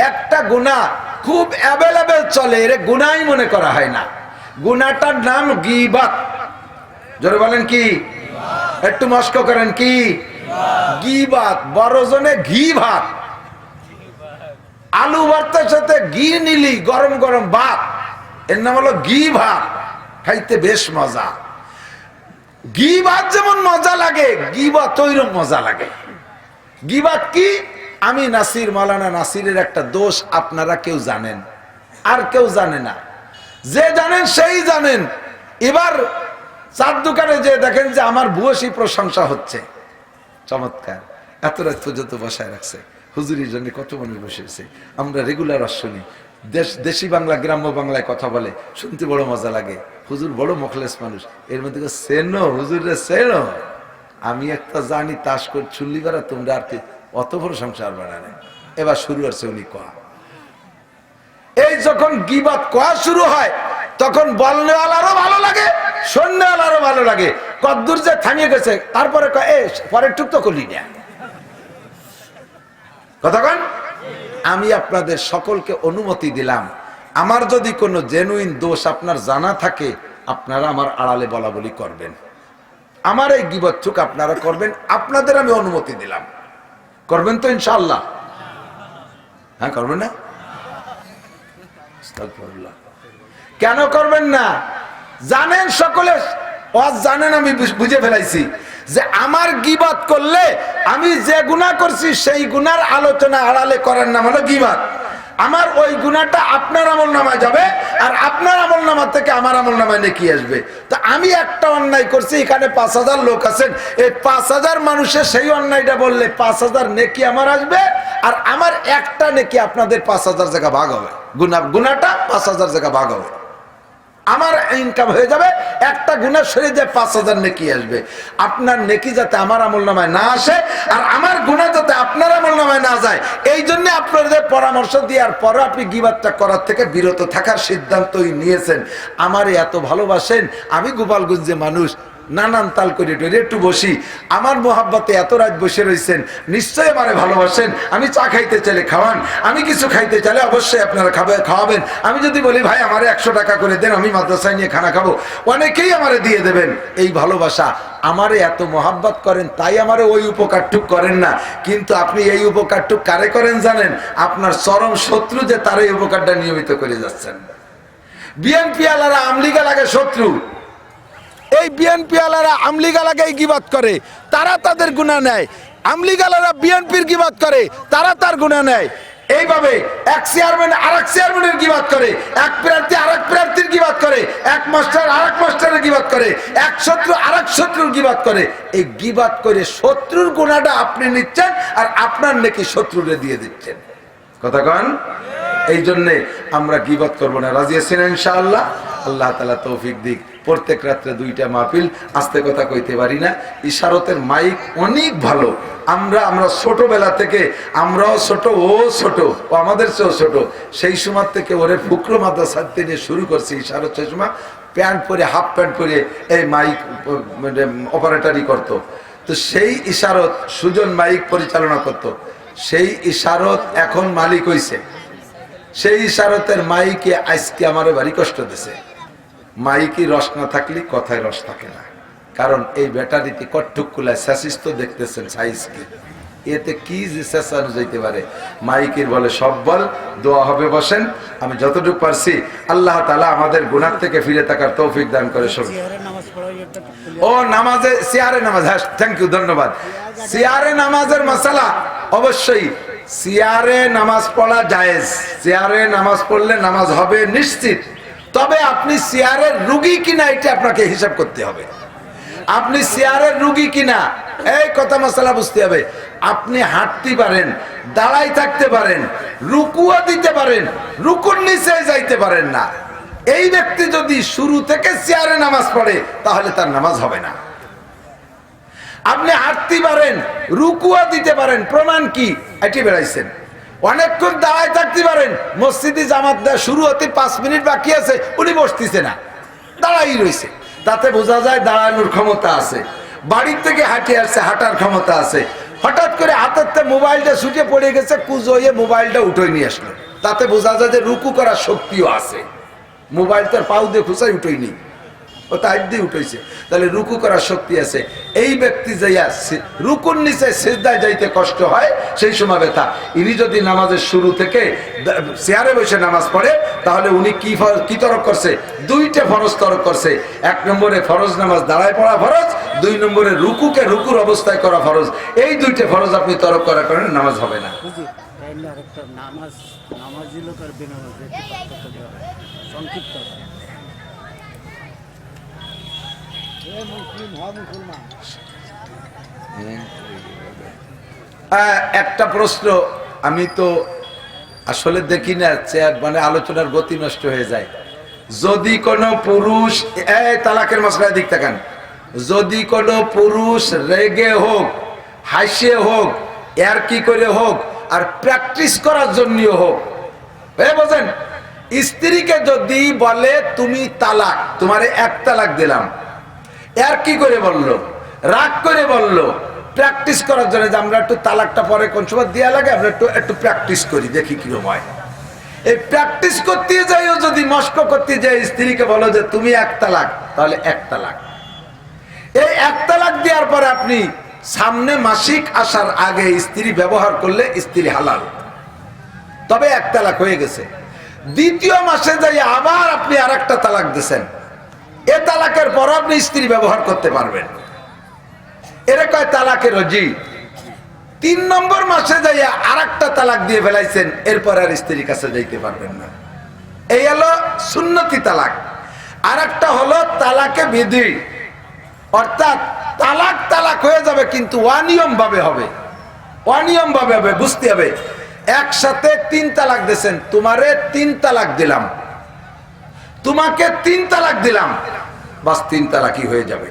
একটা গুনাহ খুব অ্যাভেলেবল চলে, এর গুনাহই মনে করা হয় না। গুনাহটার নাম গীবত। জোরে বলেন কি? একটু মস্ক করেন কি? গীবত। বড় জনে ঘি ভাত, আলু ভর্তার সাথে ঘি নিলি, গরম গরম ভাত, এর নাম হলো ঘি ভাত। খাইতে বেশ মজা। ঘি ভাত যেমন মজা লাগে, গীবত ওইরকম মজা লাগে। গীবত কি? আমি নাসির, মাওলানা নাসিরের একটা দোষ আপনারা কেউ জানেন, আর কেউ জানে না। যে জানেন সেই জানেন। এবার চার দোকানে যে দেখেন যে আমার ভূয়সী প্রশংসা হচ্ছে, চমৎকার, এত রাত পর্যন্ত বসায় রাখছে। হুজুরির জন্য কত মানুষ বসেছে। আমরা রেগুলার শুনি, দেশি বাংলা গ্রাম্য বাংলায় কথা বলে, শুনতে বড় মজা লাগে। হুজুর বড় মুখলেস মানুষ। এর মধ্যে সেনো, হুজুরে সেনো, আমি একটা জানি তাস করে চুল্লি বেড়া, তোমরা আর কি অত বড় সংসার বানানে। এবার শুরু হচ্ছে উনি কয়া। এই যখন গীবত কয়া শুরু হয়, তখন বলনেওয়ালারও ভালো লাগে, সন্ন্যাওয়ালারও ভালো লাগে। কদ্দুর যে থামিয়ে গেছে, তারপরে পরের টুক তো করলি না। কতক্ষণ? আমি আপনাদের সকলকে অনুমতি দিলাম, আমার যদি কোনো জেনুইন দোষ আপনার জানা থাকে, আপনারা আমার আড়ালে বলা বলি করবেন। আমার এই গীবত টুক আপনারা করবেন, আপনাদের আমি অনুমতি দিলাম। করবেন তো ইনশাআল্লাহ? হ্যাঁ, করবেন না? কেন করবেন না? জানেন সকলে, জানেন, আমি বুঝে ফেলাইছি যে আমার গীবত করলে আমি যে গুনাহ করছি সেই গুনার আলোচনা আড়ালে করার নাম হলো গীবত। আমার ওই গুনাহটা আপনার আমলনামায় যাবে, আর আপনার আমলনামা থেকে আমার আমলনামায় নেকি আসবে। তো আমি একটা অন্যায় করছি, এখানে 5000 লোক আছেন, এই 5000 মানুষের সেই অন্যায়টা বললে 5000 নেকি আমার আসবে, আর আমার একটা নেকি আপনাদের 5000 জায়গা ভাগ হবে। গুনাহটা 5000 জায়গা ভাগ হবে, আমার ইনকাম হয়ে যাবে। একটা গুনাহ সরে যায়, 5000 নেকি আসবে। আপনার নেকি যাতে আমার আমলনামায় না আসে, আর আমার গুনাহ যাতে আপনার আমলনামায় না যায়, এই জন্য আপনাদের পরামর্শ দেওয়ার পরে আপনি গীবতটা করার থেকে বিরত থাকার সিদ্ধান্তই নিয়েছেন। আমারে এত ভালোবাসেন, আমি গোপালগঞ্জে মানুষ, নানান তাল করে একটু বসি, আমার মোহাব্বতে এত রাত বসে রয়েছেন, নিশ্চয়ই আমারে ভালোবাসেন। আমি চা খাইতে চাইলে খাওয়ান, আমি কিছু খাইতে চাইলে অবশ্যই আপনারা খাওয়াবেন। আমি যদি বলি ভাই আমারে 100 টাকা করে দেন, আমি মাদ্রাসায় নিয়ে খানা খাবো, অনেকেই আমারে দিয়ে দেবেন। এই ভালোবাসা, আমারে এত মোহাব্বত করেন, তাই আমারে ওই উপকারটুক করেন না। কিন্তু আপনি এই উপকারটুক কারে করেন জানেন? আপনার চরম শত্রু যে তার এই উপকারটা নিয়মিত করে যাচ্ছেন। বিএনপি আলারা আমলিগা লাগে শত্রু, এই বিএনপি আলারা আমলিগা লাগে গীবত করে, তারা তাদের গুনাহ নেয়। আমলিগালারা বিএনপির গীবত করে, তারা তার গুনাহ নেয়। এইভাবে এক চেয়ারম্যান আরেক চেয়ারম্যানের গীবত করে, এক প্রার্থী আরেক প্রার্থীর গীবত করে, এক মাস্টার আরেক মাস্টারের গীবত করে, এক শত্রু আরেক শত্রুর গীবত করে। এই গীবত করে শত্রুর গুনাহটা আপনি নিচ্ছেন, আর আপনার নেকি শত্রুরে দিয়ে দিচ্ছেন। কথা কন? এই জন্যে আমরা গীবত করবো না। রাজি আছেন ইনশাআল্লাহ? আল্লাহ তাআলা তৌফিক দিক। প্রত্যেক রাত্রে 2টা মাহফিল, আস্তে কথা কইতে পারি না। ইশারতের মাইক অনেক ভালো। আমরা ছোটবেলা থেকে, আমরাও ছোট, ও ছোট, ও আমাদের চেয়েও ছোট, সেই সময় থেকে ওরে ফুকরো মাদ্রাসা থেকে শুরু করছি ইশারত। সেই সময় প্যান্ট পরে, হাফ প্যান্ট পরে এই মাইক অপারেটরই করতো। তো সেই ইশারত সুজন মাইক পরিচালনা করত। সেই ইশারত এখন মালিক হইছে। সেই ইশারতের মাইকে আজকে আমারে ভারী কষ্ট দিছে। মাইকি রস না থাকলে কথায় রস থাকে না। কারণ এই ব্যাটারিতে কট্টুকুলায় স্যাসিস তো দেখতেছেন সাইজ কি, এতে কি যে চেঁচানো যাইতে পারে। মাইকের বলে সব বল, দোয়া হবে, বসেন। আমি যতটুকু পারছি আল্লাহ তাআলা আমাদের গুনাহ থেকে ফিরে থাকার তৌফিক দান করে। শুনুন, ও নামাজে সিয়ারে নামাজ, হ্যাঁ থ্যাংক ইউ, ধন্যবাদ। সিয়ারে নামাজের মাসালা, অবশ্যই সিয়ারে নামাজ পড়া জায়েজ। সিয়ারে নামাজ পড়লে নামাজ হবে নিশ্চিত। তবে আপনি সিয়ারের রুগী কিনা এটা আপনাকে হিসাব করতে হবে। আপনি সিয়ারের রুগী কিনা এই কথা মাসালা বুঝতে হবে। আপনি হাঁটতে পারেন, দাঁড়াই থাকতে পারেন, রুকুও দিতে পারেন, রুকুর নিচে যাইতে পারেন না। এই ব্যক্তি যদি শুরু থেকে সিয়ারে নামাজ পড়ে তাহলে তার নামাজ হবে না। আপনি হাঁটতে পারেন, রুকুও দিতে পারেন, প্রমাণ কি? এটি বেড়াইছেন। অনেকক্ষণ দাঁড়ায় থাকতে পারেন, মসজিদে জামাত দেওয়া শুরু হতে 5 মিনিট বাকি আছে, উনি বসতেছে না, দাঁড়াই রয়েছে। তাতে বোঝা যায় দাঁড়ানোর ক্ষমতা আছে। বাড়ির থেকে হাঁটে আসছে, হাঁটার ক্ষমতা আছে। হঠাৎ করে হাতের মোবাইলটা ছুটে পড়ে গেছে, কুজো হয়ে মোবাইলটা উঠে নিয়ে আসলো, তাতে বোঝা যায় যে রুকু করার শক্তিও আছে। মোবাইল তার পাউ দিয়ে খুঁচাই উঠেনি, ও তাই দিয়ে উঠেছে, তাহলে রুকু করার শক্তি আছে। এই ব্যক্তি যাইয়া রুকুর নিচে সিজদায় যাইতে কষ্ট হয়, সেই সময় ব্যথা। ইনি যদি নামাজের শুরু থেকে চেয়ারে বসে নামাজ পড়ে তাহলে উনি কি তরক করছে? 2টে ফরজ তরক করছে। 1 নম্বরে ফরজ নামাজ দাঁড়ায় পড়া ফরজ, 2 নম্বরে রুকুকে রুকুর অবস্থায় করা ফরজ। এই 2টে ফরজ আপনি তরক করার কারণে নামাজ হবে না। একটা প্রশ্ন আমি তো আসলে দেখি না, মানে আলোচনার গতি নষ্ট হয়ে যায়। যদি কোনো পুরুষ, তালাকের মশলার দিক তাকান, যদি কোনো পুরুষ রেগে হোক, হাসিয়ে হোক, আর কি করে হোক, আর প্র্যাকটিস করার জন্য হোক, বোঝেন, স্ত্রীকে যদি বলে তুমি তালাক, তোমারে 1 তালাক দিলাম, আর কি করে বললো, রাগ করে বললো, প্র্যাকটিস করার জন্য যে আমরা একটু তালাকটা পরে কোন সময় দেওয়া লাগে, আমরা একটু প্র্যাকটিস করি, দেখি কিরকম হয়। এই প্র্যাকটিস করতে যাইও যদি মস্ক করতে যাই, স্ত্রীকে বলো যে তুমি 1 তালাক, তাহলে 1 তালাক। এই 1 তালাক দেওয়ার পরে আপনি সামনে মাসিক আসার আগে স্ত্রী ব্যবহার করলে স্ত্রী হালাল, তবে 1 তালাক হয়ে গেছে। 2য় মাসে যাই আবার আপনি আরেকটা তালাক দিয়েছেন, এ তালাকের পর আপনি স্ত্রী ব্যবহার করতে পারবেন, এর কয় তালাকের রজি। 3 নম্বর মাসে যাইয়া আরেকটা তালাক দিয়ে ফেলাইছেন, এরপর আর স্ত্রীর কাছে যাইতে পারবেন না। এই হলো সুন্নতি তালাক। আরেকটা হলো তালাকে বিধি, অর্থাৎ তালাক হয়ে যাবে কিন্তু অনিয়ম ভাবে হবে, অনিয়ম ভাবে হবে। বুঝতে হবে, একসাথে 3 তালাক দিয়েছেন, তোমারে 3 তালাক দিলাম, তোমাকে 3 তালাক দিলাম, বাস 3 তালাকই হয়ে যাবে।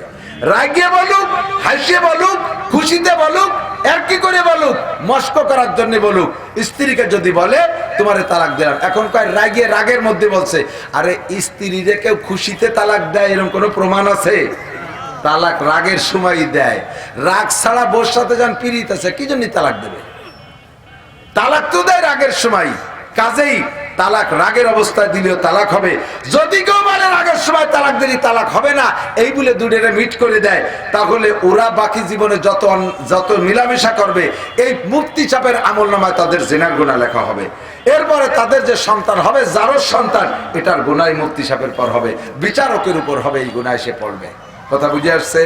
রাগে বলুক, হাসিয়ে বলুক, খুশিতে বলুক, আর কি করে বলুক, মস্ক করার জন্য বলুক, স্ত্রীকে যদি বলে তোমারে তালাক দিলাম, এখন কয় রাগের মধ্যে বলছে। আরে স্ত্রীরে কেউ খুশিতে তালাক দেয় এরকম কোনো প্রমাণ আছে? তালাক রাগের সময় দেয়। রাগ ছাড়া বোর সাথে যান পীড়িত আছে, কি জন্য তালাক দেবে? তালাক তো দেয় রাগের সময়, কাজেই তালাক রাগের অবস্থায় দিলেও তালাক হবে। যদি কেউ বলে রাগের সময় তালাক দিলি তালাক হবে না, এই বলে দুটোরে মিট করে দেয়, তাহলে ওরা বাকি জীবনে যত মিলামেশা করবে, এই মুক্তি চাপের আমলনামায় তাদের জিনার গুনাহ লেখা হবে। এরপরে তাদের যে সন্তান হবে, যারও সন্তান, এটার গুনাহ মুক্তি চাপের পর হবে, বিচারকের উপর হবে, এই গুনাহ সে পড়বে। কথা বুঝে আসছে?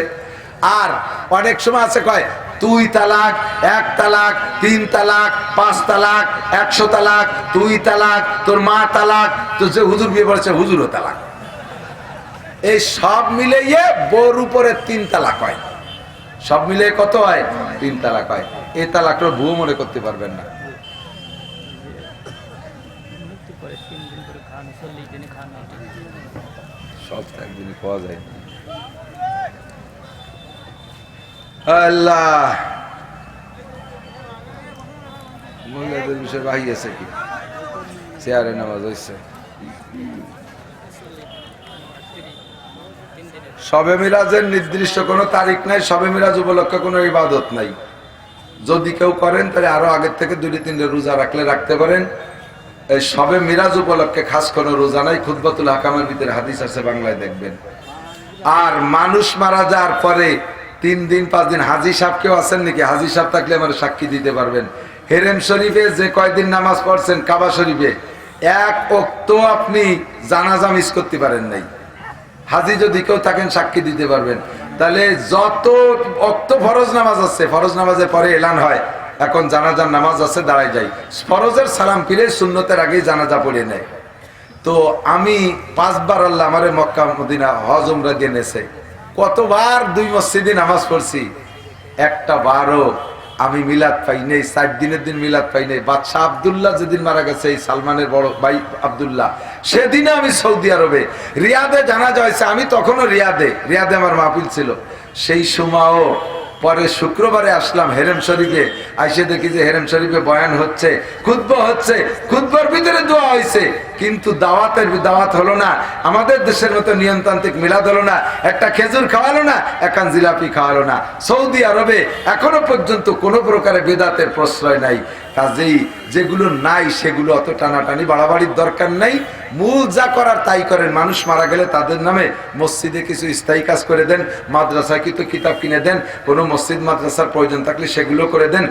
আর অনেক সময় আছে কয় 2 তালাক, 1 তালাক, 3 তালাক, 5 তালাক, 100 তালাক, 2 তালাক, তোর মা তালাক, তো যে হুজুর বিয়ে বলেছে হুজুরও তালাক। এই সব মিলিয়ে বোর উপরে 3 তালাক হয়। সব মিলিয়ে কত হয়? 3 তালাক হয়। এই তালাকটা ভুয়ো মনে করতে পারবেন না। সব তো একদিনই পাওয়া যায় না। আল্লাহ, মহিলাদের বিষয়ে বাহি আছে কি? চেয়ারে নামাজ হয়েছে। শবে মিরাজের নির্দিষ্ট কোনো তারিখ নাই, শবে মিরাজ উপলক্ষে কোনো ইবাদত নাই। যদি কেউ করেন তাহলে আরো আগের থেকে 2-3 রোজা রাখলে রাখতে পারেন। এই শবে মিরাজ উপলক্ষে খাস কোনো রোজা নাই। খুতবাতুল হাকামের ভিতরে হাদিস আছে, বাংলায় দেখবেন। আর মানুষ মারা যাওয়ার পরে 3 দিন 5 দিন, হাজি সাহেব কেউ আছেন নাকি? হাজি সাহেব থাকলে আমার সাক্ষী দিতে পারবেন। হেরেম শরীফে যে কয়দিন নামাজ পড়ছেন, কাবা শরীফে 1 ওয়াক্ত আপনি জানাজা মিস করতে পারেন নাই। হাজি যদি কেউ থাকেন সাক্ষী দিতে পারবেন। তাহলে যত ওয়াক্ত ফরজ নামাজ আছে, ফরজ নামাজের পরে এলান হয় এখন জানাজার নামাজ আছে, দাঁড়ায় যাই। ফরজের সালাম ফিরে সুন্নতের আগেই জানাজা পড়ে নেয়। তো আমি 5 বার আল্লাহ আমারে মক্কা মদিনা হজ উমরা দিয়ে নেছে। কতবার 2 মসজিদে নামাজ পড়ছি, একটা বারও আমি মিলাদ পাই নাই। 4 দিনের দিন মিলাদ পাই নাই। বাদশাহ আব্দুল্লাহ যেদিন মারা গেছে, এই সালমানের বড় ভাই আব্দুল্লাহ, সেদিনে আমি সৌদি আরবে রিয়াদে জানাজা হয়েছে। আমি তখনও রিয়াদে আমার মাহফিল ছিল। সেই সময়ও পরে শুক্রবারে আসলাম হেরেম শরীফে, আইসে দেখি যে হেরেম শরীফে বয়ান হচ্ছে, খুতবা হচ্ছে, খুতবার ভিতরে দোয়া হয়েছে, কিন্তু দাওয়াত হলো না। আমাদের দেশের মতো নিয়মতান্ত্রিক মিলাদ হলো না। একটা খেজুর খাওয়ালো না, একান জিলাপি খাওয়ালো না। সৌদি আরবে এখনো পর্যন্ত কোনো প্রকারের বেদাতের প্রশ্রয় নাই। কাজেই যেগুলো নাই সেগুলো অত টানাটানি বাড়াবাড়ির দরকার নাই। মূল যা করার তাই করেন। মানুষ মারা গেলে তাদের নামে মসজিদে কিছু স্থায়ী কাজ করে দেন, মাদ্রাসায় কিছু কিতাব কিনে দেন, কোনো মসজিদ মাদ্রাসার প্রয়োজন থাকলে সেগুলো করে দেন।